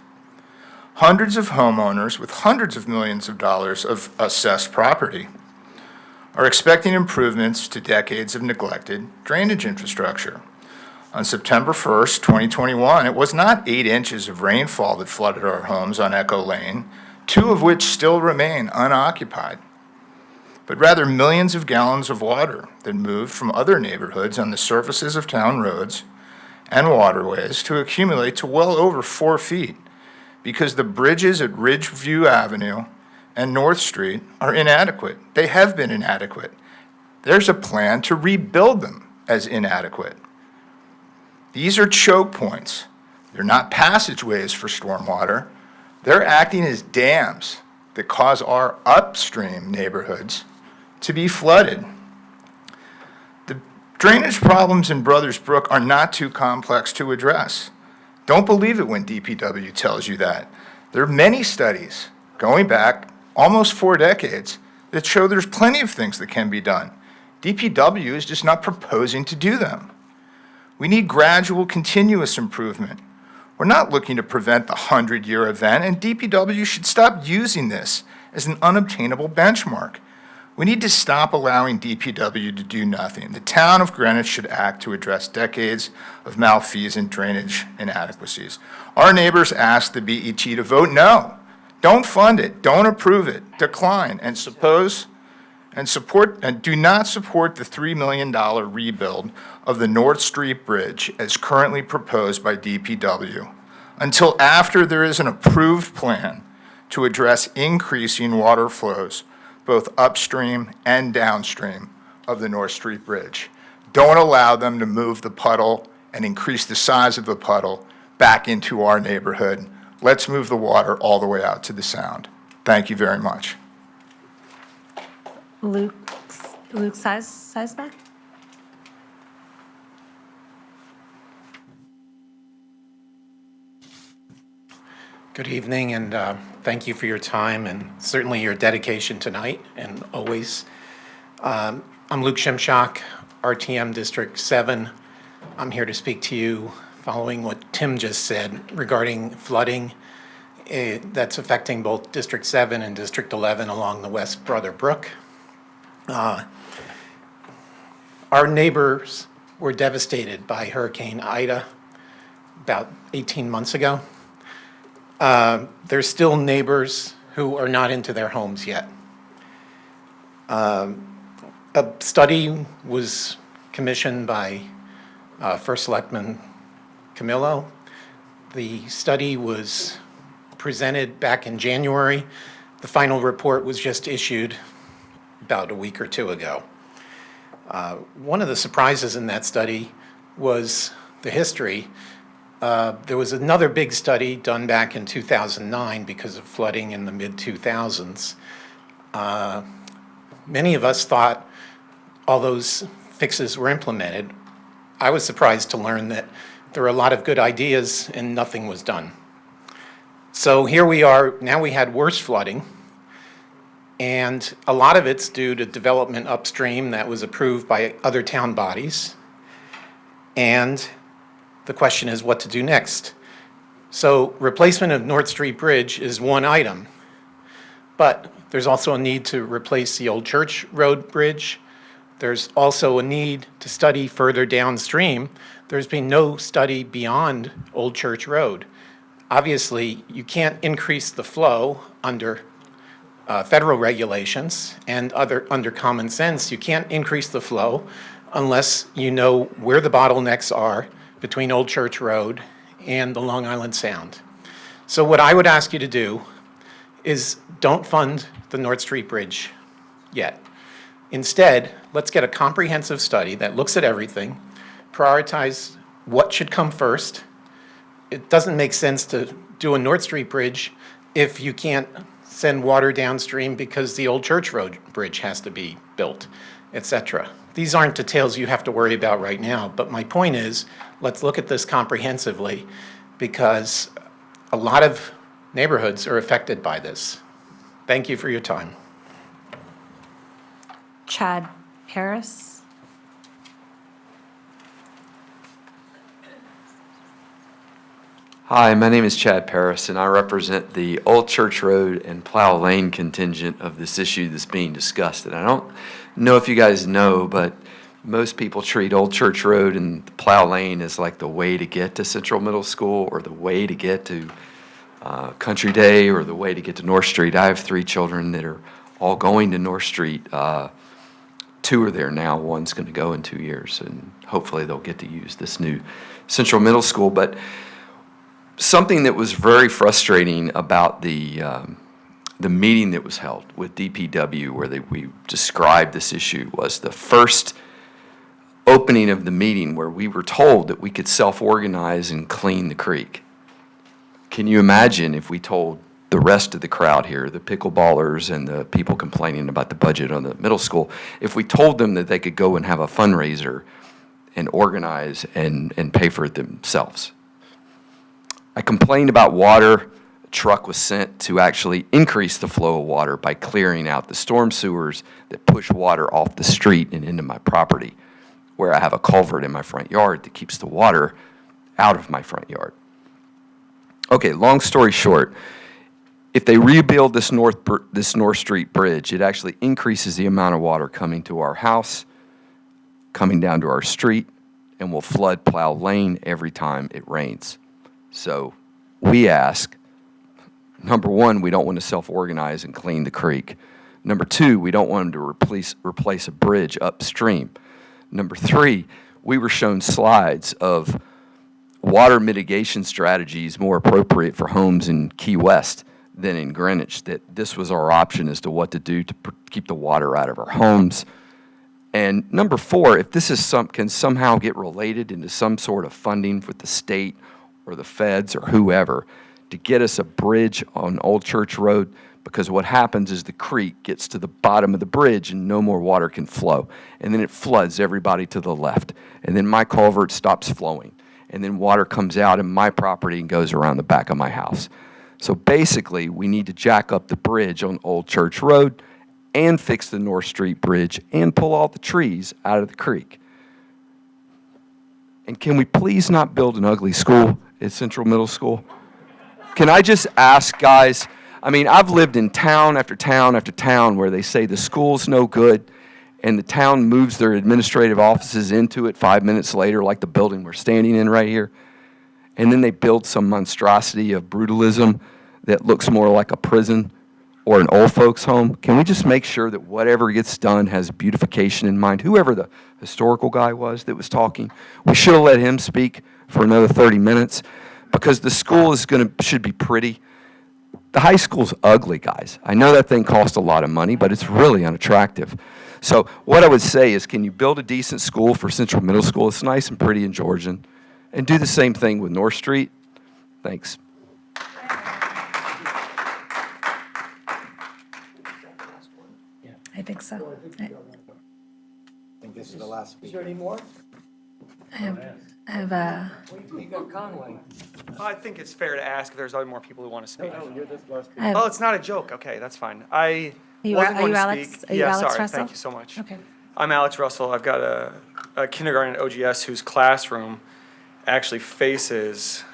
S12: Hundreds of homeowners with hundreds of millions of dollars of assessed property are expecting improvements to decades of neglected drainage infrastructure. On September 1st, 2021, it was not 8 inches of rainfall that flooded our homes on Echo Lane, 2 of which still remain unoccupied, but rather millions of gallons of water that moved from other neighborhoods on the surfaces of town roads and waterways to accumulate to well over 4 feet because the bridges at Ridgeview Avenue and North Street are inadequate. They have been inadequate. There's a plan to rebuild them as inadequate. These are choke points. They're not passageways for stormwater. They're acting as dams that cause our upstream neighborhoods to be flooded. The drainage problems in Brothers Brook are not too complex to address. Don't believe it when DPW tells you that. There are many studies going back almost 4 decades that show there's plenty of things that can be done. DPW is just not proposing to do them. We need gradual, continuous improvement. We're not looking to prevent the 100-year event, and DPW should stop using this as an unobtainable benchmark. We need to stop allowing DPW to do nothing. The town of Greenwich should act to address decades of malfeasant drainage inadequacies. Our neighbors asked the BET to vote no. Don't fund it, don't approve it, decline, and do not support the $3 million rebuild of the North Street Bridge as currently proposed by DPW until after there is an approved plan to address increasing water flows both upstream and downstream of the North Street Bridge. Don't allow them to move the puddle and increase the size of the puddle back into our neighborhood. Let's move the water all the way out to the Sound. Thank you very much.
S5: Luke Seisbeck?
S13: Good evening, and thank you for your time and certainly your dedication tonight and always. I'm Luke Shimshock, RTM District 7. I'm here to speak to you following what Tim just said regarding flooding that's affecting both District 7 and District 11 along the West Brother Brook. Our neighbors were devastated by Hurricane Ida about 18 months ago. There's still neighbors who are not into their homes yet. A study was commissioned by First Selectman Camillo. The study was presented back in January. The final report was just issued about a week or two ago. One of the surprises in that study was the history. There was another big study done back in 2009 because of flooding in the mid-2000s. Many of us thought all those fixes were implemented. I was surprised to learn that there were a lot of good ideas and nothing was done. So here we are, now we had worse flooding, and a lot of it's due to development upstream that was approved by other town bodies. And the question is what to do next. So replacement of North Street Bridge is one item, but there's also a need to replace the Old Church Road Bridge. There's also a need to study further downstream. There's been no study beyond Old Church Road. Obviously, you can't increase the flow under federal regulations and under common sense. You can't increase the flow unless you know where the bottlenecks are between Old Church Road and the Long Island Sound. So what I would ask you to do is don't fund the North Street Bridge yet. Instead, let's get a comprehensive study that looks at everything, prioritize what should come first. It doesn't make sense to do a North Street Bridge if you can't send water downstream because the Old Church Road Bridge has to be built, etc. These aren't details you have to worry about right now, but my point is, let's look at this comprehensively because a lot of neighborhoods are affected by this. Thank you for your time.
S5: Chad Paris?
S14: Hi, my name is Chad Paris, and I represent the Old Church Road and Plow Lane contingent of this issue that's being discussed. And I don't know if you guys know, but most people treat Old Church Road and Plow Lane as like the way to get to Central Middle School or the way to get to Country Day or the way to get to North Street. I have 3 children that are all going to North Street. 2 are there now. One's going to go in 2 years, and hopefully they'll get to use this new Central Middle School. But something that was very frustrating about the meeting that was held with DPW where we described this issue was the first opening of the meeting where we were told that we could self-organize and clean the creek. Can you imagine if we told the rest of the crowd here, the pickleballers and the people complaining about the budget on the middle school, if we told them that they could go and have a fundraiser and organize and pay for it themselves? I complained about water. A truck was sent to actually increase the flow of water by clearing out the storm sewers that push water off the street and into my property, where I have a culvert in my front yard that keeps the water out of my front yard. Okay, long story short, if they rebuild this North Street Bridge, it actually increases the amount of water coming to our house, coming down to our street, and will flood Plow Lane every time it rains. So we ask, number one, we don't want to self-organize and clean the creek. Number two, we don't want them to replace a bridge upstream. Number three, we were shown slides of water mitigation strategies more appropriate for homes in Key West than in Greenwich, that this was our option as to what to do to keep the water out of our homes. And number four, if this is can somehow get related into some sort of funding with the state or the feds or whoever to get us a bridge on Old Church Road, because what happens is the creek gets to the bottom of the bridge and no more water can flow. And then it floods everybody to the left. And then my culvert stops flowing. And then water comes out in my property and goes around the back of my house. So basically, we need to jack up the bridge on Old Church Road and fix the North Street Bridge and pull all the trees out of the creek. And can we please not build an ugly school at Central Middle School? Can I just ask, guys, I mean, I've lived in town after town after town where they say the school's no good, and the town moves their administrative offices into it 5 minutes later, like the building we're standing in right here. And then they build some monstrosity of brutalism that looks more like a prison or an old folks home. Can we just make sure that whatever gets done has beautification in mind? Whoever the historical guy was that was talking, we should have let him speak for another 30 minutes, because the school should be pretty. The high school's ugly, guys. I know that thing costs a lot of money, but it's really unattractive. So what I would say is, can you build a decent school for Central Middle School? It's nice and pretty in Georgian. And do the same thing with North Street. Thanks.
S5: I think so.
S1: I think this is the last speaker. Is there any more?
S5: I have
S8: You got Conway. I think it's fair to ask if there's other more people who want to speak.
S1: You're this last speaker.
S5: I have-
S8: Oh, it's not a joke. Okay, that's fine. I
S5: you
S8: wasn't
S5: are
S8: going
S5: you
S8: to
S5: Alex?
S8: speak.
S5: Are you
S8: Yeah,
S5: Alex
S8: sorry.
S5: Russell?
S8: Thank you so much.
S5: Okay.
S8: I'm Alex Russell. I've got a kindergarten at OGS whose classroom actually faces,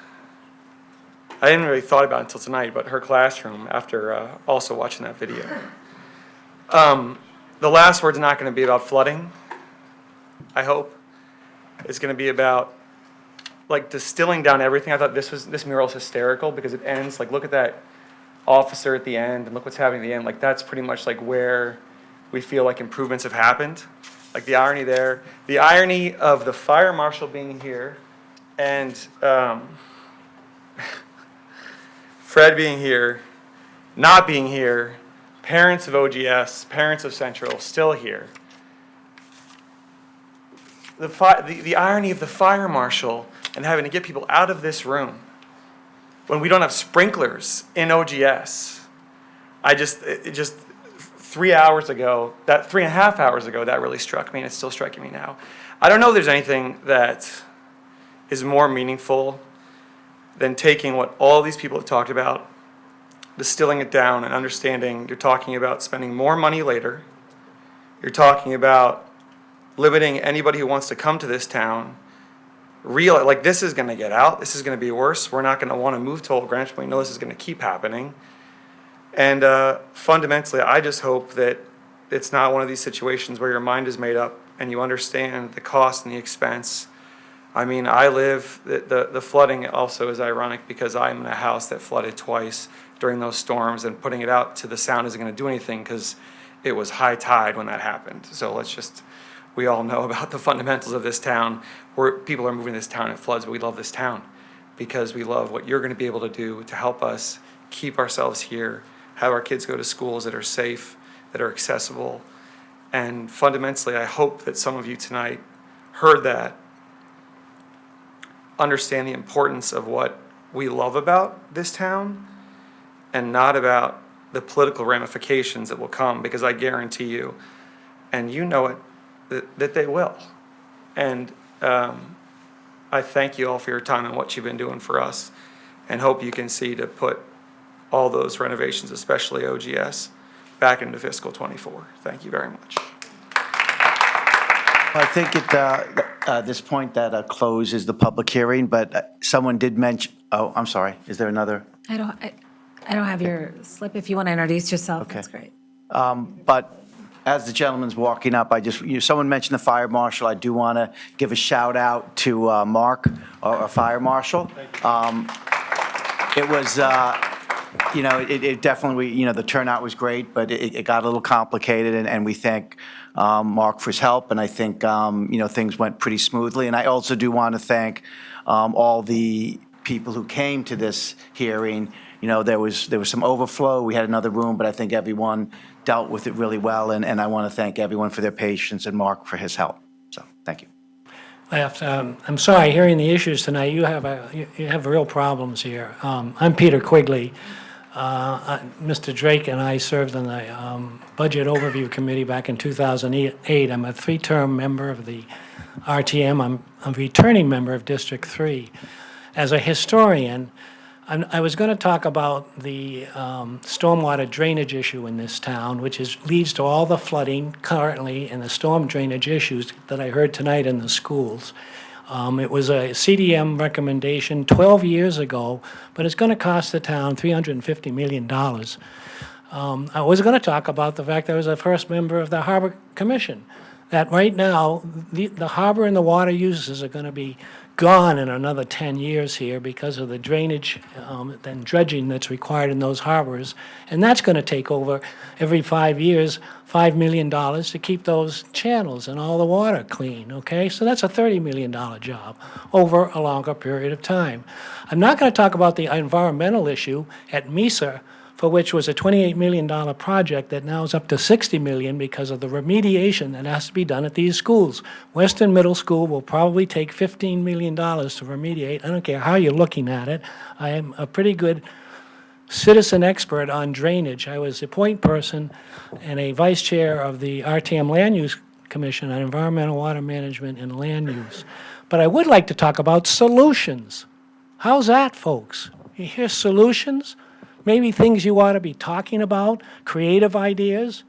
S8: I didn't really thought about it until tonight, but her classroom, after also watching that video. The last word's not going to be about flooding, I hope. It's going to be about like distilling down everything. I thought this mural is hysterical because it ends, like, look at that officer at the end and look what's happening at the end. Like, that's pretty much like where we feel like improvements have happened. Like the irony there, the irony of the fire marshal being here and Fred being here, not being here, parents of OGS, parents of Central still here. The irony of the fire marshal and having to get people out of this room when we don't have sprinklers in OGS. It just 3 hours ago, 3.5 hours ago, that really struck me, and it's still striking me now. I don't know if there's anything that is more meaningful than taking what all these people have talked about, distilling it down and understanding you're talking about spending more money later. You're talking about limiting anybody who wants to come to this town. Like, this is going to get out. This is going to be worse. We're not going to want to move to Old Greenwich, but we know this is going to keep happening. And fundamentally, I just hope that it's not one of these situations where your mind is made up and you understand the cost and the expense. I mean, the flooding also is ironic because I'm in a house that flooded twice during those storms, and putting it out to the sound isn't going to do anything because it was high tide when that happened. So we all know about the fundamentals of this town, where people are moving to this town, it floods, but we love this town because we love what you're going to be able to do to help us keep ourselves here, have our kids go to schools that are safe, that are accessible. And fundamentally, I hope that some of you tonight heard that, understand the importance of what we love about this town and not about the political ramifications that will come, because I guarantee you, and you know it, that they will. And I thank you all for your time and what you've been doing for us, and hope you can see to put all those renovations, especially OGS, back into fiscal '24. Thank you very much.
S1: I think at this point that closes the public hearing, but someone did mention, oh, I'm sorry, is there another?
S5: I don't have your slip. If you want to introduce yourself,
S1: Okay.
S5: that's great.
S1: But as the gentleman's walking up, someone mentioned the fire marshal. I do want to give a shout out to Mark, our fire marshal. It was, it definitely, the turnout was great, but it got a little complicated, and we thank Mark for his help, and I think, things went pretty smoothly. And I also do want to thank all the people who came to this hearing. There was some overflow. We had another room, but I think everyone dealt with it really well, and I want to thank everyone for their patience and Mark for his help. So, thank you.
S15: I'm sorry, hearing the issues tonight, you have real problems here. I'm Peter Quigley. Mr. Drake and I served on the Budget Overview Committee back in 2008. I'm a three-term member of the RTM. I'm a returning member of District 3. As a historian, I was going to talk about the stormwater drainage issue in this town, which leads to all the flooding currently and the storm drainage issues that I heard tonight in the schools. It was a CDM recommendation 12 years ago, but it's going to cost the town $350 million. I was going to talk about the fact that I was the first member of the Harbor Commission, that right now, the harbor and the water uses are going to be gone in another 10 years here because of the drainage and dredging that's required in those harbors. And that's going to take over every 5 years, $5 million to keep those channels and all the water clean, okay? So that's a $30 million job over a longer period of time. I'm not going to talk about the environmental issue at MESA, for which was a $28 million project that now is up to $60 million because of the remediation that has to be done at these schools. Weston Middle School will probably take $15 million to remediate. I don't care how you're looking at it. I am a pretty good citizen expert on drainage. I was a point person and a vice chair of the RTM Land Use Commission on Environmental Water Management and Land Use. But I would like to talk about solutions. How's that, folks? You hear solutions? Maybe things you ought to be talking about, creative ideas,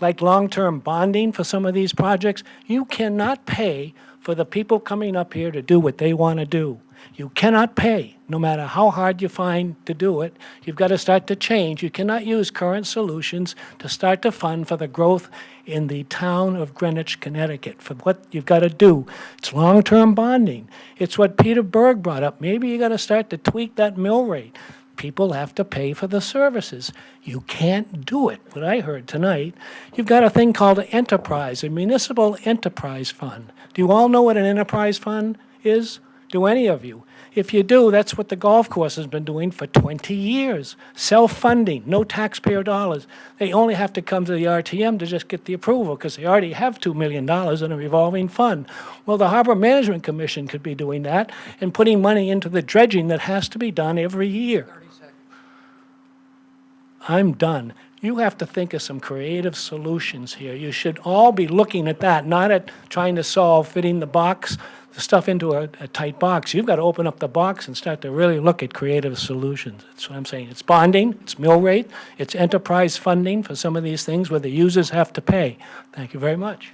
S15: like long-term bonding for some of these projects. You cannot pay for the people coming up here to do what they want to do. You cannot pay, no matter how hard you find to do it. You've got to start to change. You cannot use current solutions to start to fund for the growth in the town of Greenwich, Connecticut. For what you've got to do, it's long-term bonding. It's what Peter Berg brought up. Maybe you got to start to tweak that mill rate. People have to pay for the services. You can't do it. What I heard tonight, you've got a thing called an enterprise, a municipal enterprise fund. Do you all know what an enterprise fund is? Do any of you? If you do, that's what the golf course has been doing for 20 years. Self-funding, no taxpayer dollars. They only have to come to the RTM to just get the approval because they already have $2 million in a revolving fund. Well, the Harbor Management Commission could be doing that and putting money into the dredging that has to be done every year. I'm done. You have to think of some creative solutions here. You should all be looking at that, not at trying to solve fitting the stuff into a tight box. You've got to open up the box and start to really look at creative solutions. That's what I'm saying. It's bonding, it's mill rate, it's enterprise funding for some of these things where the users have to pay. Thank you very much.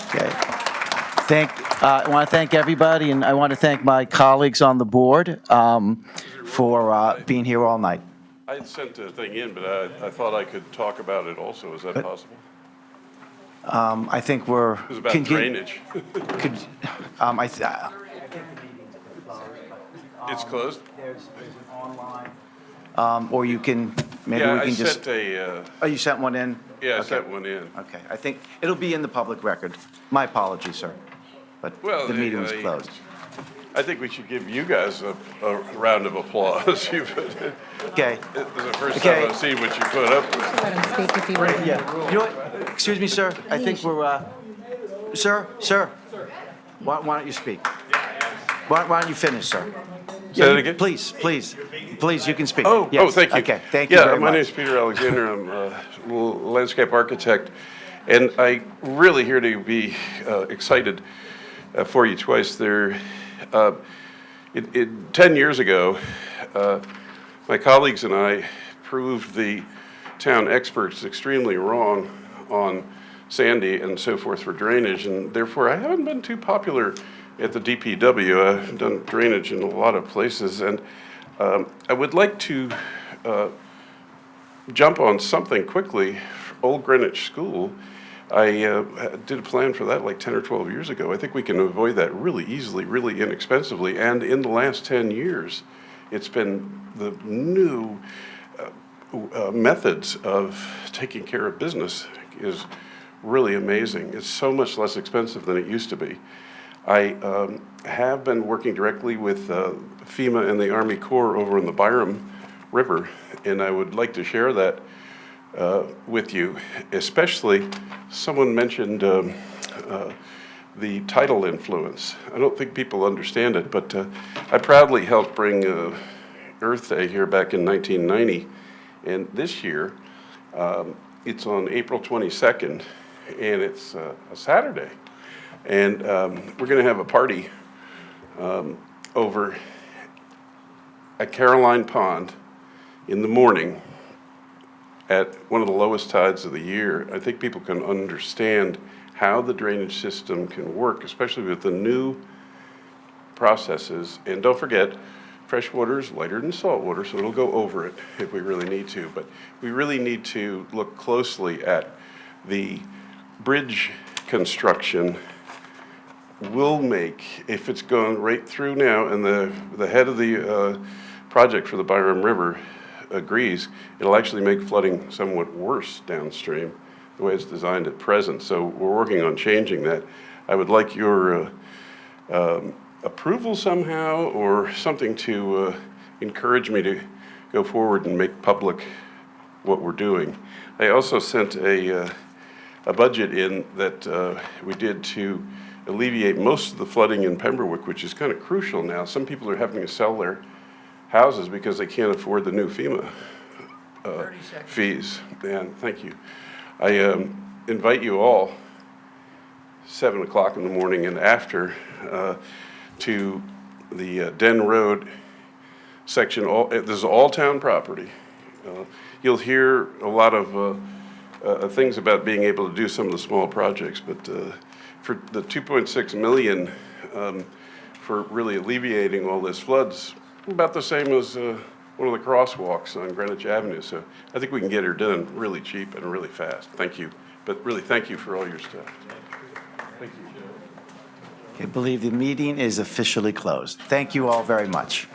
S1: Okay. I want to thank everybody, and I want to thank my colleagues on the board for being here all night.
S16: I sent the thing in, but I thought I could talk about it also. Is that possible?
S1: I think we're.
S16: It was about drainage. It's closed?
S1: There's an online. Or you can, maybe
S16: Yeah,
S1: we
S16: I
S1: can just.
S16: sent
S1: Oh, you sent one in?
S16: Yeah, I
S1: Okay.
S16: sent one in.
S1: Okay, I think it'll be in the public record. My apologies, sir, but
S16: Well,
S1: the meeting was closed.
S16: I think we should give you guys a round of applause.
S1: Okay.
S16: This is the first
S1: Okay.
S16: time I've seen what you put up with.
S5: Let him speak if you want.
S1: Yeah, you know what, excuse me, sir, I think we're, sir, why don't you speak? Why don't you finish, sir?
S16: Say that again?
S1: Please, you can speak.
S16: Oh,
S1: Yes.
S16: thank you.
S1: Okay, thank you very much.
S16: Yeah, my name's Peter Alexander. I'm a landscape architect, and I really here to be excited for you twice. 10 years ago, my colleagues and I proved the town experts extremely wrong on Sandy and so forth for drainage, and therefore I haven't been too popular at the DPW. I've done drainage in a lot of places, and I would like to jump on something quickly. Old Greenwich School, I did a plan for that like 10 or 12 years ago. I think we can avoid that really easily, really inexpensively. And in the last 10 years, it's been the new methods of taking care of business is really amazing. It's so much less expensive than it used to be. I have been working directly with FEMA and the Army Corps over in the Byram River, and I would like to share that with you. Especially, someone mentioned the tidal influence. I don't think people understand it, but I proudly helped bring Earth Day here back in 1990, and this year it's on April 22nd, and it's a Saturday. And we're going to have a party over at Caroline Pond in the morning at one of the lowest tides of the year. I think people can understand how the drainage system can work, especially with the new processes. And don't forget, fresh water is lighter than salt water, so it'll go over it if we really need to. But we really need to look closely at the bridge construction will make, if it's going right through now and the head of the project for the Byram River agrees, it'll actually make flooding somewhat worse downstream the way it's designed at present. So we're working on changing that. I would like your approval somehow or something to encourage me to go forward and make public what we're doing. I also sent a budget in that we did to alleviate most of the flooding in Pemberwick, which is kind of crucial now. Some people are having to sell their houses because they can't afford the new FEMA fees. And thank you. I invite you all, 7 o'clock in the morning and after, to the Den Road section. This is all town property. You'll hear a lot of things about being able to do some of the small projects, but for the 2.6 million for really alleviating all this floods, about the same as one of the crosswalks on Greenwich Avenue. So I think we can get her done really cheap and really fast. Thank you. But really, thank you for all your stuff. Thank you.
S1: I believe the meeting is officially closed. Thank you all very much.